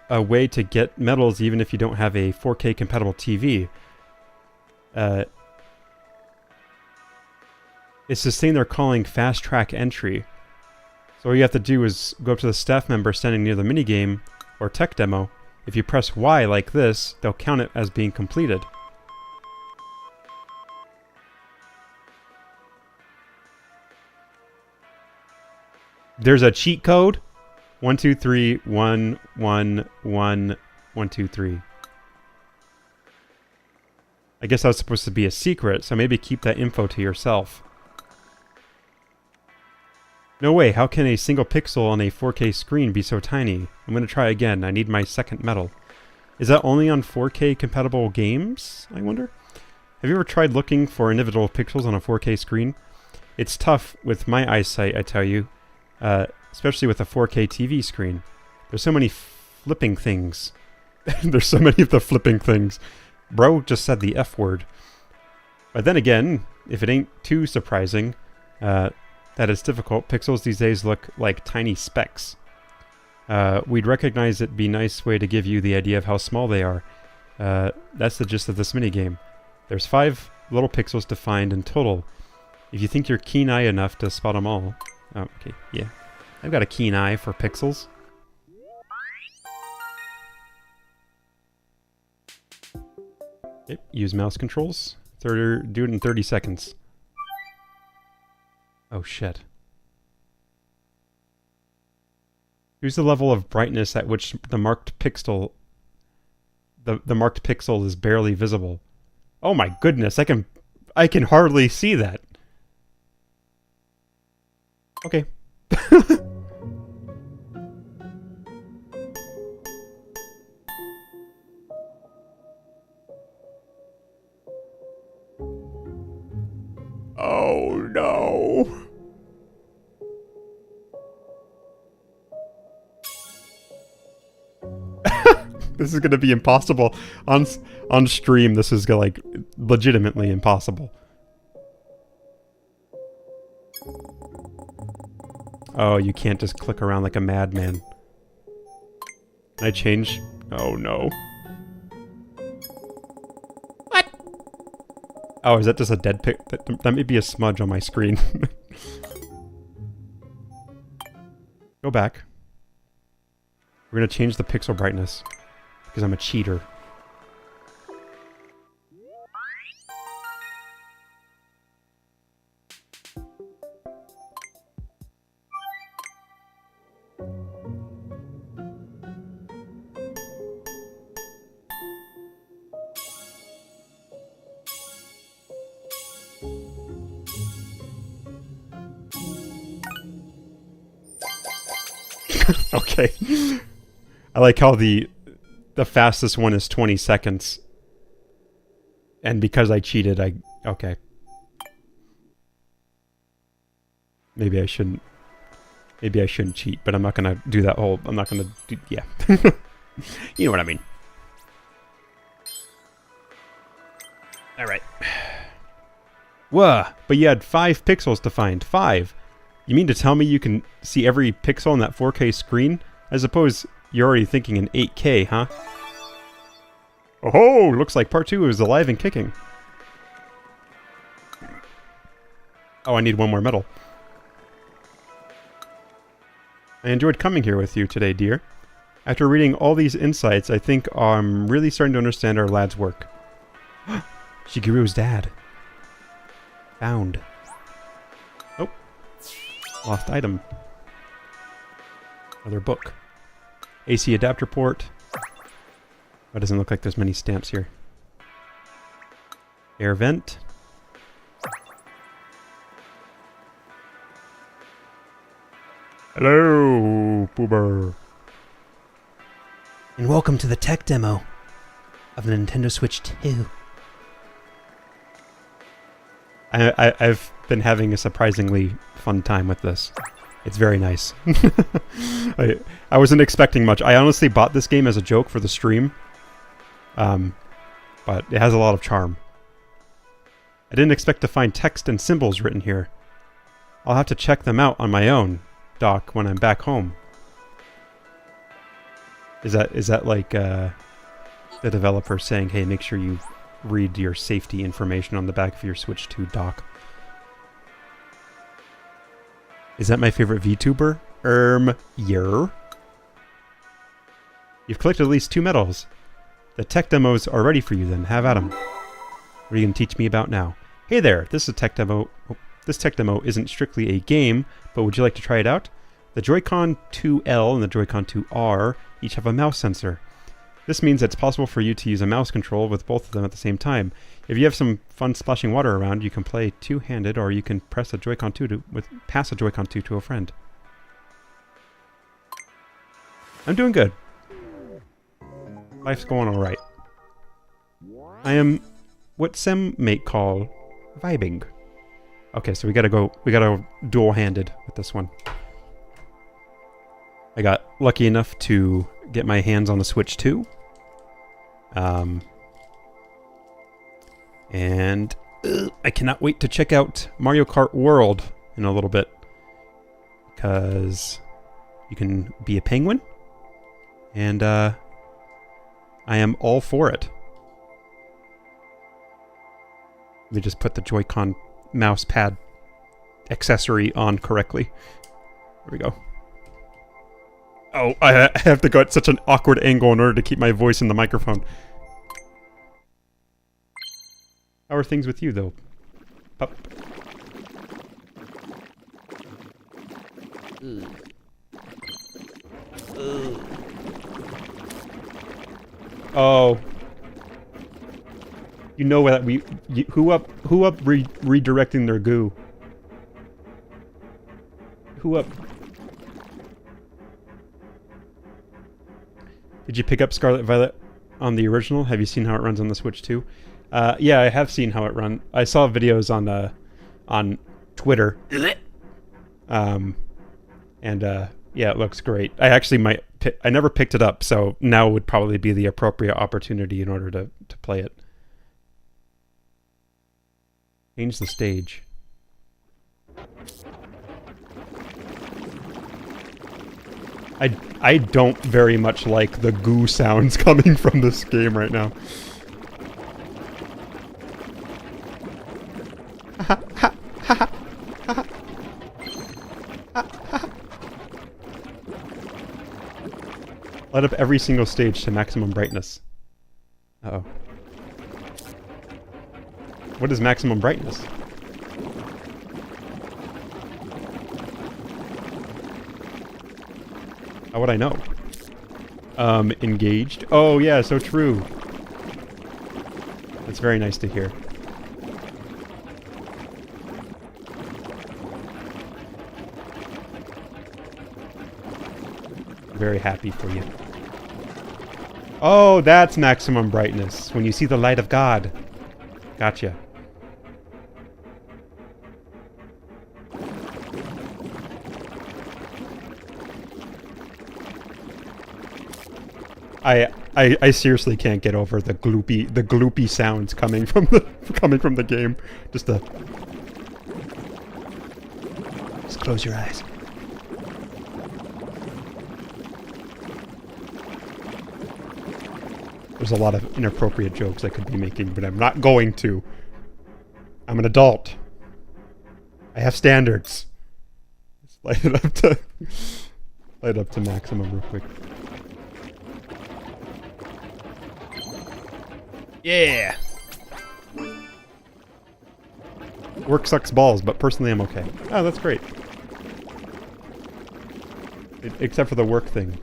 a way to get medals even if you don't have a 4K compatible TV. It's this thing they're calling fast track entry. So all you have to do is go up to the staff member standing near the minigame or tech demo. If you press Y like this, they'll count it as being completed. There's a cheat code. 1 2 3 1 1 1 1 2 3. I guess that was supposed to be a secret, so maybe keep that info to yourself. No way, how can a single pixel on a 4K screen be so tiny? I'm gonna try again, I need my second medal. Is that only on 4K compatible games, I wonder? Have you ever tried looking for individual pixels on a 4K screen? It's tough with my eyesight, I tell you. Especially with a 4K TV screen. There's so many flipping things. There's so many of the flipping things. Bro just said the F word. But then again, if it ain't too surprising, that it's difficult, pixels these days look like tiny specks. We'd recognize it'd be a nice way to give you the idea of how small they are. That's the gist of this minigame. There's 5 little pixels to find in total. If you think you're keen eye enough to spot them all. Oh, okay, yeah. I've got a keen eye for pixels. Okay, use mouse controls. Do it in 30 seconds. Oh shit. Here's the level of brightness at which the marked pixel the marked pixel is barely visible. Oh my goodness, I can hardly see that. Okay. Oh no. This is gonna be impossible on stream. This is gonna, like, legitimately impossible. Oh, you can't just click around like a madman. Can I change? Oh no. What? Oh, is that just a dead pic? That may be a smudge on my screen. Go back. We're gonna change the pixel brightness. Because I'm a cheater. Okay. I like how the fastest one is 20 seconds. And because I cheated, okay. Maybe I shouldn't cheat, but I'm not gonna do that whole, I'm not gonna do, yeah. You know what I mean. Alright. Whoa, but you had 5 pixels to find. 5. You mean to tell me you can see every pixel on that 4K screen? I suppose you're already thinking in 8K, huh? Oh, looks like part 2 is alive and kicking. Oh, I need one more medal. I enjoyed coming here with you today, dear. After reading all these insights, I think I'm really starting to understand our lad's work. Shigeru's dad. Found. Oh. Lost item. Another book. AC adapter port. It doesn't look like there's many stamps here. Air vent. Hello, Boober. And welcome to the tech demo of the Nintendo Switch 2. I've been having a surprisingly fun time with this. It's very nice. I wasn't expecting much. I honestly bought this game as a joke for the stream. But it has a lot of charm. I didn't expect to find text and symbols written here. I'll have to check them out on my own, Doc, when I'm back home. Is that like the developer saying, hey, make sure you read your safety information on the back of your Switch 2 dock? Is that my favorite VTuber? Yeah. You've collected at least 2 medals. The tech demos are ready for you then. Have at them. What are you going to teach me about now? Hey there, this is a tech demo. Oh, this tech demo isn't strictly a game, but would you like to try it out? The Joy-Con 2L and the Joy-Con 2R each have a mouse sensor. This means it's possible for you to use a mouse control with both of them at the same time. If you have some fun splashing water around, you can play two-handed, or you can press a Joy-Con 2 pass a Joy-Con 2 to a friend. I'm doing good. Life's going alright. I am what some may call vibing. Okay, so we gotta dual-handed with this one. I got lucky enough to get my hands on the Switch 2. And I cannot wait to check out Mario Kart World in a little bit. Because you can be a penguin. And I am all for it. Let me just put the Joy-Con mouse pad accessory on correctly. There we go. Oh, I have to go at such an awkward angle in order to keep my voice in the microphone. How are things with you, though, pup? Oh. You know that who up redirecting their goo? Who up? Did you pick up Scarlet Violet on the original? Have you seen how it runs on the Switch 2? Yeah, I have seen how it runs. I saw videos on Twitter. Yeah, it looks great. I actually I never picked it up, so now would probably be the appropriate opportunity in order to play it. Change the stage. I don't very much like the goo sounds coming from this game right now. Light up every single stage to maximum brightness. Uh-oh. What is maximum brightness? How would I know? Engaged? Oh yeah, so true. That's very nice to hear. Very happy for you. Oh, that's maximum brightness. When you see the light of God. Gotcha. I seriously can't get over the gloopy sounds coming from the game. Just close your eyes. there's a lot of inappropriate jokes I could be making, but I'm not going to. I'm an adult. I have standards. Let's light it up to maximum real quick. Yeah. Work sucks balls, but personally I'm okay. Oh, that's great. Except for the work thing.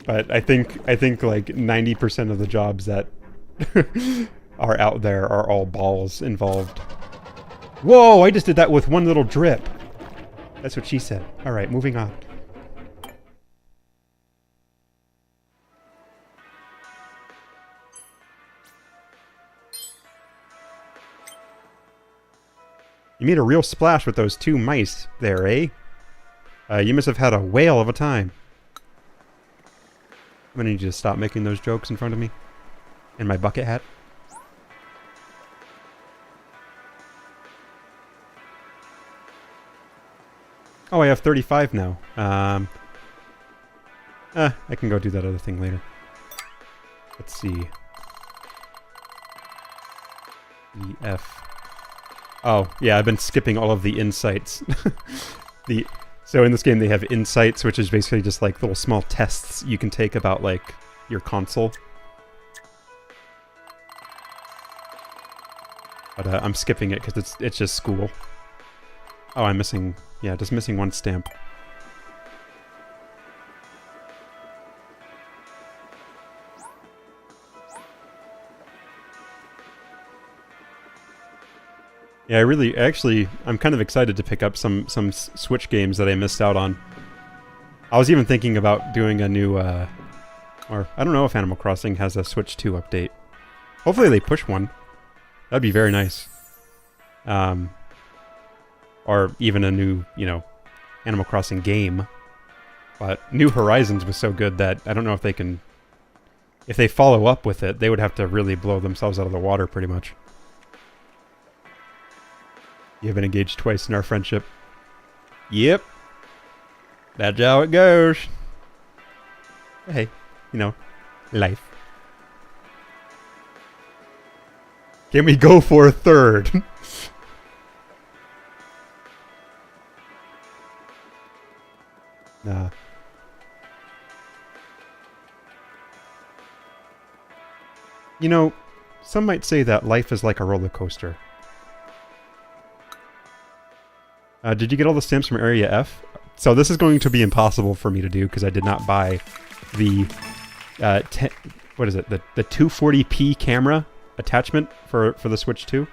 But I think like 90% of the jobs that are out there are all balls involved. Whoa, I just did that with one little drip. That's what she said. Alright, moving on. You made a real splash with those 2 mice there, eh? You must have had a whale of a time. I'm gonna need you to stop making those jokes in front of me. In my bucket hat. Oh, I have 35 now. I can go do that other thing later. Let's see. EF. Oh, yeah, I've been skipping all of the insights. So in this game they have insights, which is basically just like little small tests you can take about like your console. But I'm skipping it because it's just school. Oh, I'm missing... Yeah, just missing 1 stamp. Yeah, I'm kind of excited to pick up some Switch games that I missed out on. I was even thinking about doing a new, or I don't know if Animal Crossing has a Switch 2 update. Hopefully they push one. That'd be very nice. Or even a new, Animal Crossing game. But New Horizons was so good that I don't know if they can... If they follow up with it, they would have to really blow themselves out of the water, pretty much. You have been engaged twice in our friendship. Yep. That's how it goes. Hey, life. Can we go for a third? Nah. Some might say that life is like a roller coaster. Did you get all the stamps from Area F? So this is going to be impossible for me to do because I did not buy the what is it? The 240p camera attachment for the Switch 2.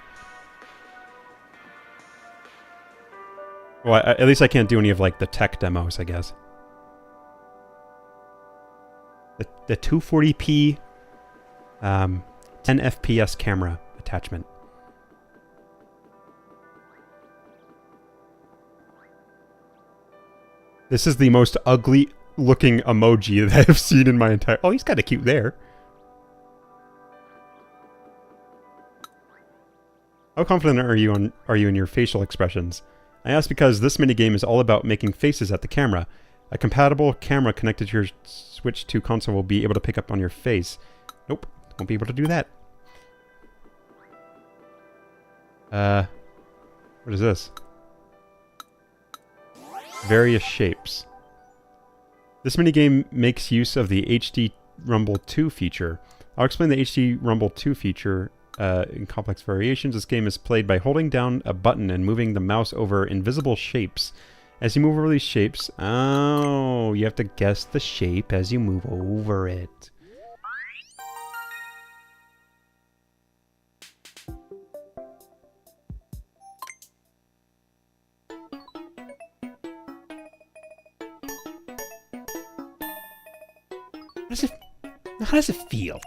Well, at least I can't do any of like the tech demos, I guess. The 240p 10 FPS camera attachment. This is the most ugly looking emoji that I've seen in my entire... Oh, he's kind of cute there. How confident are you in your facial expressions? I ask because this minigame is all about making faces at the camera. A compatible camera connected to your Switch 2 console will be able to pick up on your face. Nope, won't be able to do that. What is this? Various shapes. This minigame makes use of the HD Rumble 2 feature. I'll explain the HD Rumble 2 feature in complex variations. This game is played by holding down a button and moving the mouse over invisible shapes. As you move over these shapes, you have to guess the shape as you move over it. How does it feel?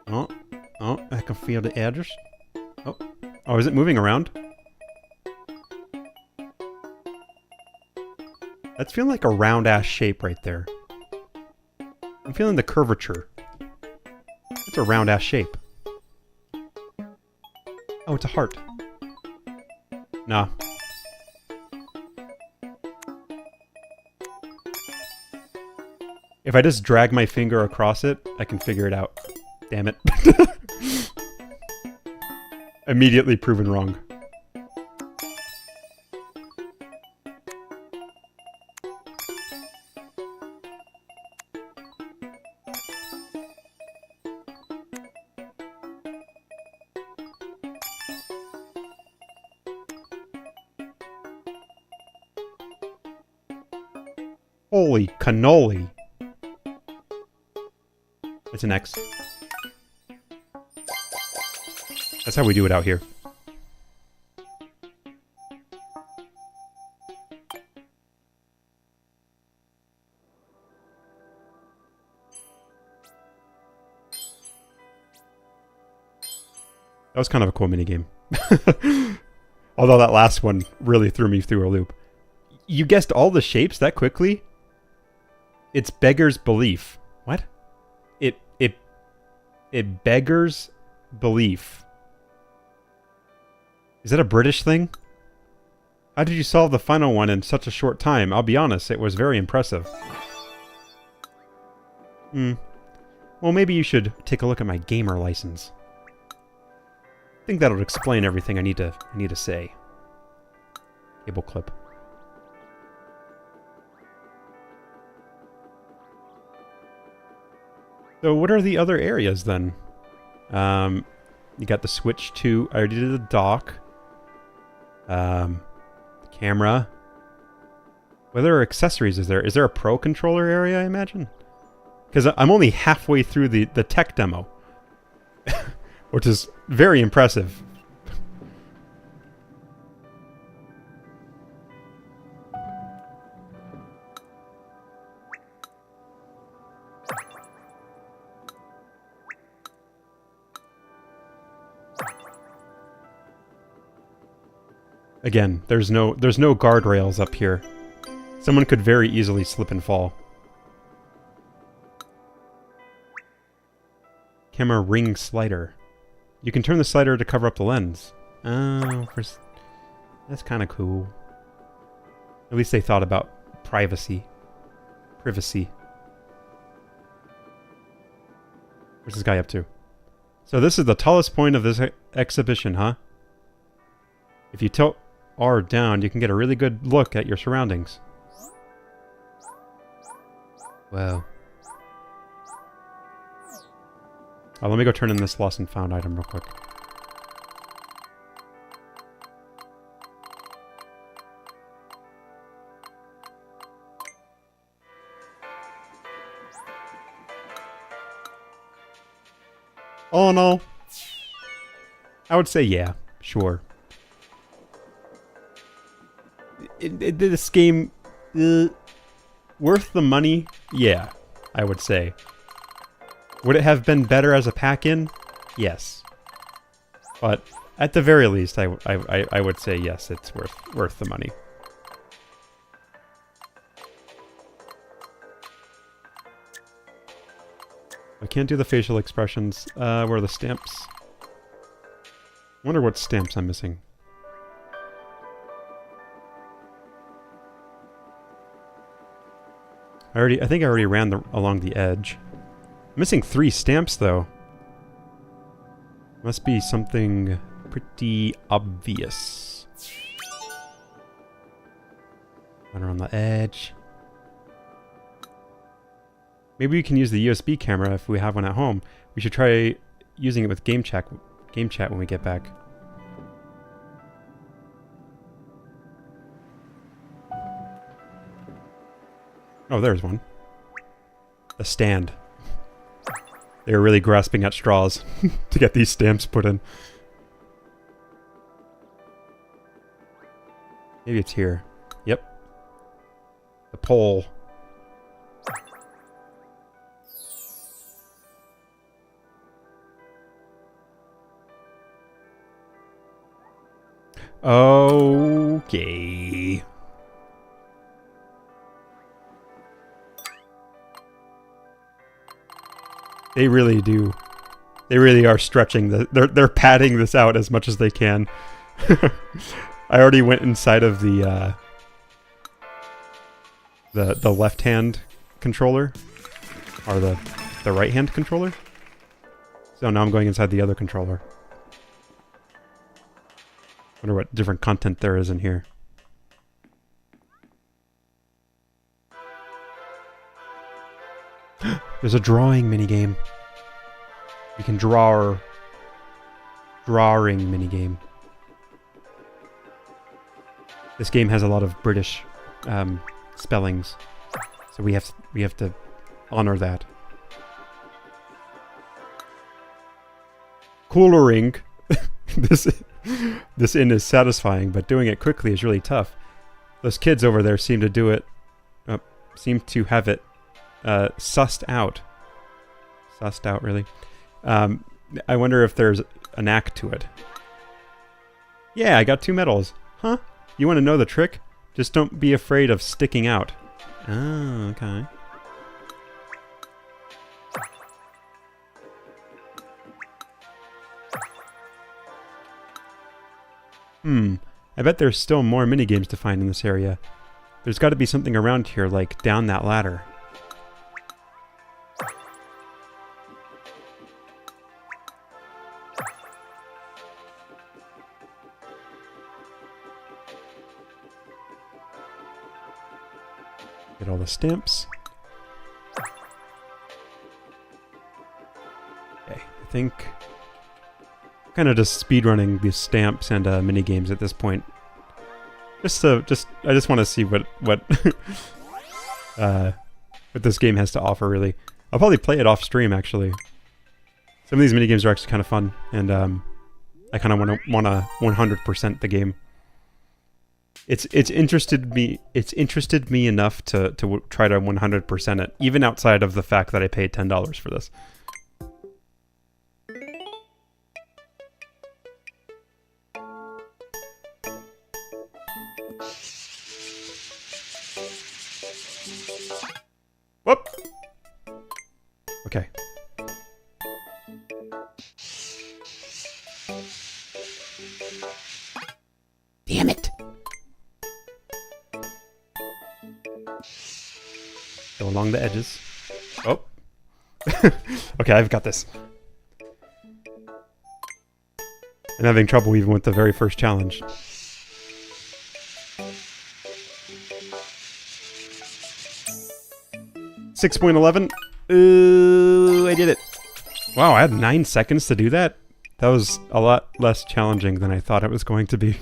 Oh, I can feel the edges. Oh, is it moving around? That's feeling like a round-ass shape right there. I'm feeling the curvature. It's a round-ass shape. Oh, it's a heart. Nah. If I just drag my finger across it, I can figure it out. Damn it. Immediately proven wrong. Holy cannoli. It's an X. That's how we do it out here. That was kind of a cool minigame. Although that last one really threw me through a loop. You guessed all the shapes that quickly? It's beggars belief. What? It beggars belief. Is that a British thing? How did you solve the final one in such a short time? I'll be honest, it was very impressive. Well, maybe you should take a look at my gamer license. I think that'll explain everything I need to say. Cable clip. So what are the other areas then? You got the switch to... I already did the dock. Camera. What other accessories is there? Is there a Pro Controller area, I imagine? Because I'm only halfway through the tech demo. Which is very impressive. Again, there's no guardrails up here. Someone could very easily slip and fall. Camera ring slider. You can turn the slider to cover up the lens. Oh, that's kind of cool. At least they thought about privacy. Privacy. What's this guy up to? So this is the tallest point of this exhibition, huh? If you tilt R down, you can get a really good look at your surroundings. Wow. Oh, let me go turn in this lost and found item real quick. All in all, I would say yeah, sure. This game, worth the money? Yeah, I would say. Would it have been better as a pack-in? Yes. But at the very least, I would say yes, it's worth the money. I can't do the facial expressions. Where are the stamps? I wonder what stamps I'm missing. I think I already ran along the edge. I'm missing 3 stamps though. Must be something pretty obvious. Run around the edge. Maybe we can use the USB camera if we have one at home. We should try using it with game chat when we get back. Oh, there's one. The stand. They were really grasping at straws to get these stamps put in. Maybe it's here. Yep. The pole. Okay. They really do. They really are stretching they're padding this out as much as they can. I already went inside of the left-hand controller, or the right-hand controller. So now I'm going inside the other controller. Wonder what different content there is in here. There's a drawing minigame. You can drawing minigame. This game has a lot of British spellings, so we have to honor that. Coloring. This inn is satisfying, but doing it quickly is really tough. Those kids over there seem to do it. Seem to have it sussed out. Sussed out, really. I wonder if there's an act to it. Yeah, I got 2 medals. Huh? You want to know the trick? Just don't be afraid of sticking out. Oh, okay. I bet there's still more minigames to find in this area. There's got to be something around here, like down that ladder. Get all the stamps. Okay, I think kind of just speedrunning these stamps and mini games at this point. I just want to see what this game has to offer. Really, I'll probably play it off stream. Actually, some of these mini games are actually kind of fun, and I kind of want to 100% the game. It's interested me enough to try to 100% it, even outside of the fact that I paid $10 for this. Whoop. Okay. Damn it. Go along the edges. Oh. Okay, I've got this. I'm having trouble even with the very first challenge. 6.11. I did it. Wow, I had 9 seconds to do that? That was a lot less challenging than I thought it was going to be.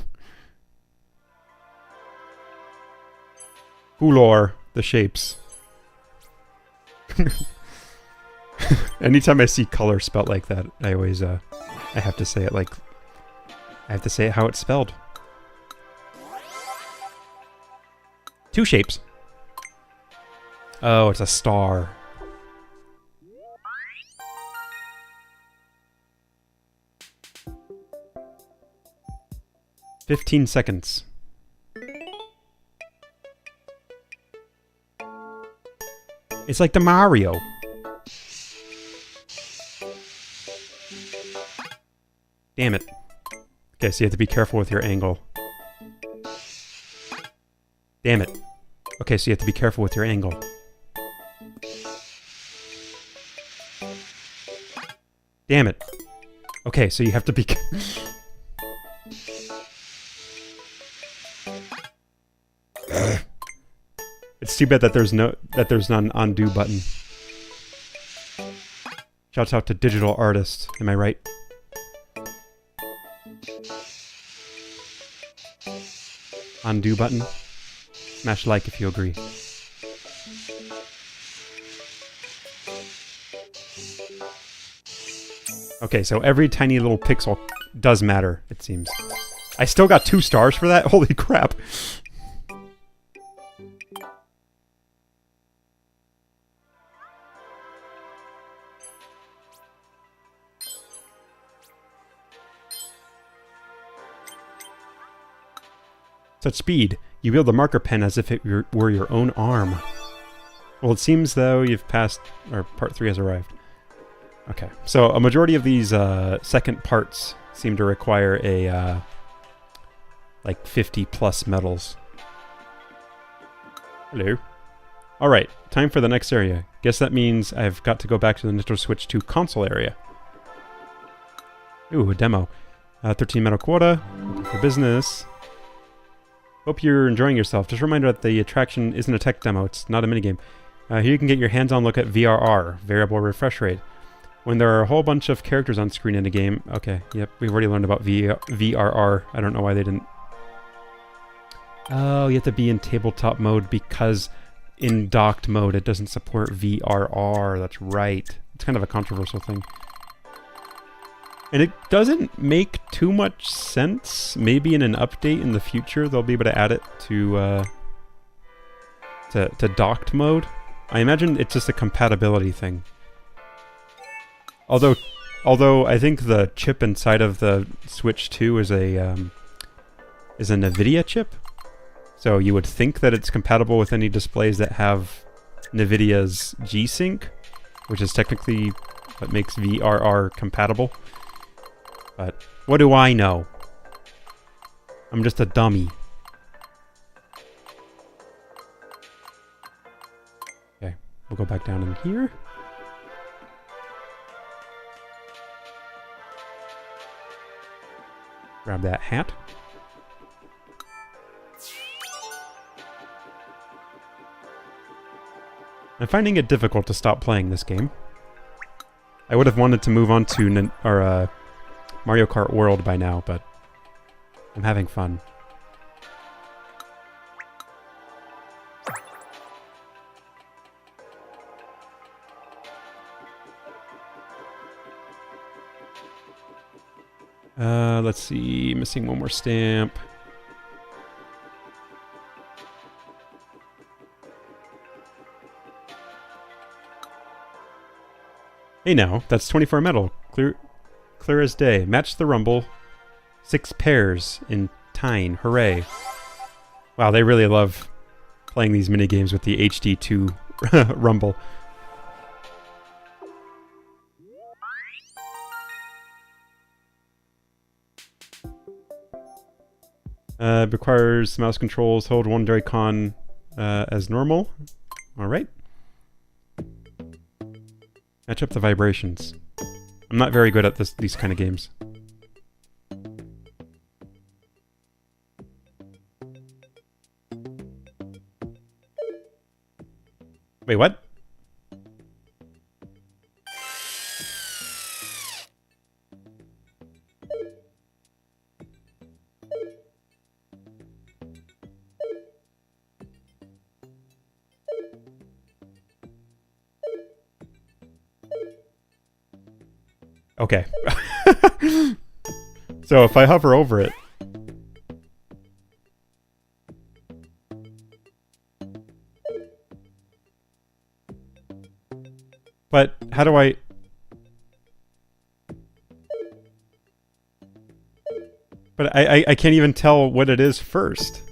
Coulor, the shapes. Anytime I see color spelt like that, I always, I have to say it like... I have to say it how it's spelled. 2 shapes. Oh, it's a star. "15 seconds. It's like the Mario. Damn it. Okay, so you have to be careful with your angle. Damn it. Okay, so you have to be careful with your angle. Damn it. Okay, so you have to be... It's too bad that there's an undo button. Shouts out to digital artists, am I right? Undo button. Smash like if you agree. Okay, so every tiny little pixel does matter, it seems. I still got 2 stars for that? Holy crap. Such speed. You wield the marker pen as if it were your own arm. Well, it seems though you've passed, or part 3 has arrived. Okay, so a majority of these second parts seem to require a like 50 plus medals. Hello. Alright, time for the next area. Guess that means I've got to go back to the Nintendo Switch 2 console area. Ooh, a demo. 13 medal quota. Looking for business. Hope you're enjoying yourself. Just a reminder that the attraction isn't a tech demo, it's not a minigame. Here you can get your hands-on look at VRR, variable refresh rate. When there are a whole bunch of characters on screen in a game... Okay, yep, we've already learned about VRR. I don't know why they didn't... Oh, you have to be in tabletop mode because in docked mode it doesn't support VRR. That's right. It's kind of a controversial thing. And it doesn't make too much sense. Maybe in an update in the future they'll be able to add it to docked mode. I imagine it's just a compatibility thing. Although I think the chip inside of the Switch 2 is a NVIDIA chip. So you would think that it's compatible with any displays that have NVIDIA's G-Sync, which is technically what makes VRR compatible. But what do I know? I'm just a dummy. Okay, we'll go back down in here. Grab that hat. I'm finding it difficult to stop playing this game. I would have wanted to move on to Mario Kart World by now, but I'm having fun. Let's see, missing one more stamp. Hey now, that's 24 metal. Clear as day. Match the rumble. 6 pairs in Tyne. Hooray. Wow, they really love playing these minigames with the HD2 rumble. Requires mouse controls. Hold one Joy-Con as normal. Alright. Match up the vibrations. I'm not very good at these kind of games. Wait, what? Okay. So if I hover over it... But how do I... But I can't even tell what it is first.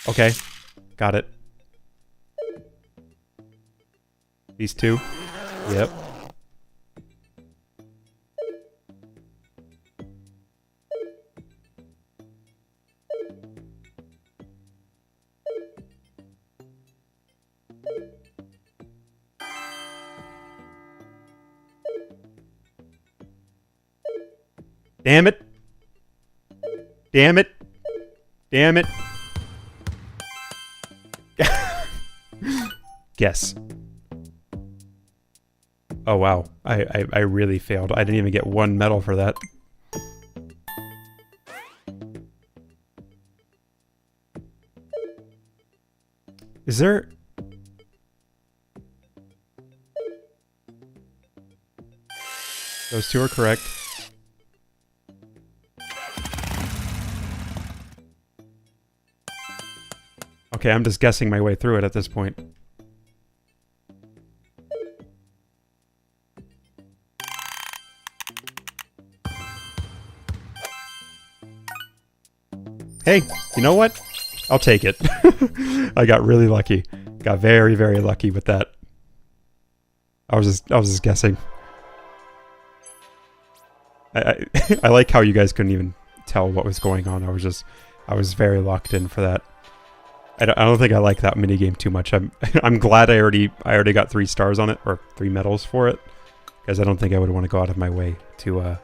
Okay, got it. These two. Yep. Damn it. Damn it. Damn it. Guess. Oh wow, I really failed. I didn't even get one medal for that. Is there... Those two are correct. Okay, I'm just guessing my way through it at this point. Hey, you know what? I'll take it. I got really lucky. Got very, very lucky with that. I was just guessing. I I like how you guys couldn't even tell what was going on. I was very locked in for that. I don't think I like that minigame too much. I'm glad I already got 3 stars on it, or 3 medals for it, because I don't think I would want to go out of my way to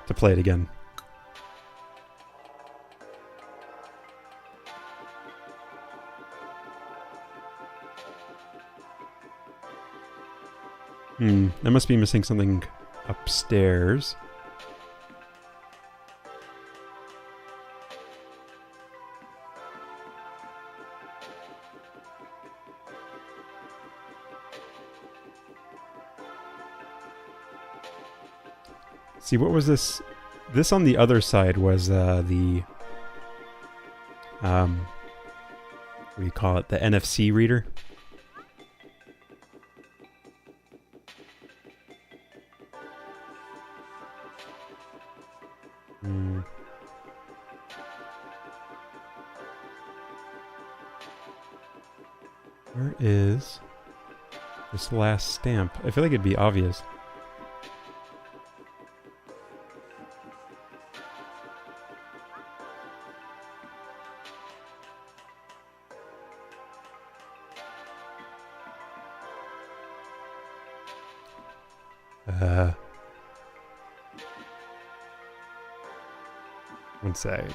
play it again. I must be missing something upstairs. See, what was this? This on the other side was what do you call it? The NFC reader. Where is this last stamp? I feel like it'd be obvious. One sec.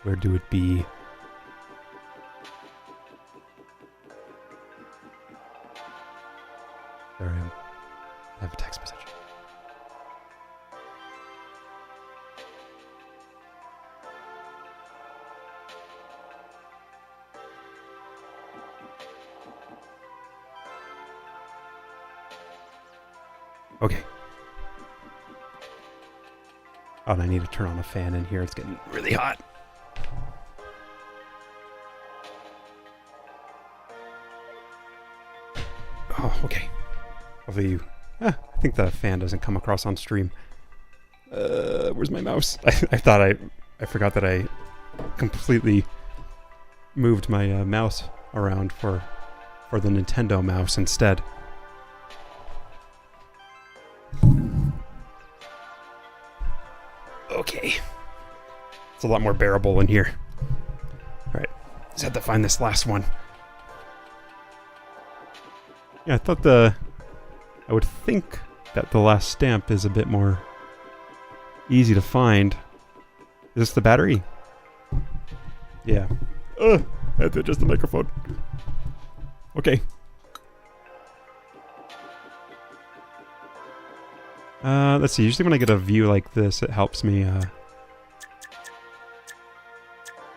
Where do it be? There I am. I have a text message. Okay. Oh, and I need to turn on a fan in here. It's getting really hot. Oh, okay. Hopefully you... I think the fan doesn't come across on stream. Where's my mouse? I thought I forgot that I completely moved my mouse around for the Nintendo mouse instead. Okay. It's a lot more bearable in here. Alright. Just had to find this last one. Yeah, I thought I would think that the last stamp is a bit more easy to find. Is this the battery? Yeah. I had to adjust the microphone. Okay. Let's see. Usually when I get a view like this, it helps me,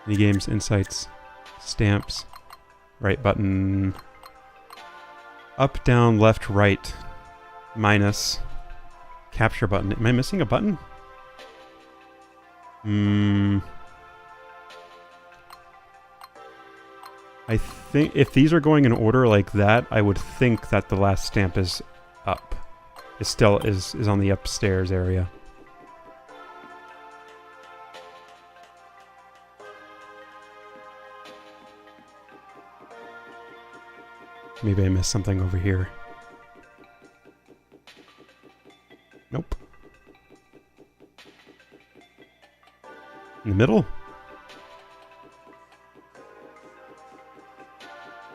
Mini games, insights, stamps, right button, up, down, left, right, minus, capture button. Am I missing a button? I think if these are going in order like that, I would think that the last stamp is up. It still is on the upstairs area. Maybe I missed something over here. Nope. In the middle?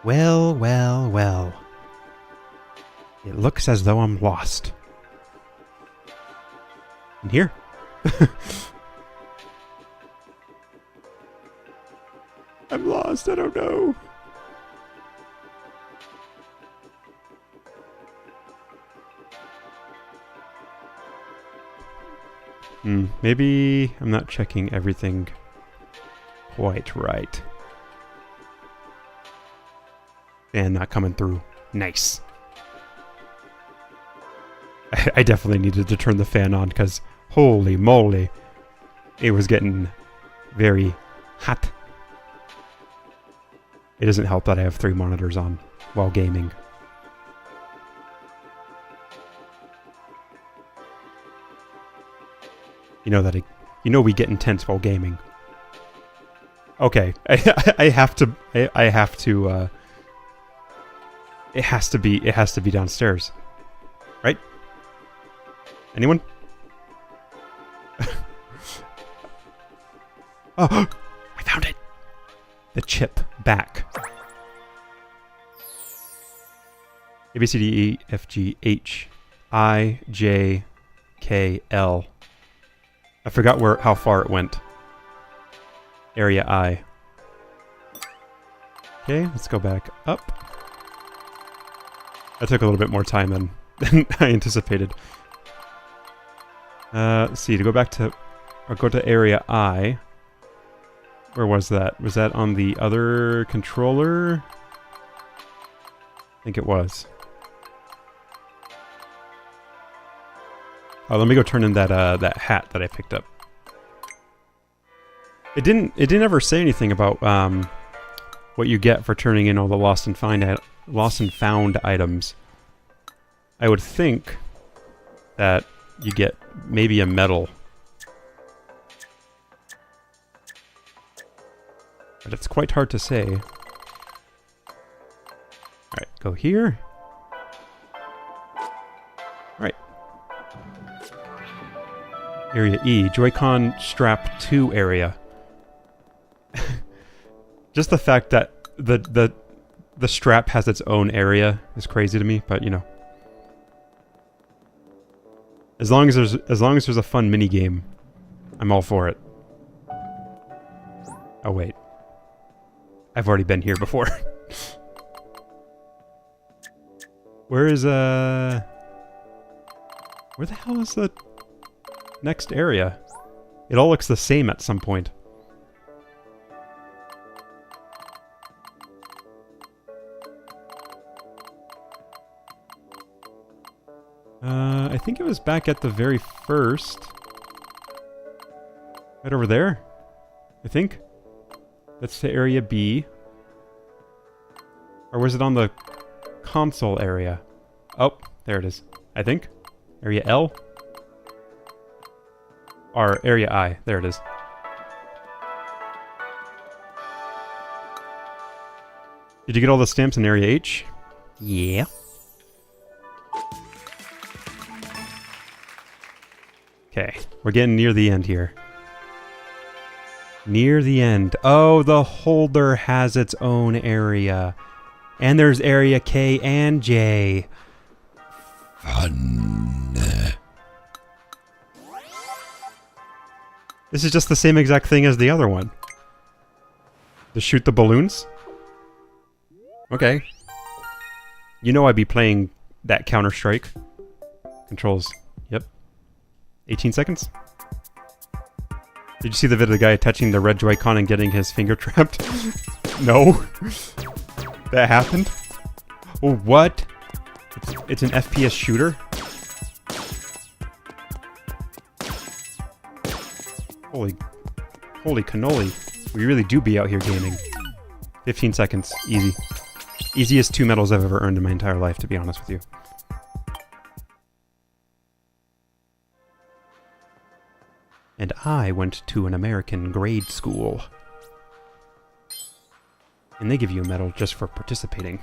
Well, well, well. It looks as though I'm lost. In here? I'm lost, I don't know. Maybe I'm not checking everything quite right. And not coming through. Nice. I definitely needed to turn the fan on because holy moly, it was getting very hot. It doesn't help that I have 3 monitors on while gaming. You know that we get intense while gaming. Okay, I have to. It has to be downstairs, right? Anyone? Oh, I found it. The chip back. A B C D E F G H I J K L. I forgot how far it went. Area I. Okay, let's go back up. That took a little bit more time than I anticipated. Let's see, to go back to... Or go to area I. Where was that? Was that on the other controller? I think it was. Oh, let me go turn in that that hat that I picked up. It didn't ever say anything about what you get for turning in all the lost and found items. I would think that you get maybe a medal. But it's quite hard to say. Alright, go here. Alright. Area E, Joy-Con strap 2 area. Just the fact that the strap has its own area is crazy to me, but you know. As long as there's a fun mini game, I'm all for it. Oh wait. I've already been here before. Where the hell is the next area? It all looks the same at some point. I think it was back at the very first. Right over there, I think. That's the area B. Or was it on the console area? Oh, there it is. I think. Area L? Or area I. There it is. Did you get all the stamps in area H? Yeah. Okay, we're getting near the end here. Near the end. Oh, the holder has its own area. And there's area K and J. Fun. This is just the same exact thing as the other one. To shoot the balloons? Okay. You know I'd be playing that Counter-Strike. Controls. Yep. 18 seconds? Did you see the video of the guy touching the red Joy-Con and getting his finger trapped? No. That happened? Oh, what? It's an FPS shooter? Holy cannoli. We really do be out here gaming. 15 seconds. Easy. Easiest 2 medals I've ever earned in my entire life, to be honest with you. And I went to an American grade school. And they give you a medal just for participating.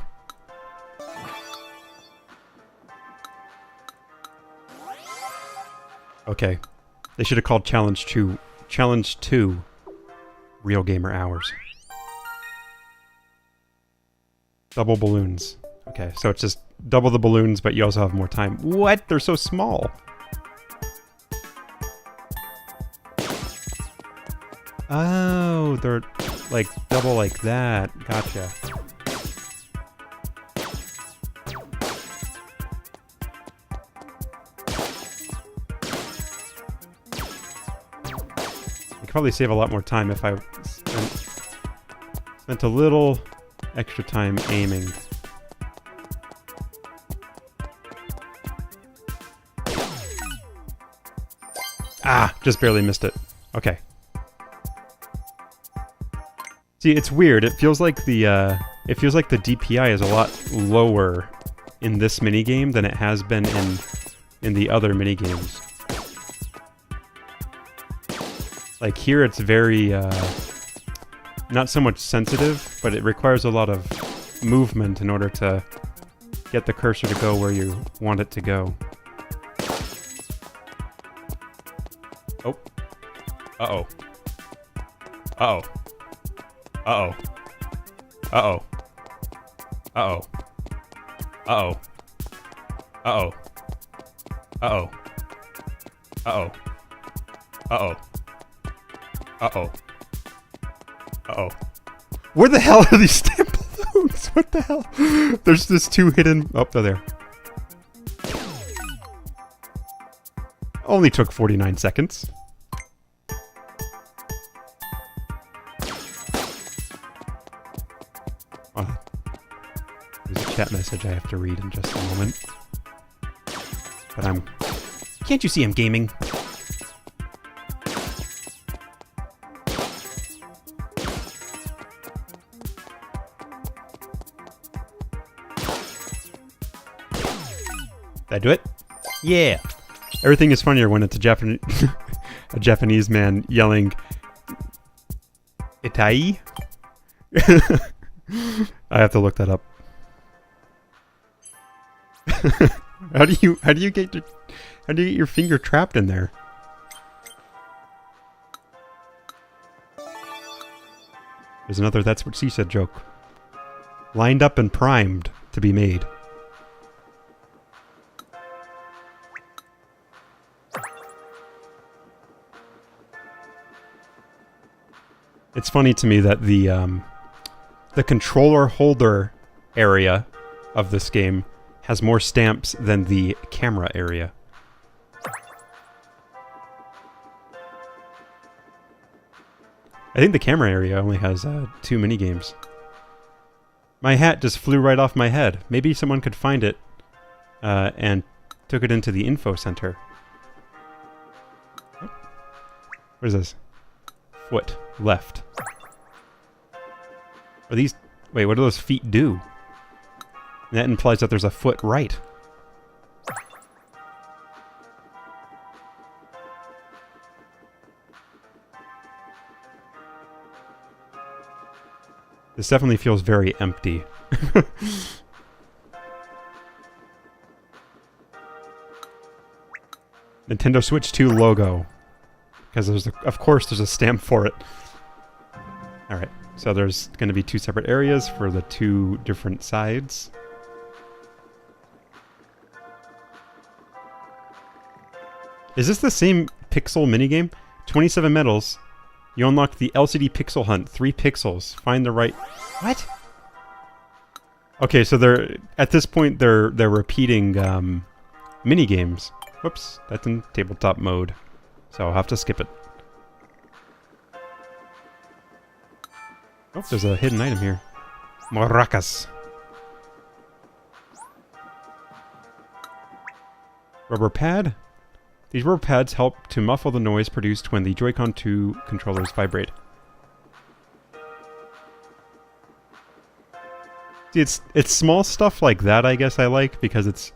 Okay. They should have called Challenge 2 Real Gamer Hours. Double balloons. Okay, so it's just double the balloons, but you also have more time. What? They're so small. Oh, they're like double like that. Gotcha. I could probably save a lot more time if I spent a little extra time aiming. Ah, just barely missed it. Okay. See, it's weird. It feels like the DPI is a lot lower in this minigame than it has been in the other minigames. Like here, it's very not so much sensitive, but it requires a lot of movement in order to get the cursor to go where you want it to go. Oh. Uh-oh. Uh-oh. Uh-oh. Uh-oh. Uh-oh. Uh-oh. Uh-oh. Uh-oh. Uh-oh. Uh-oh. Uh-oh. Uh-oh. Where the hell are these stamp balloons? What the hell? There's this two hidden... Oh, they're there. Only took 49 seconds. Oh, there's a chat message I have to read in just a moment. But I'm... Can't you see I'm gaming? Did I do it? Yeah! Everything is funnier when it's a Japanese man yelling Itai? I have to look that up. How do you get your finger trapped in there? There's another "that's what she said" joke. Lined up and primed to be made. It's funny to me that the controller holder area of this game has more stamps than the camera area. I think the camera area only has 2 minigames. My hat just flew right off my head. Maybe someone could find it and took it into the info center. What is this? Foot. Left. Are these... Wait, what do those feet do? And that implies that there's a foot right. This definitely feels very empty. Nintendo Switch 2 logo. Because there's of course there's a stamp for it. Alright, so there's going to be 2 separate areas for the 2 different sides. Is this the same pixel minigame? 27 medals. You unlock the LCD pixel hunt. 3 pixels. Find the right... What? Okay, so they're... At this point, they're repeating minigames. Whoops, that's in tabletop mode. So I'll have to skip it. Oh, there's a hidden item here. Maracas. Rubber pad? These rubber pads help to muffle the noise produced when the Joy-Con 2 controllers vibrate. See, it's small stuff like that I guess I like, because it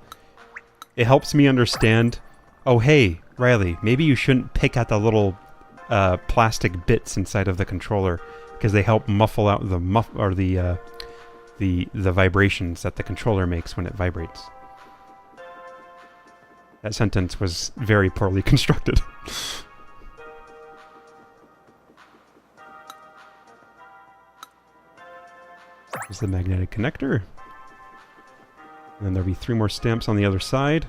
helps me understand, oh hey, Riley, maybe you shouldn't pick at the little plastic bits inside of the controller, because they help muffle out the the vibrations that the controller makes when it vibrates. That sentence was very poorly constructed. There's the magnetic connector. And then there'll be 3 more stamps on the other side.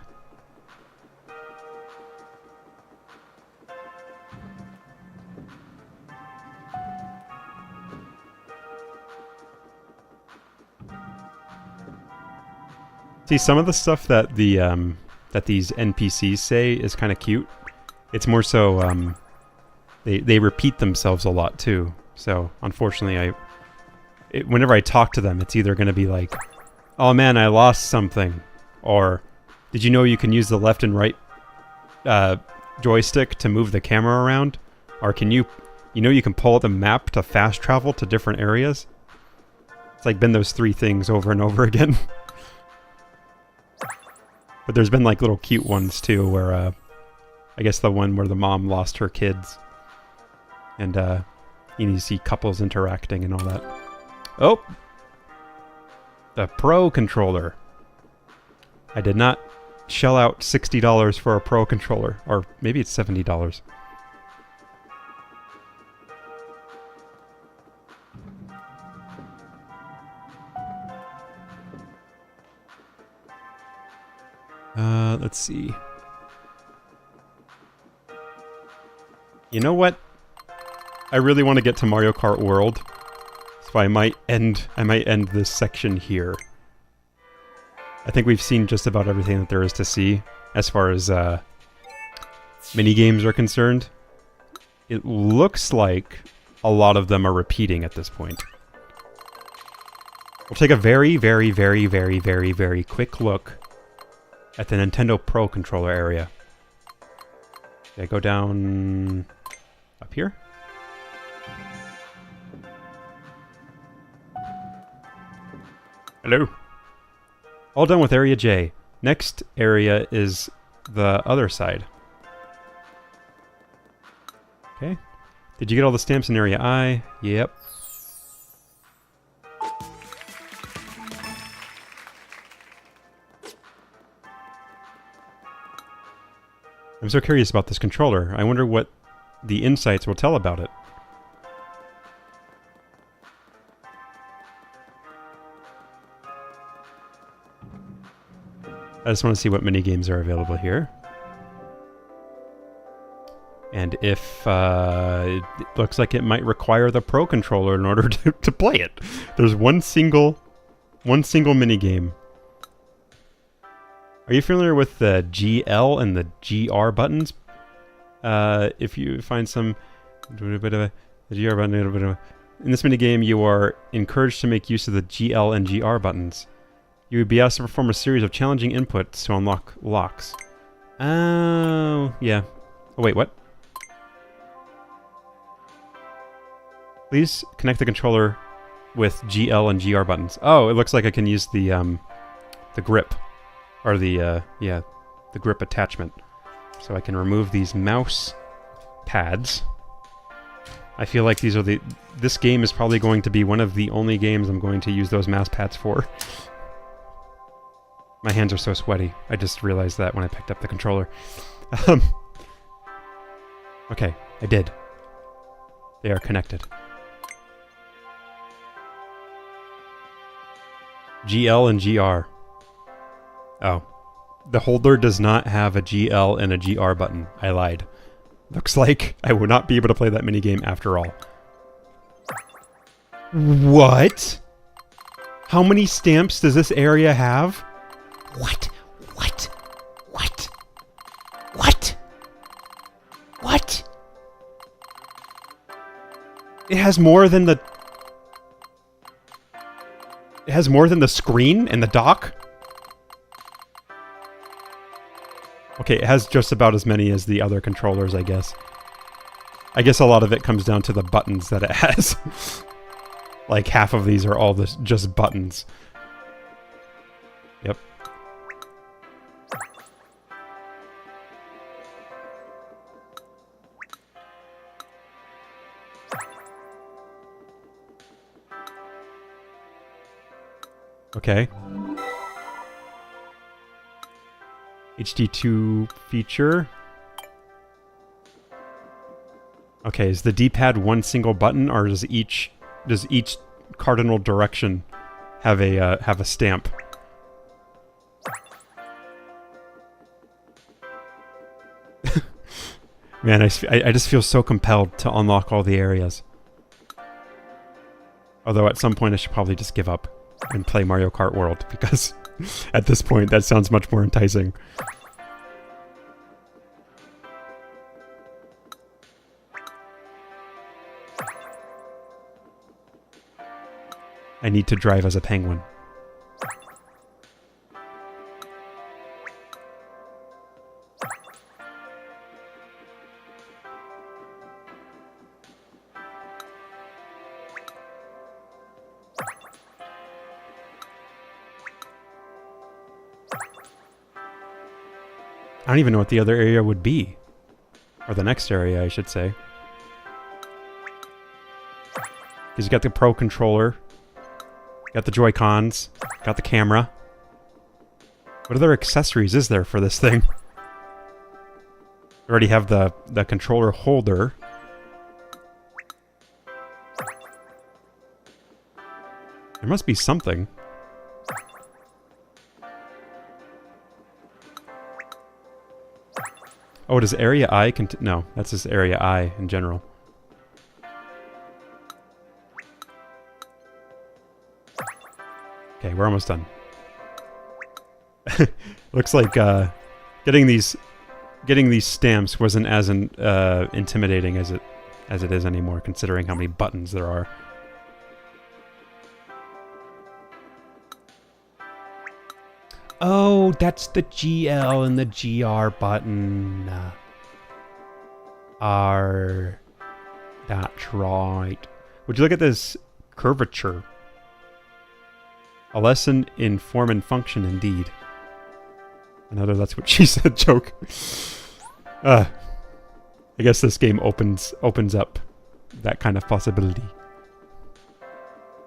See, some of the stuff that that these NPCs say is kind of cute. It's more so they repeat themselves a lot too. So unfortunately, whenever I talk to them, it's either going to be like, "Oh man, I lost something," or "Did you know you can use the left and right joystick to move the camera around?" Or "Can you You know you can pull out the map to fast travel to different areas? It's like been those 3 things over and over again. But there's been like little cute ones too where, I guess the one where the mom lost her kids. And, you see couples interacting and all that. Oh! The Pro Controller. I did not shell out $60 for a Pro Controller. Or maybe it's $70. Let's see. You know what? I really want to get to Mario Kart World, so I might end this section here. I think we've seen just about everything that there is to see as far as mini-games are concerned. It looks like a lot of them are repeating at this point. We'll take a very, very, very, very, very, very quick look at the Nintendo Pro Controller area. Okay, go down up here. Hello. All done with Area J. Next area is the other side. Okay. Did you get all the stamps in Area I? Yep. I'm so curious about this controller. I wonder what the insights will tell about it. I just want to see what minigames are available here. And if it looks like it might require the Pro Controller in order to play it. There's one single minigame. Are you familiar with the GL and the GR buttons? If you find some... The GR button... In this minigame, you are encouraged to make use of the GL and GR buttons. You would be asked to perform a series of challenging inputs to unlock locks. Oh, yeah. Oh, wait, what? Please connect the controller with GL and GR buttons. Oh, it looks like I can use the grip. Or the grip attachment. So I can remove these mouse pads. I feel like this game is probably going to be one of the only games I'm going to use those mouse pads for. My hands are so sweaty. I just realized that when I picked up the controller. Okay, I did. They are connected. GL and GR. Oh. The holder does not have a GL and a GR button. I lied. Looks like I will not be able to play that minigame after all. What? How many stamps does this area have? What? What? What? What? What? It has more than the... It has more than the screen and the dock? Okay, it has just about as many as the other controllers, I guess. I guess a lot of it comes down to the buttons that it has. Like, half of these are all just buttons. Yep. Okay. HD2 feature. Okay, is the D-pad one single button, or does each cardinal direction have a stamp? Man, I just feel so compelled to unlock all the areas. Although at some point I should probably just give up and play Mario Kart World, because at this point that sounds much more enticing. I need to drive as a penguin. I don't even know what the other area would be. Or the next area, I should say. Because you got the Pro Controller. Got the Joy-Cons. Got the camera. What other accessories is there for this thing? You already have the controller holder. There must be something. Oh, does Area I no, that's just Area I in general. Okay, we're almost done. Looks like getting these stamps wasn't as intimidating as it is anymore, considering how many buttons there are. Oh, that's the GL and the GR button. R. That's right. Would you look at this curvature? A lesson in form and function, indeed. Another "that's what she said" joke. I guess this game opens up that kind of possibility.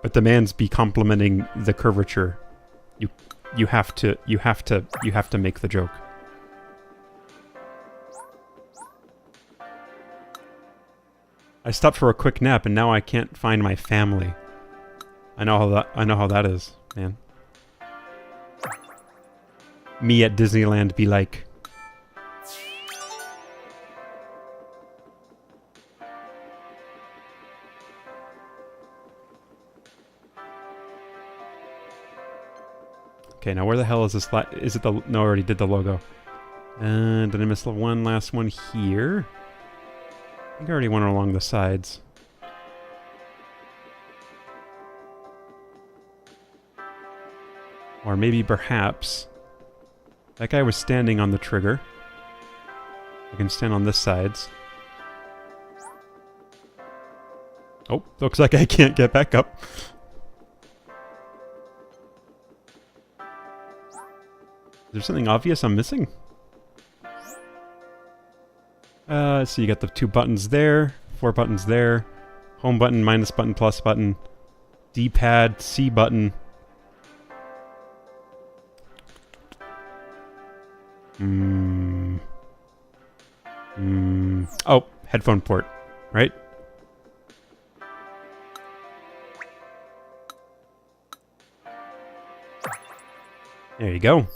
But the man's be complimenting the curvature. You have to make the joke. I stopped for a quick nap and now I can't find my family. I know how that is, man. Me at Disneyland be like, okay, now where the hell is this? Is it the? No, I already did the logo. And did I miss the one last one here? I think I already went along the sides. Or maybe, perhaps, that guy was standing on the trigger. I can stand on this sides. Oh, looks like I can't get back up. Is there something obvious I'm missing? So you got the 2 buttons there, 4 buttons there, home button, minus button, plus button, D-pad, C button. Oh, headphone port, right? There you go.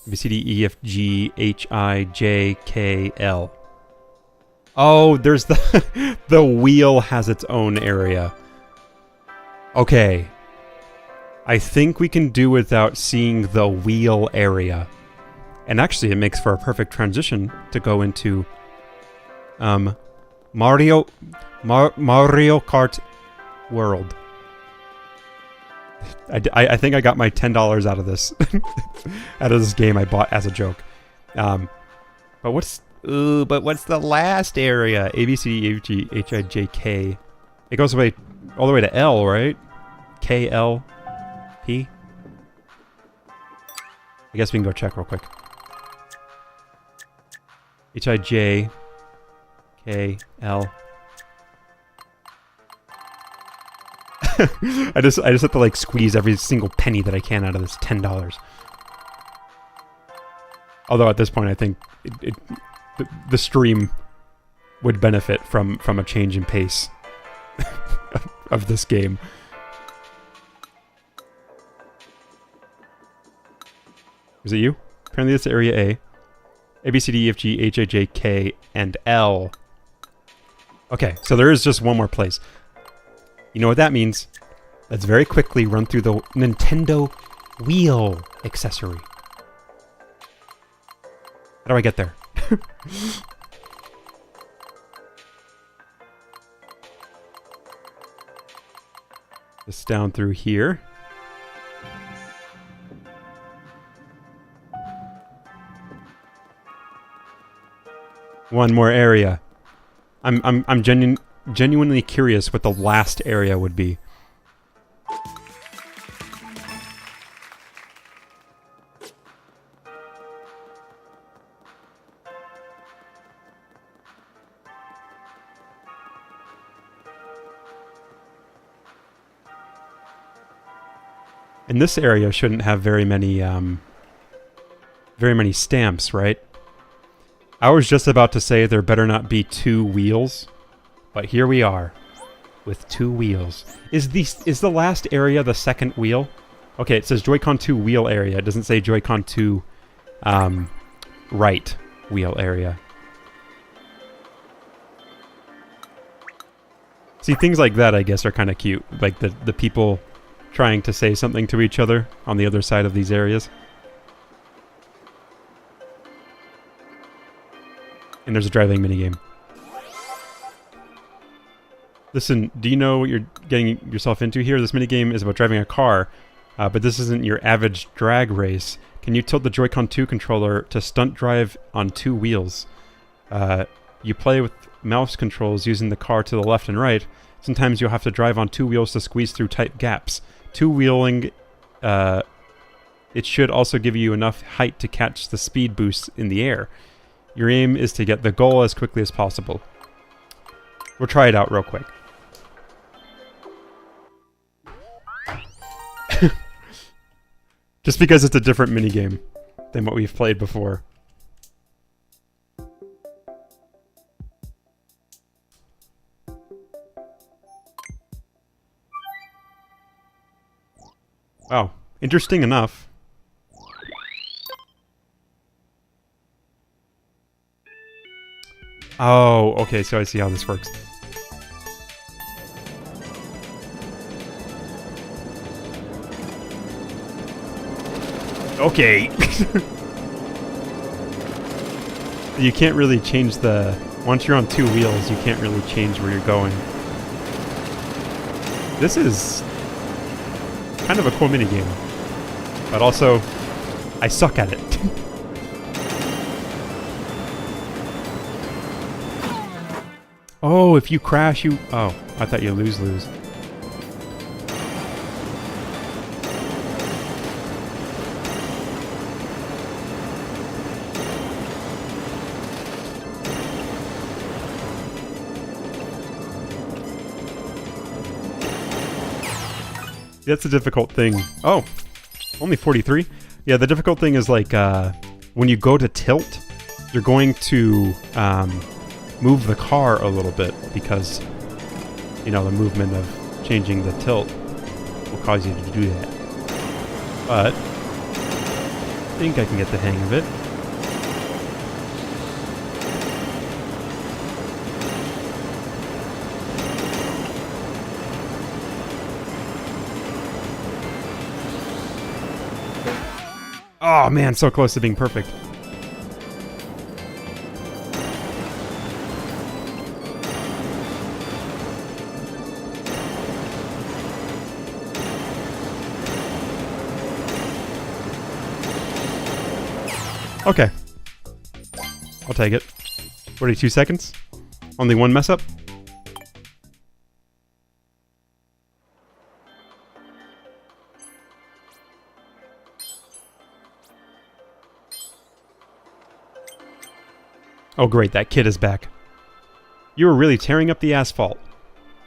B, C, D, E, F, G, H, I, J, K, L. Oh, there's the... the wheel has its own area. Okay. I think we can do without seeing the wheel area. And actually, it makes for a perfect transition to go into... Mario Kart World. I think I got my $10 out of this out of this game I bought as a joke. But what's the last area? A, B, C, D, E, F, G, H, I, J, K. It goes all the way to L, right? K, L, P. I guess we can go check real quick. H, I, J, K, L. I just have to like squeeze every single penny that I can out of this $10. Although at this point I think the stream would benefit from a change in pace of this game. Is it you? Apparently it's area A. A, B, C, D, E, F, G, H, I, J, K, and L. Okay, so there is just one more place. You know what that means? Let's very quickly run through the Nintendo wheel accessory. How do I get there? Just down through here. One more area. I'm genuinely curious what the last area would be. And this area shouldn't have very many stamps, right? I was just about to say there better not be 2 wheels, but here we are with 2 wheels. Is the last area the second wheel? Okay, it says Joy-Con 2 wheel area. It doesn't say Joy-Con 2 right wheel area. See, things like that, I guess, are kind of cute. Like the people trying to say something to each other on the other side of these areas. And there's a driving minigame. Listen, do you know what you're getting yourself into here? This minigame is about driving a car, but this isn't your average drag race. Can you tilt the Joy-Con 2 controller to stunt drive on 2 wheels? You play with mouse controls using the car to the left and right. Sometimes you'll have to drive on 2 wheels to squeeze through tight gaps. 2-wheeling, it should also give you enough height to catch the speed boost in the air. Your aim is to get the goal as quickly as possible. We'll try it out real quick. Just because it's a different minigame than what we've played before. Wow, interesting enough. Oh, okay, so I see how this works. Okay. You can't really change the... Once you're on 2 wheels, you can't really change where you're going. This is kind of a cool minigame. But also, I suck at it. Oh, if you crash, you... Oh, I thought you lose-lose. That's a difficult thing. Oh, only 43? Yeah, the difficult thing is like, when you go to tilt, you're going to, move the car a little bit because, you know, the movement of changing the tilt will cause you to do that. But I think I can get the hang of it. Oh man, so close to being perfect. Okay. I'll take it. 42 seconds? Only one mess up? Oh great, that kid is back. You were really tearing up the asphalt.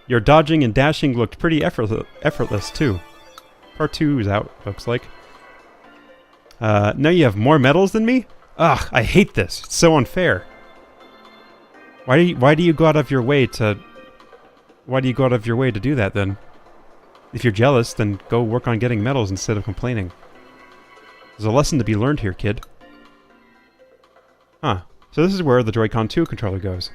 Your dodging and dashing looked pretty effortless too. Part 2 is out, looks like. Now you have more medals than me? Ugh, I hate this. It's so unfair. Why do you go out of your way to... Why do you go out of your way to do that then? If you're jealous, then go work on getting medals instead of complaining. There's a lesson to be learned here, kid. Huh. So this is where the Joy-Con 2 controller goes.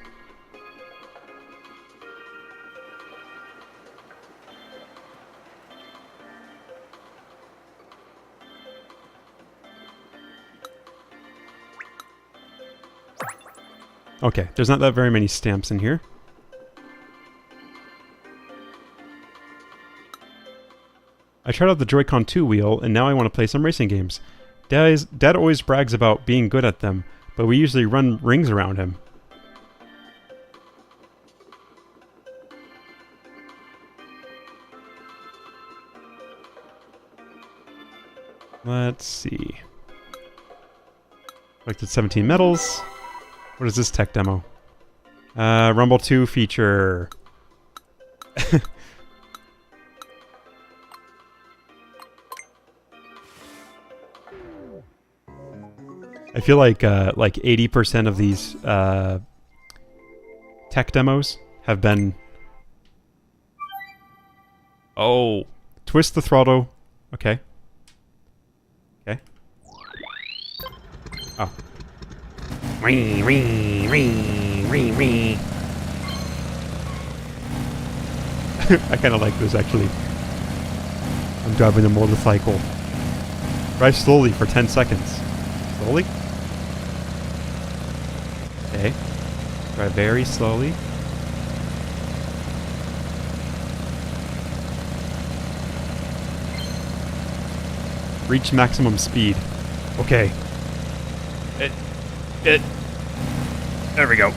Okay, there's not that very many stamps in here. I tried out the Joy-Con 2 wheel, and now I want to play some racing games. Dad always brags about being good at them, but we usually run rings around him. Let's see. Collected 17 medals. What is this tech demo? Rumble 2 feature. I feel like 80% of these tech demos have been... Oh, twist the throttle. Okay. Okay. Oh. Wee, wee, wee, wee, wee. I kind of like this, actually. I'm driving a motorcycle. Drive slowly for 10 seconds. Slowly? Okay. Drive very slowly. Reach maximum speed. Okay. There we go.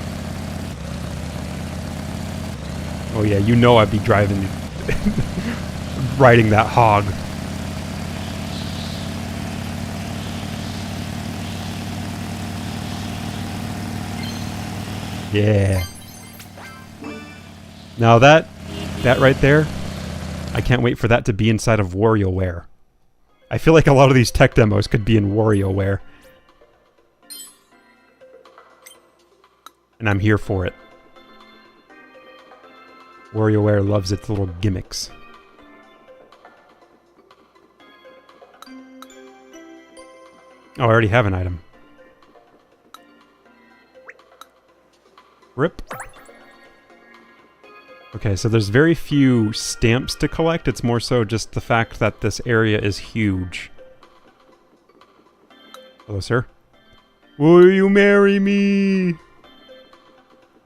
Oh yeah, you know I'd be driving, riding that hog. Yeah. Now that right there, I can't wait for that to be inside of WarioWare. I feel like a lot of these tech demos could be in WarioWare. And I'm here for it. WarioWare loves its little gimmicks. Oh, I already have an item. Rip. Okay, so there's very few stamps to collect. It's more so just the fact that this area is huge. Hello, sir. Will you marry me?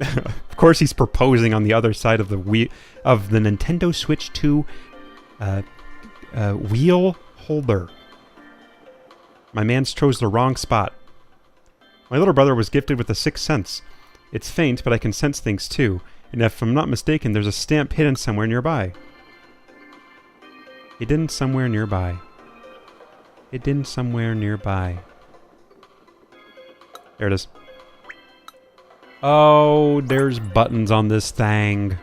Of course he's proposing on the other side of the Nintendo Switch 2 wheel holder. My man's chose the wrong spot. My little brother was gifted with a sixth sense. It's faint, but I can sense things too. And if I'm not mistaken, there's a stamp hidden somewhere nearby. Hidden somewhere nearby. Hidden somewhere nearby. There it is. Oh, there's buttons on this thing.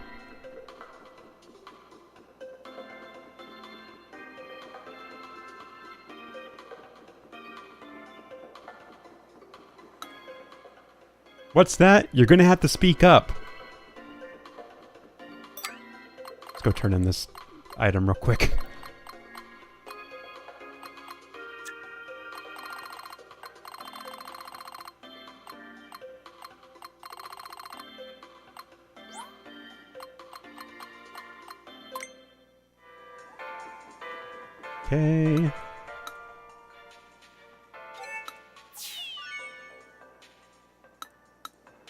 What's that? You're gonna have to speak up. Let's go turn in this item real quick. Okay.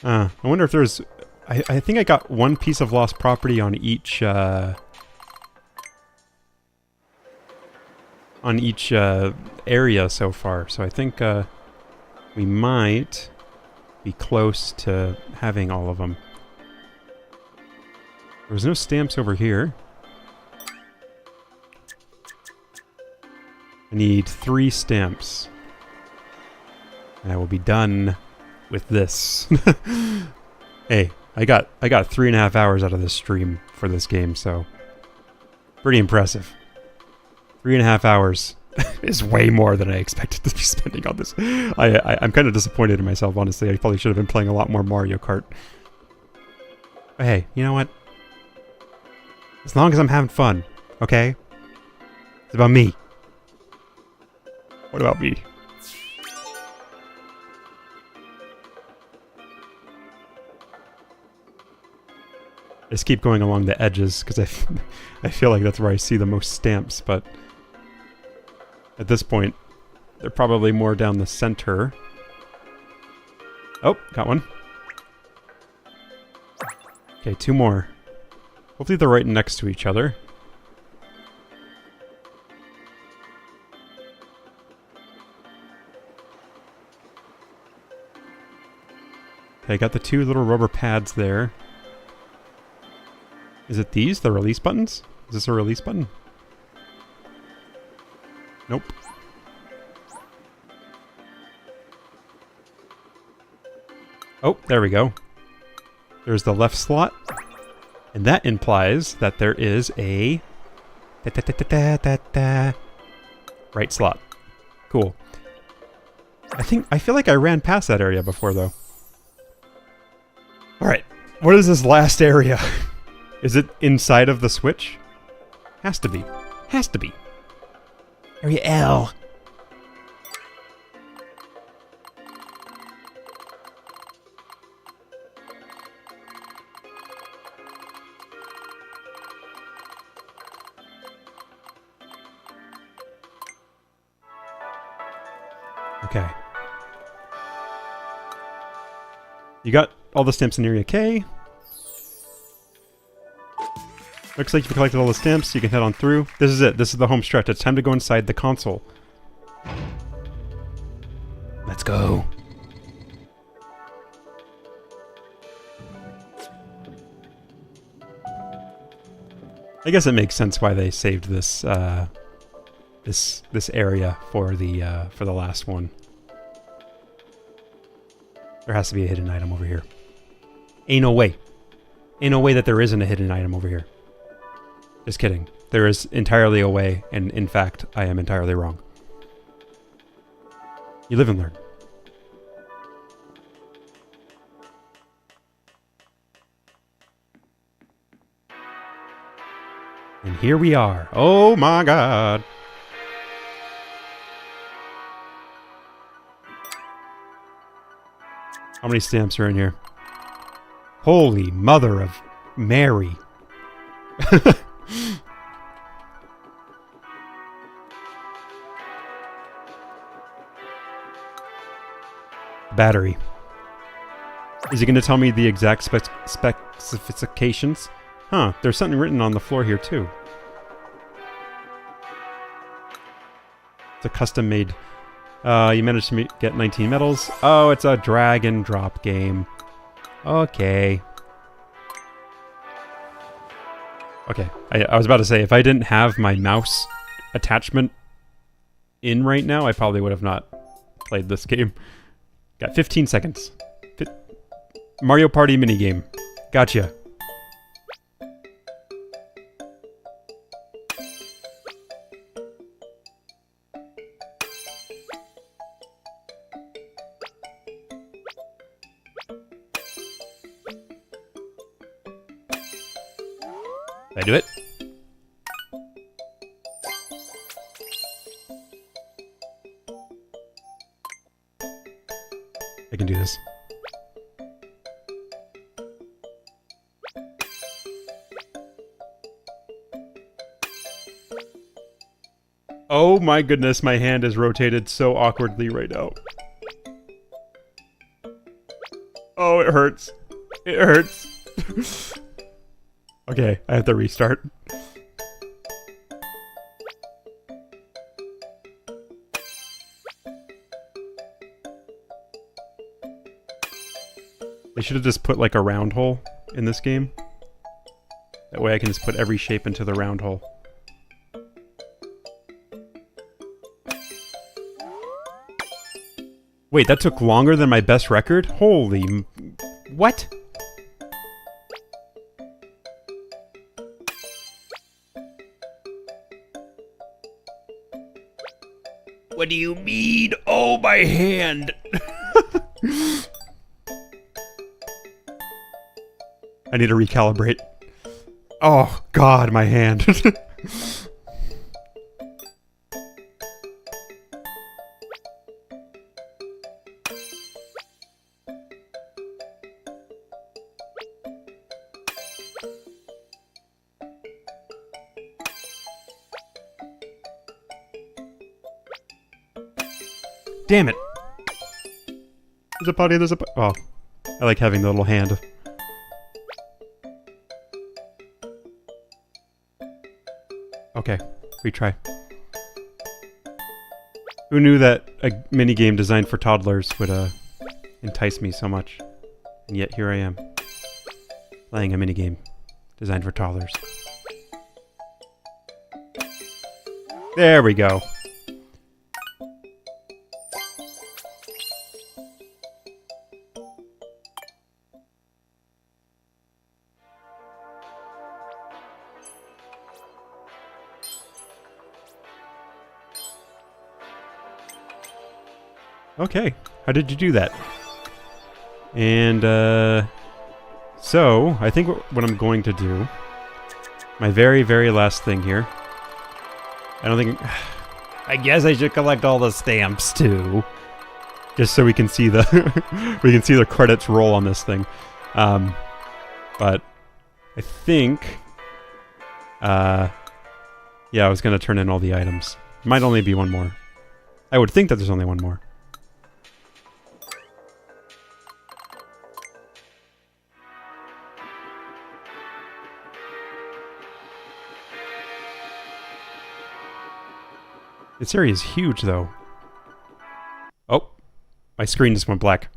I wonder if there's... I think I got one piece of lost property on each, area so far. So I think, we might be close to having all of them. There's no stamps over here. I need 3 stamps. And I will be done with this. Hey, I got 3.5 hours out of this stream for this game, so pretty impressive. 3.5 hours is way more than I expected to be spending on this. I'm kind of disappointed in myself, honestly. I probably should have been playing a lot more Mario Kart. But hey, you know what? As long as I'm having fun, okay? It's about me. What about me? I just keep going along the edges because I feel like that's where I see the most stamps, but at this point, they're probably more down the center. Oh, got one. Okay, 2 more. Hopefully they're right next to each other. Okay, I got the 2 little rubber pads there. Is it these, the release buttons? Is this a release button? Nope. Oh, there we go. There's the left slot. And that implies that there is a... right slot. Cool. I feel like I ran past that area before though. Alright, what is this last area? Is it inside of the switch? Has to be. Has to be. Area L. Okay. You got all the stamps in Area K. Looks like you've collected all the stamps, you can head on through. This is it. This is the home stretch. It's time to go inside the console. Let's go. I guess it makes sense why they saved this this area for the last one. There has to be a hidden item over here. Ain't no way. Ain't no way that there isn't a hidden item over here. Just kidding. There is entirely a way, and in fact, I am entirely wrong. You live and learn. And here we are. Oh my god. How many stamps are in here? Holy Mother of Mary. Battery. Is it going to tell me the exact specifications? Huh, there's something written on the floor here too. It's a custom-made... you managed to get 19 medals. Oh, it's a drag and drop game. Okay. Okay, I was about to say, if I didn't have my mouse attachment in right now, I probably would have not played this game. Got 15 seconds. Mario Party minigame. Gotcha. Did I do it? I can do this. Oh my goodness, my hand is rotated so awkwardly right now. Oh, it hurts. It hurts. Okay, I have to restart. They should have just put like a round hole in this game. That way I can just put every shape into the round hole. Wait, that took longer than my best record? Holy... What? What do you mean? Oh, my hand! I need to recalibrate. Oh, God, my hand. Damn it! There's a potty, there's a oh. I like having the little hand. Okay, retry. Who knew that a minigame designed for toddlers would entice me so much? And yet here I am, playing a minigame designed for toddlers. There we go. Okay. How did you do that? And, so, I think what I'm going to do, my very, very last thing here, I don't think... I guess I should collect all the stamps, too. Just so we can see the... we can see the credits roll on this thing. But, I think... yeah, I was going to turn in all the items. Might only be one more. I would think that there's only one more. This area is huge, though. Oh, my screen just went black.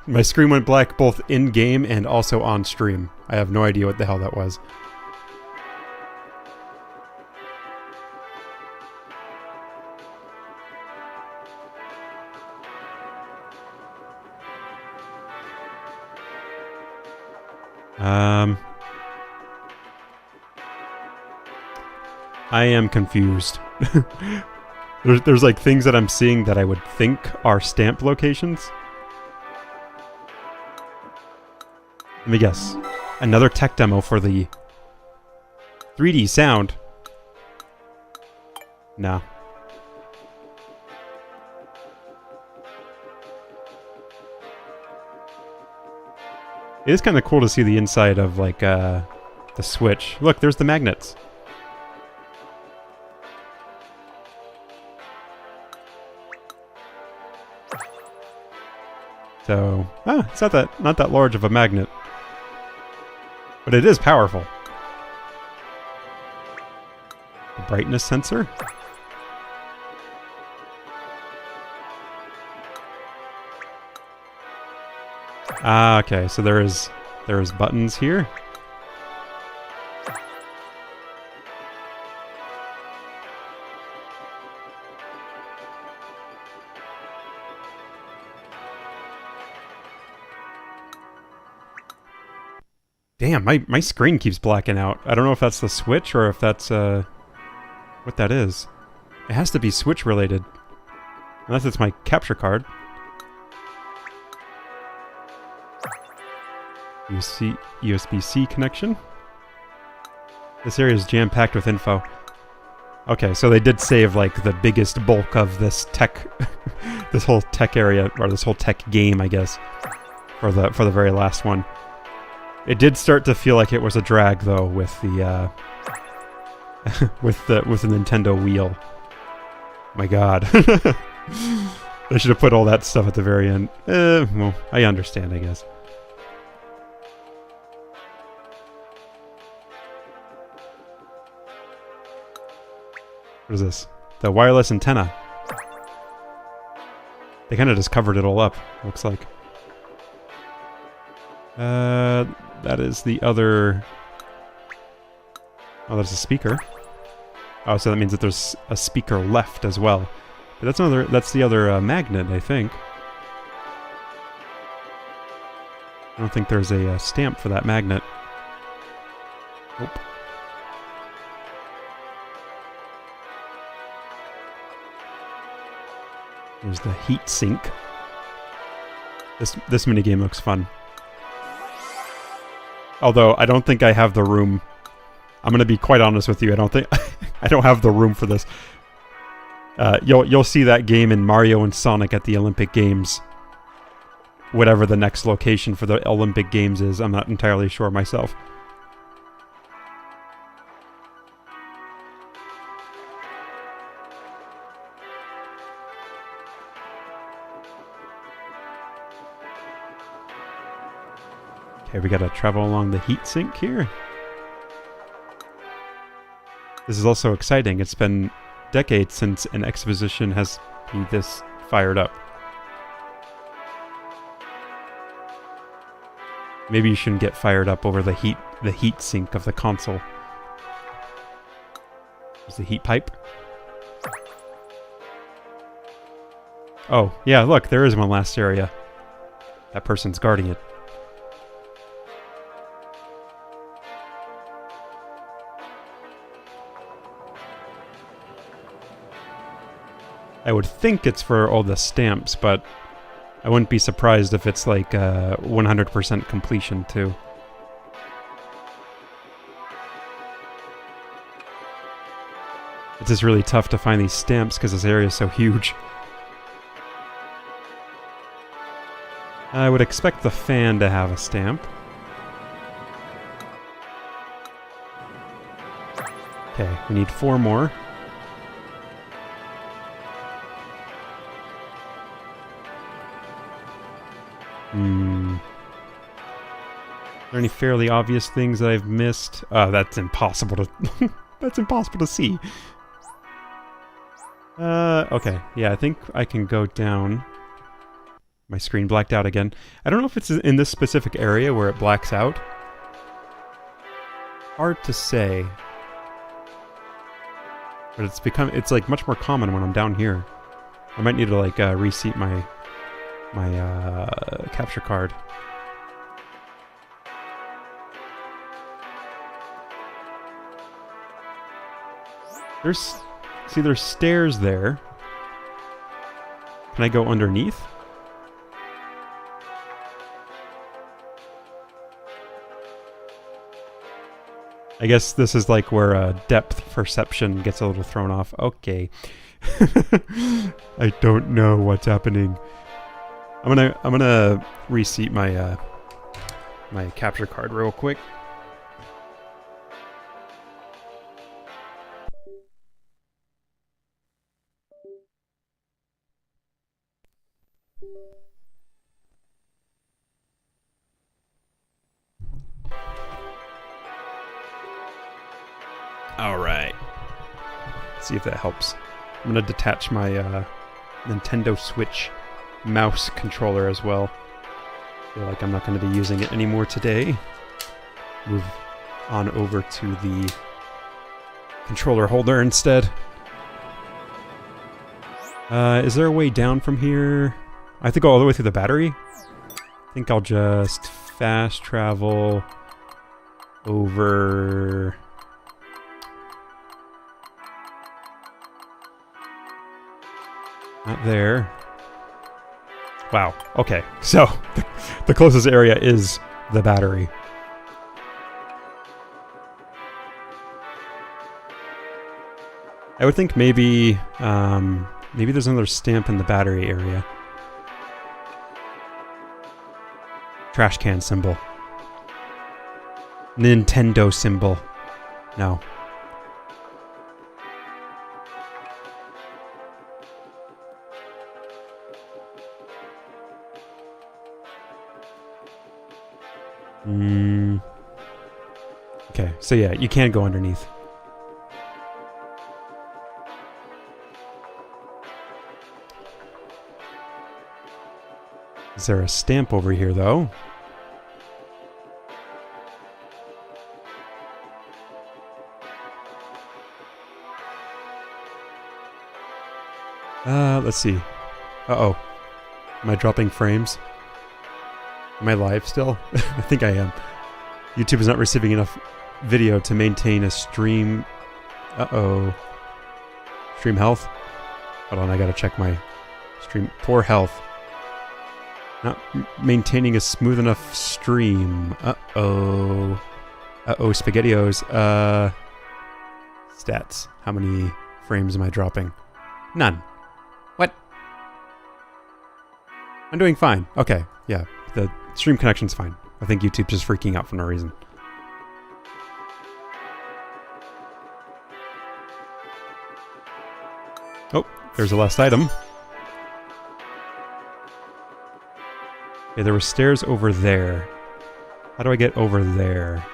My screen went black both in-game and also on stream. I have no idea what the hell that was. I am confused. There's like things that I'm seeing that I would think are stamp locations. Let me guess. Another tech demo for the 3D sound. Nah. It is kind of cool to see the inside of like the Switch. Look, there's the magnets. So, it's not that large of a magnet. But it is powerful. The brightness sensor. Ah, okay, so there's buttons here. Damn, my screen keeps blacking out. I don't know if that's the Switch or if that's what that is. It has to be Switch related. Unless it's my capture card. USB-C connection. This area is jam-packed with info. Okay, so they did save like the biggest bulk of this tech, this whole tech area, or this whole tech game, I guess, for the very last one. It did start to feel like it was a drag, though, with the with the Nintendo wheel. My God, they should have put all that stuff at the very end. Well, I understand, I guess. What is this? The wireless antenna. They kind of just covered it all up, looks like. That is the other... Oh, there's a speaker. Oh, so that means that there's a speaker left as well. But that's the other magnet, I think. I don't think there's a stamp for that magnet. Nope. There's the heat sink. This minigame looks fun. Although, I don't think I have the room. I'm going to be quite honest with you. I don't think... I don't have the room for this. You'll see that game in Mario and Sonic at the Olympic Games. Whatever the next location for the Olympic Games is, I'm not entirely sure myself. Okay, we gotta travel along the heat sink here. This is also exciting. It's been decades since an exposition has been this fired up. Maybe you shouldn't get fired up over the heat sink of the console. Is the heat pipe? Oh, yeah, look, there is one last area. That person's guarding it. I would think it's for all the stamps, but I wouldn't be surprised if it's like 100% completion too. It's just really tough to find these stamps because this area is so huge. I would expect the fan to have a stamp. Okay, we need 4 more. Are there any fairly obvious things that I've missed? That's impossible to... that's impossible to see. Okay. Yeah, I think I can go down. My screen blacked out again. I don't know if it's in this specific area where it blacks out. Hard to say. But it's like much more common when I'm down here. I might need to like reseat my capture card. There's stairs there. Can I go underneath? I guess this is like where depth perception gets a little thrown off. Okay. I don't know what's happening. I'm gonna reseat my my capture card real quick. Alright. See if that helps. I'm gonna detach my Nintendo Switch mouse controller as well. Feel like I'm not gonna be using it anymore today. Move on over to the controller holder instead. Is there a way down from here? I have to go all the way through the battery? I think I'll just fast travel over... Not there. Wow, okay. So, the closest area is the battery. I would think maybe, maybe there's another stamp in the battery area. Trash can symbol. Nintendo symbol. No. Okay, so yeah, you can go underneath. Is there a stamp over here, though? Let's see. Uh-oh. Am I dropping frames? Am I live still? I think I am. YouTube is not receiving enough video to maintain a stream... Uh-oh. Stream health? Hold on, I gotta check my stream... Poor health. Not maintaining a smooth enough stream. Uh-oh. Uh-oh, SpaghettiOs. Stats. How many frames am I dropping? None. What? I'm doing fine. Okay, yeah. The stream connection's fine. I think YouTube's just freaking out for no reason. Oh, there's the last item. Okay, there were stairs over there. How do I get over there?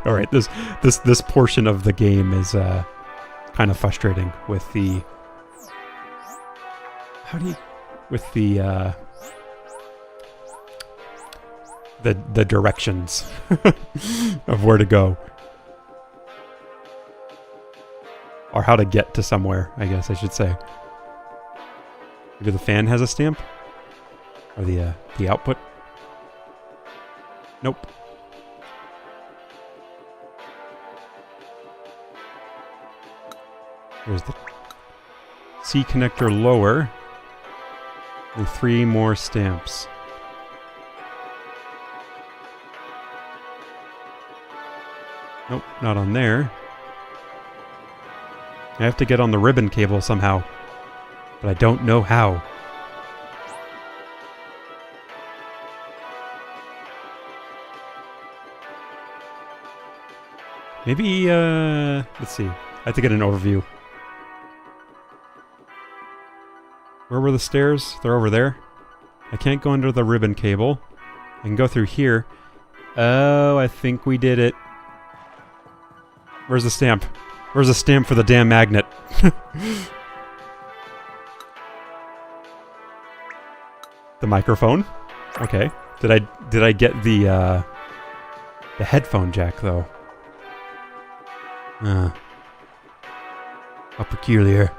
All right, this portion of the game is kind of frustrating with the the directions of where to go or how to get to somewhere, I guess I should say. Maybe the fan has a stamp or the output. Nope. There's the C connector lower. And 3 more stamps. Nope, not on there. I have to get on the ribbon cable somehow. But I don't know how. Maybe, let's see. I have to get an overview. Where were the stairs? They're over there. I can't go under the ribbon cable. I can go through here. Oh, I think we did it. Where's the stamp? Where's the stamp for the damn magnet? The microphone? Okay. Did I get the headphone jack though? How peculiar.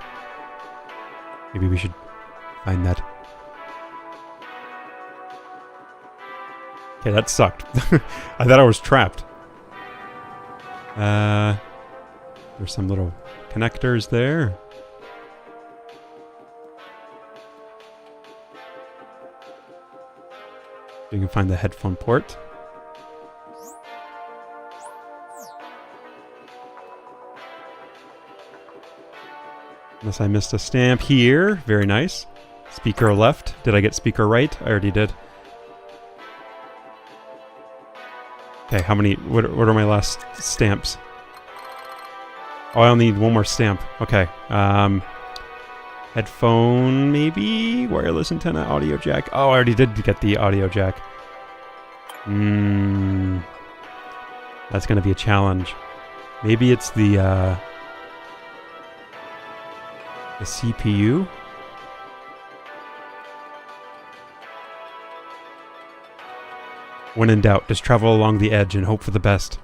Maybe we should find that. Okay, that sucked. I thought I was trapped. There's some little connectors there. You can find the headphone port. Unless I missed a stamp here. Very nice. Speaker left. Did I get speaker right? I already did. Okay, how many... What are my last stamps? Oh, I only need 1 more stamp. Okay. Headphone, maybe? Wireless antenna, audio jack. Oh, I already did get the audio jack. That's going to be a challenge. Maybe it's the CPU? When in doubt, just travel along the edge and hope for the best.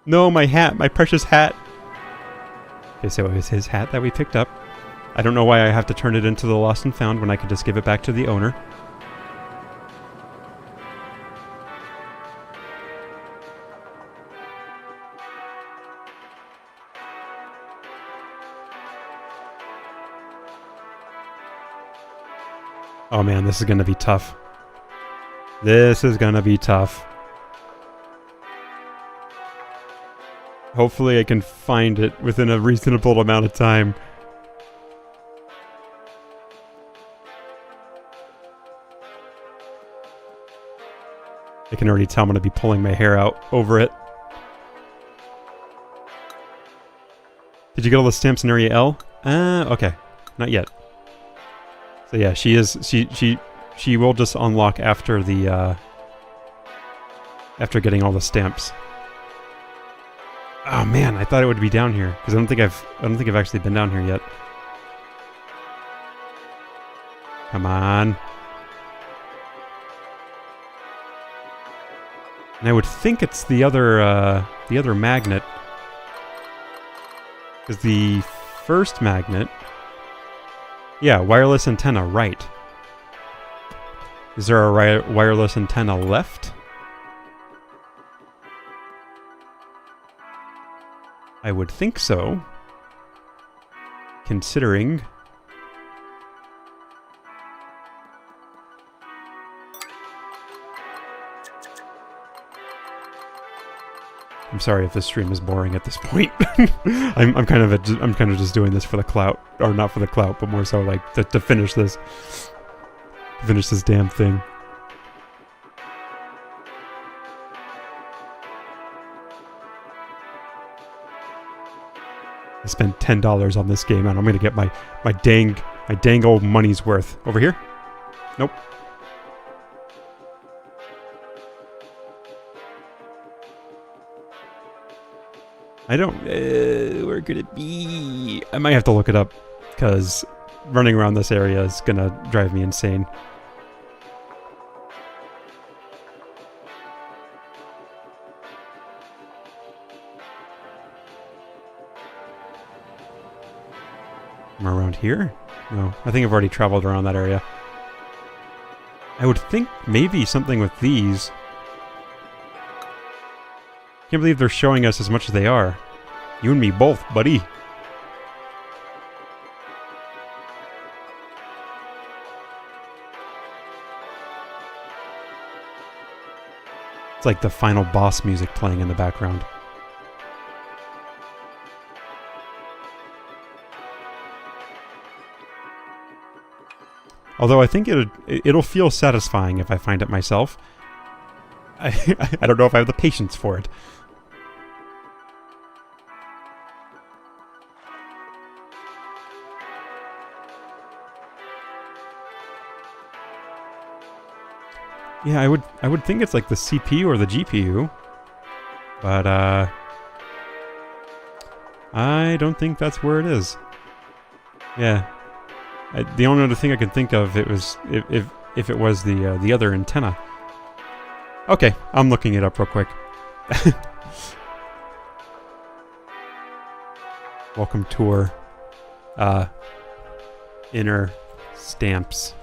No, my hat! My precious hat! Okay, so it was his hat that we picked up. I don't know why I have to turn it into the lost and found when I could just give it back to the owner. Oh man, this is gonna be tough. This is gonna be tough. Hopefully I can find it within a reasonable amount of time. I can already tell I'm gonna be pulling my hair out over it. Did you get all the stamps in area L? Okay. Not yet. So yeah, she is. She will just unlock after the after getting all the stamps. Oh man, I thought it would be down here because I don't think I've actually been down here yet. Come on. And I would think it's the other magnet, because the first magnet. Yeah, wireless antenna, right. Is there a wireless antenna left? I would think so. Considering... I'm sorry if this stream is boring at this point. I'm kind of just doing this for the clout, or not for the clout, but more so like to finish this damn thing. I spent $10 on this game, and I'm gonna get my dang old money's worth. Over here? Nope. I don't... where could it be? I might have to look it up, because running around this area is gonna drive me insane. I'm around here? No, I think I've already traveled around that area. I would think maybe something with these. Can't believe they're showing us as much as they are. You and me both, buddy. It's like the final boss music playing in the background. Although I think it'll feel satisfying if I find it myself. I don't know if I have the patience for it. Yeah, I would think it's like the CPU or the GPU, but I don't think that's where it is. Yeah, the only other thing I could think of if it was the other antenna. Okay, I'm looking it up real quick. Welcome tour. Inner stamps.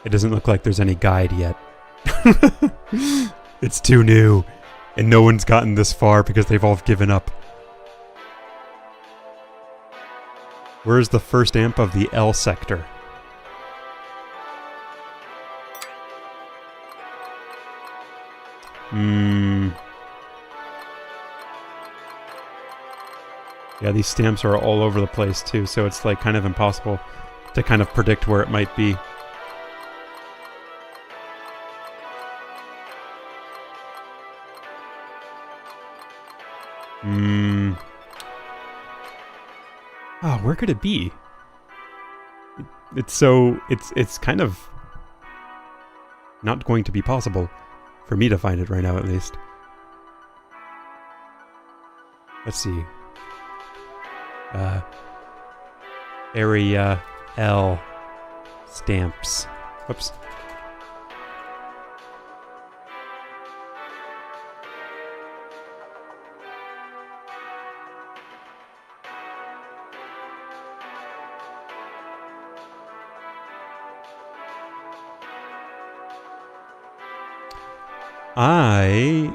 It doesn't look like there's any guide yet. It's too new, and no one's gotten this far because they've all given up. Where's the first amp of the L sector? Yeah, these stamps are all over the place too, so it's like kind of impossible to kind of predict where it might be. Oh, where could it be? It's kind of not going to be possible for me to find it right now, at least. Let's see. Area L stamps. Whoops.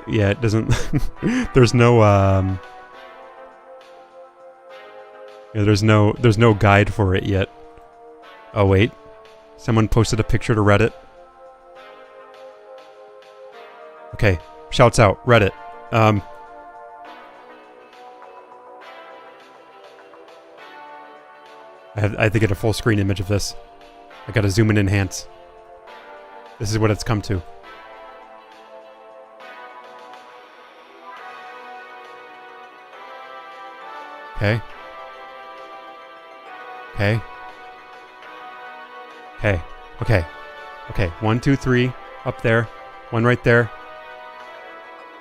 Yeah, it doesn't. There's no yeah, there's no guide for it yet. Oh wait, someone posted a picture to Reddit. Okay, shouts out Reddit. I have to get a full screen image of this. I gotta zoom and enhance. This is what it's come to. Okay. Okay. Okay. Okay. Okay. 1, 2, 3. Up there. One right there.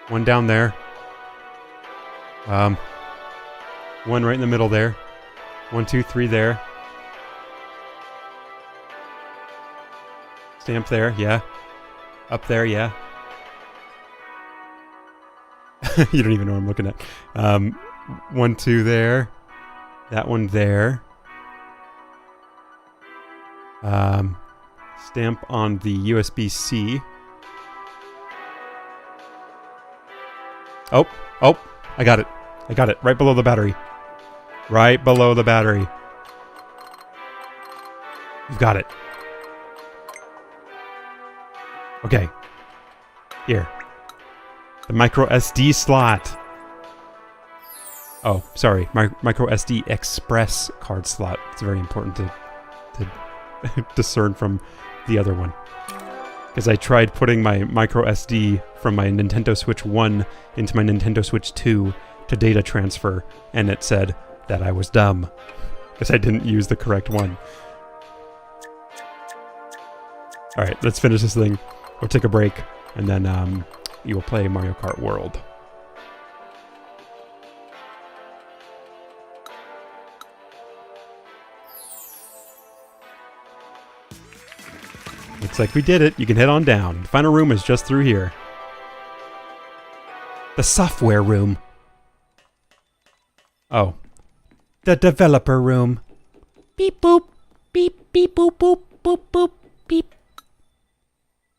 One down there. One right in the middle there. 1, 2, 3 there. Stamp there, yeah. Up there, yeah. You don't even know what I'm looking at. 1, 2 there. That one there. Stamp on the USB-C. Oh, I got it. I got it. Right below the battery. Right below the battery. You've got it. Okay. Here. The micro SD slot. Oh, sorry. Micro SD Express card slot. It's very important to discern from the other one. Because I tried putting my micro SD from my Nintendo Switch 1 into my Nintendo Switch 2 to data transfer, and it said that I was dumb. Because I didn't use the correct one. Alright, let's finish this thing. We'll take a break, and then you will play Mario Kart World. Looks like we did it. You can head on down. The final room is just through here. The software room. Oh. The developer room. Beep boop. Beep beep boop boop boop boop beep.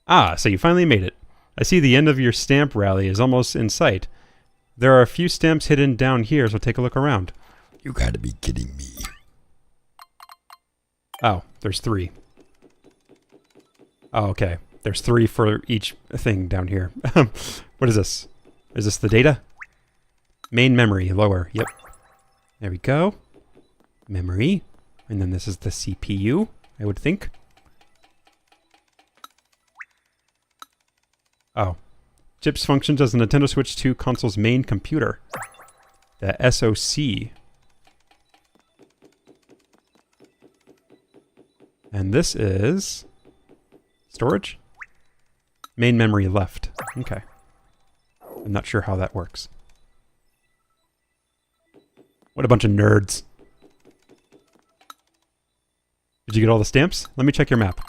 Ah, so you finally made it. I see the end of your stamp rally is almost in sight. There are a few stamps hidden down here, so take a look around. You gotta be kidding me. Oh, there's 3. Oh, okay. There's 3 for each thing down here. What is this? Is this the data? Main memory, lower. Yep. There we go. Memory. And then this is the CPU, I would think. Oh. Chips functions as the Nintendo Switch 2 console's main computer. The SoC. And this is... storage? Main memory left. Okay. I'm not sure how that works. What a bunch of nerds. Did you get all the stamps? Let me check your map.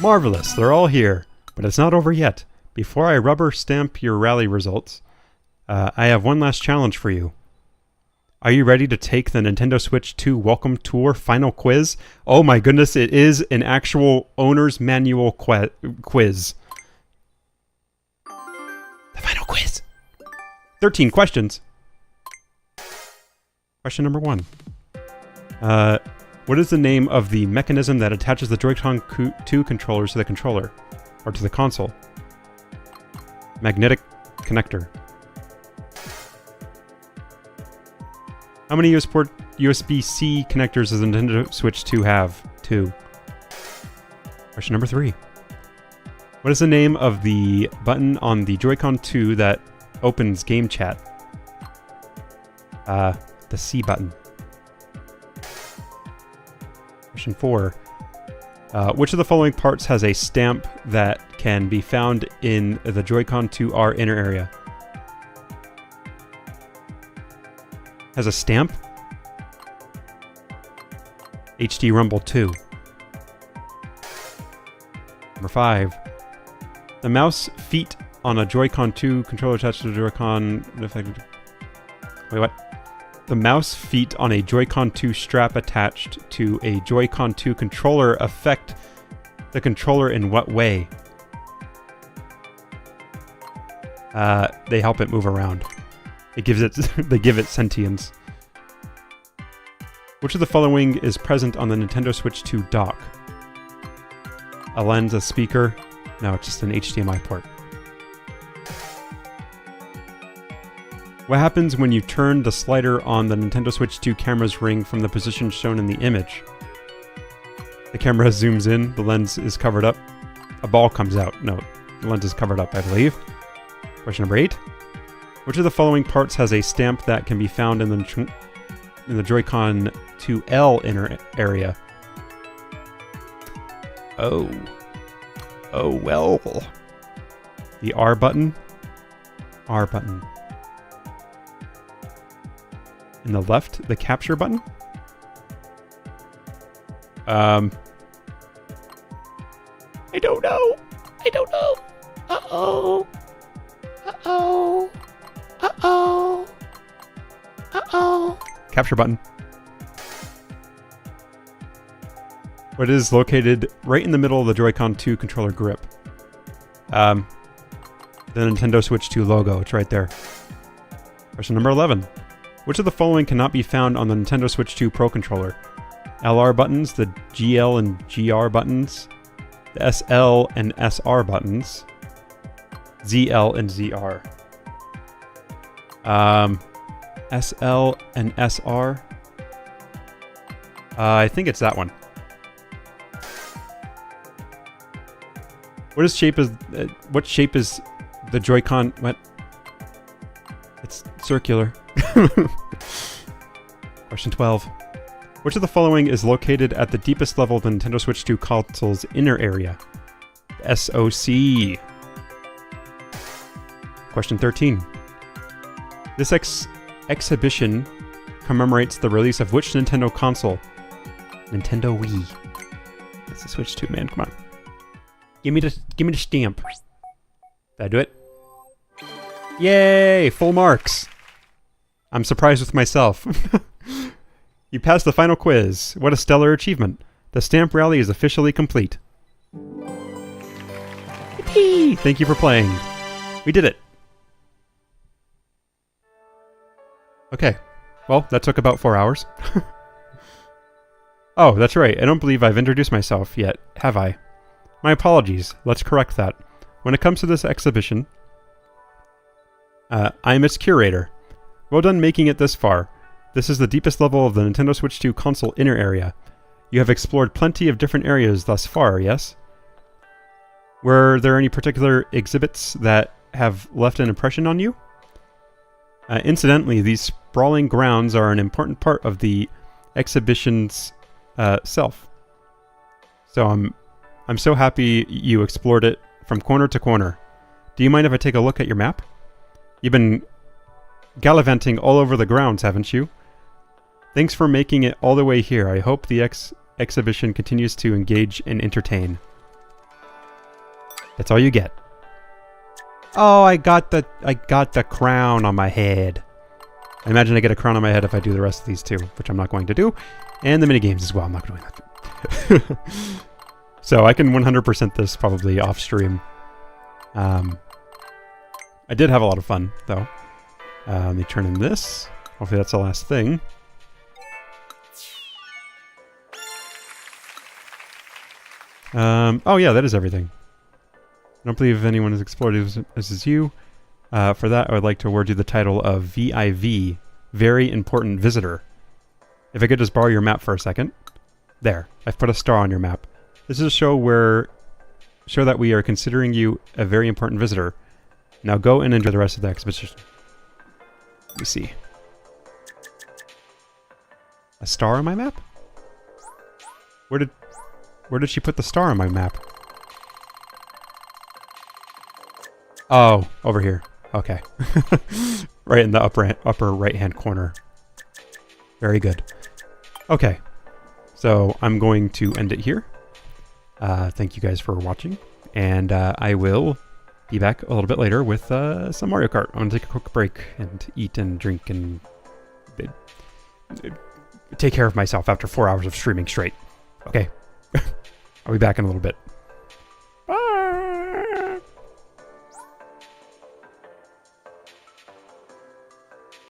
Marvelous, they're all here. But it's not over yet. Before I rubber stamp your rally results, I have one last challenge for you. Are you ready to take the Nintendo Switch 2 Welcome Tour final quiz? Oh my goodness, it is an actual owner's manual quiz. The final quiz. 13 questions. Question number 1. What is the name of the mechanism that attaches the Joy-Con 2 controllers to the controller? Or to the console? Magnetic connector. How many USB-C connectors does the Nintendo Switch 2 have? 2. Question number 3. What is the name of the button on the Joy-Con 2 that opens Game Chat? The C button. Question 4. Which of the following parts has a stamp that can be found in the Joy-Con 2R inner area? Has a stamp? HD Rumble 2. Number 5. The mouse feet on a Joy-Con 2 controller attached to the Joy-Con... Wait, what? The mouse feet on a Joy-Con 2 strap attached to a Joy-Con 2 controller affect the controller in what way? They help it move around. It gives it they give it sentience. Which of the following is present on the Nintendo Switch 2 dock? A lens, a speaker? No, it's just an HDMI port. What happens when you turn the slider on the Nintendo Switch 2 camera's ring from the position shown in the image? The camera zooms in, the lens is covered up. A ball comes out. No, the lens is covered up, I believe. Question number 8. Which of the following parts has a stamp that can be found in the Joy-Con 2L inner area? Oh, well. The R button? R button. In the left, the capture button? I don't know. I don't know. Uh-oh. Uh-oh. Uh-oh. Uh-oh. Capture button. What is located right in the middle of the Joy-Con 2 controller grip? The Nintendo Switch 2 logo. It's right there. Question number 11. Which of the following cannot be found on the Nintendo Switch 2 Pro controller? LR buttons, the GL and GR buttons, the SL and SR buttons, ZL and ZR. SL and SR. I think it's that one. What shape is the Joy-Con? What? It's circular. Question 12. Which of the following is located at the deepest level of the Nintendo Switch 2 console's inner area? The SoC. Question 13. This exhibition commemorates the release of which Nintendo console? Nintendo Wii. That's the Switch 2, man. Come on. Give me the stamp. Did I do it? Yay! Full marks. I'm surprised with myself. You passed the final quiz. What a stellar achievement. The stamp rally is officially complete. Yippee! Thank you for playing. We did it. Okay. Well, that took about 4 hours. Oh, that's right. I don't believe I've introduced myself yet, have I? My apologies. Let's correct that. When it comes to this exhibition, I'm its curator. Well done making it this far. This is the deepest level of the Nintendo Switch 2 console inner area. You have explored plenty of different areas thus far, yes? Were there any particular exhibits that have left an impression on you? Incidentally, these sprawling grounds are an important part of the exhibition's self. So I'm so happy you explored it from corner to corner. Do you mind if I take a look at your map? You've been gallivanting all over the grounds, haven't you? Thanks for making it all the way here. I hope the exhibition continues to engage and entertain. That's all you get. Oh, I got the crown on my head. I imagine I get a crown on my head if I do the rest of these two, which I'm not going to do. And the minigames as well. I'm not doing that. So I can 100% this probably off stream. I did have a lot of fun, though. Let me turn in this. Hopefully that's the last thing. Oh yeah, that is everything. I don't believe anyone has explored as is you. For that, I would like to award you the title of VIV, Very Important Visitor. If I could just borrow your map for a second. There, I've put a star on your map. This is a show that we are considering you a very important visitor. Now go and enjoy the rest of the exhibition. Let me see. A star on my map? Where did she put the star on my map? Oh, over here. Okay. Right in the upper right-hand corner. Very good. Okay. So I'm going to end it here. Thank you guys for watching. And I will be back a little bit later with some Mario Kart. I'm going to take a quick break and eat and drink and take care of myself after 4 hours of streaming straight. Okay. I'll be back in a little bit.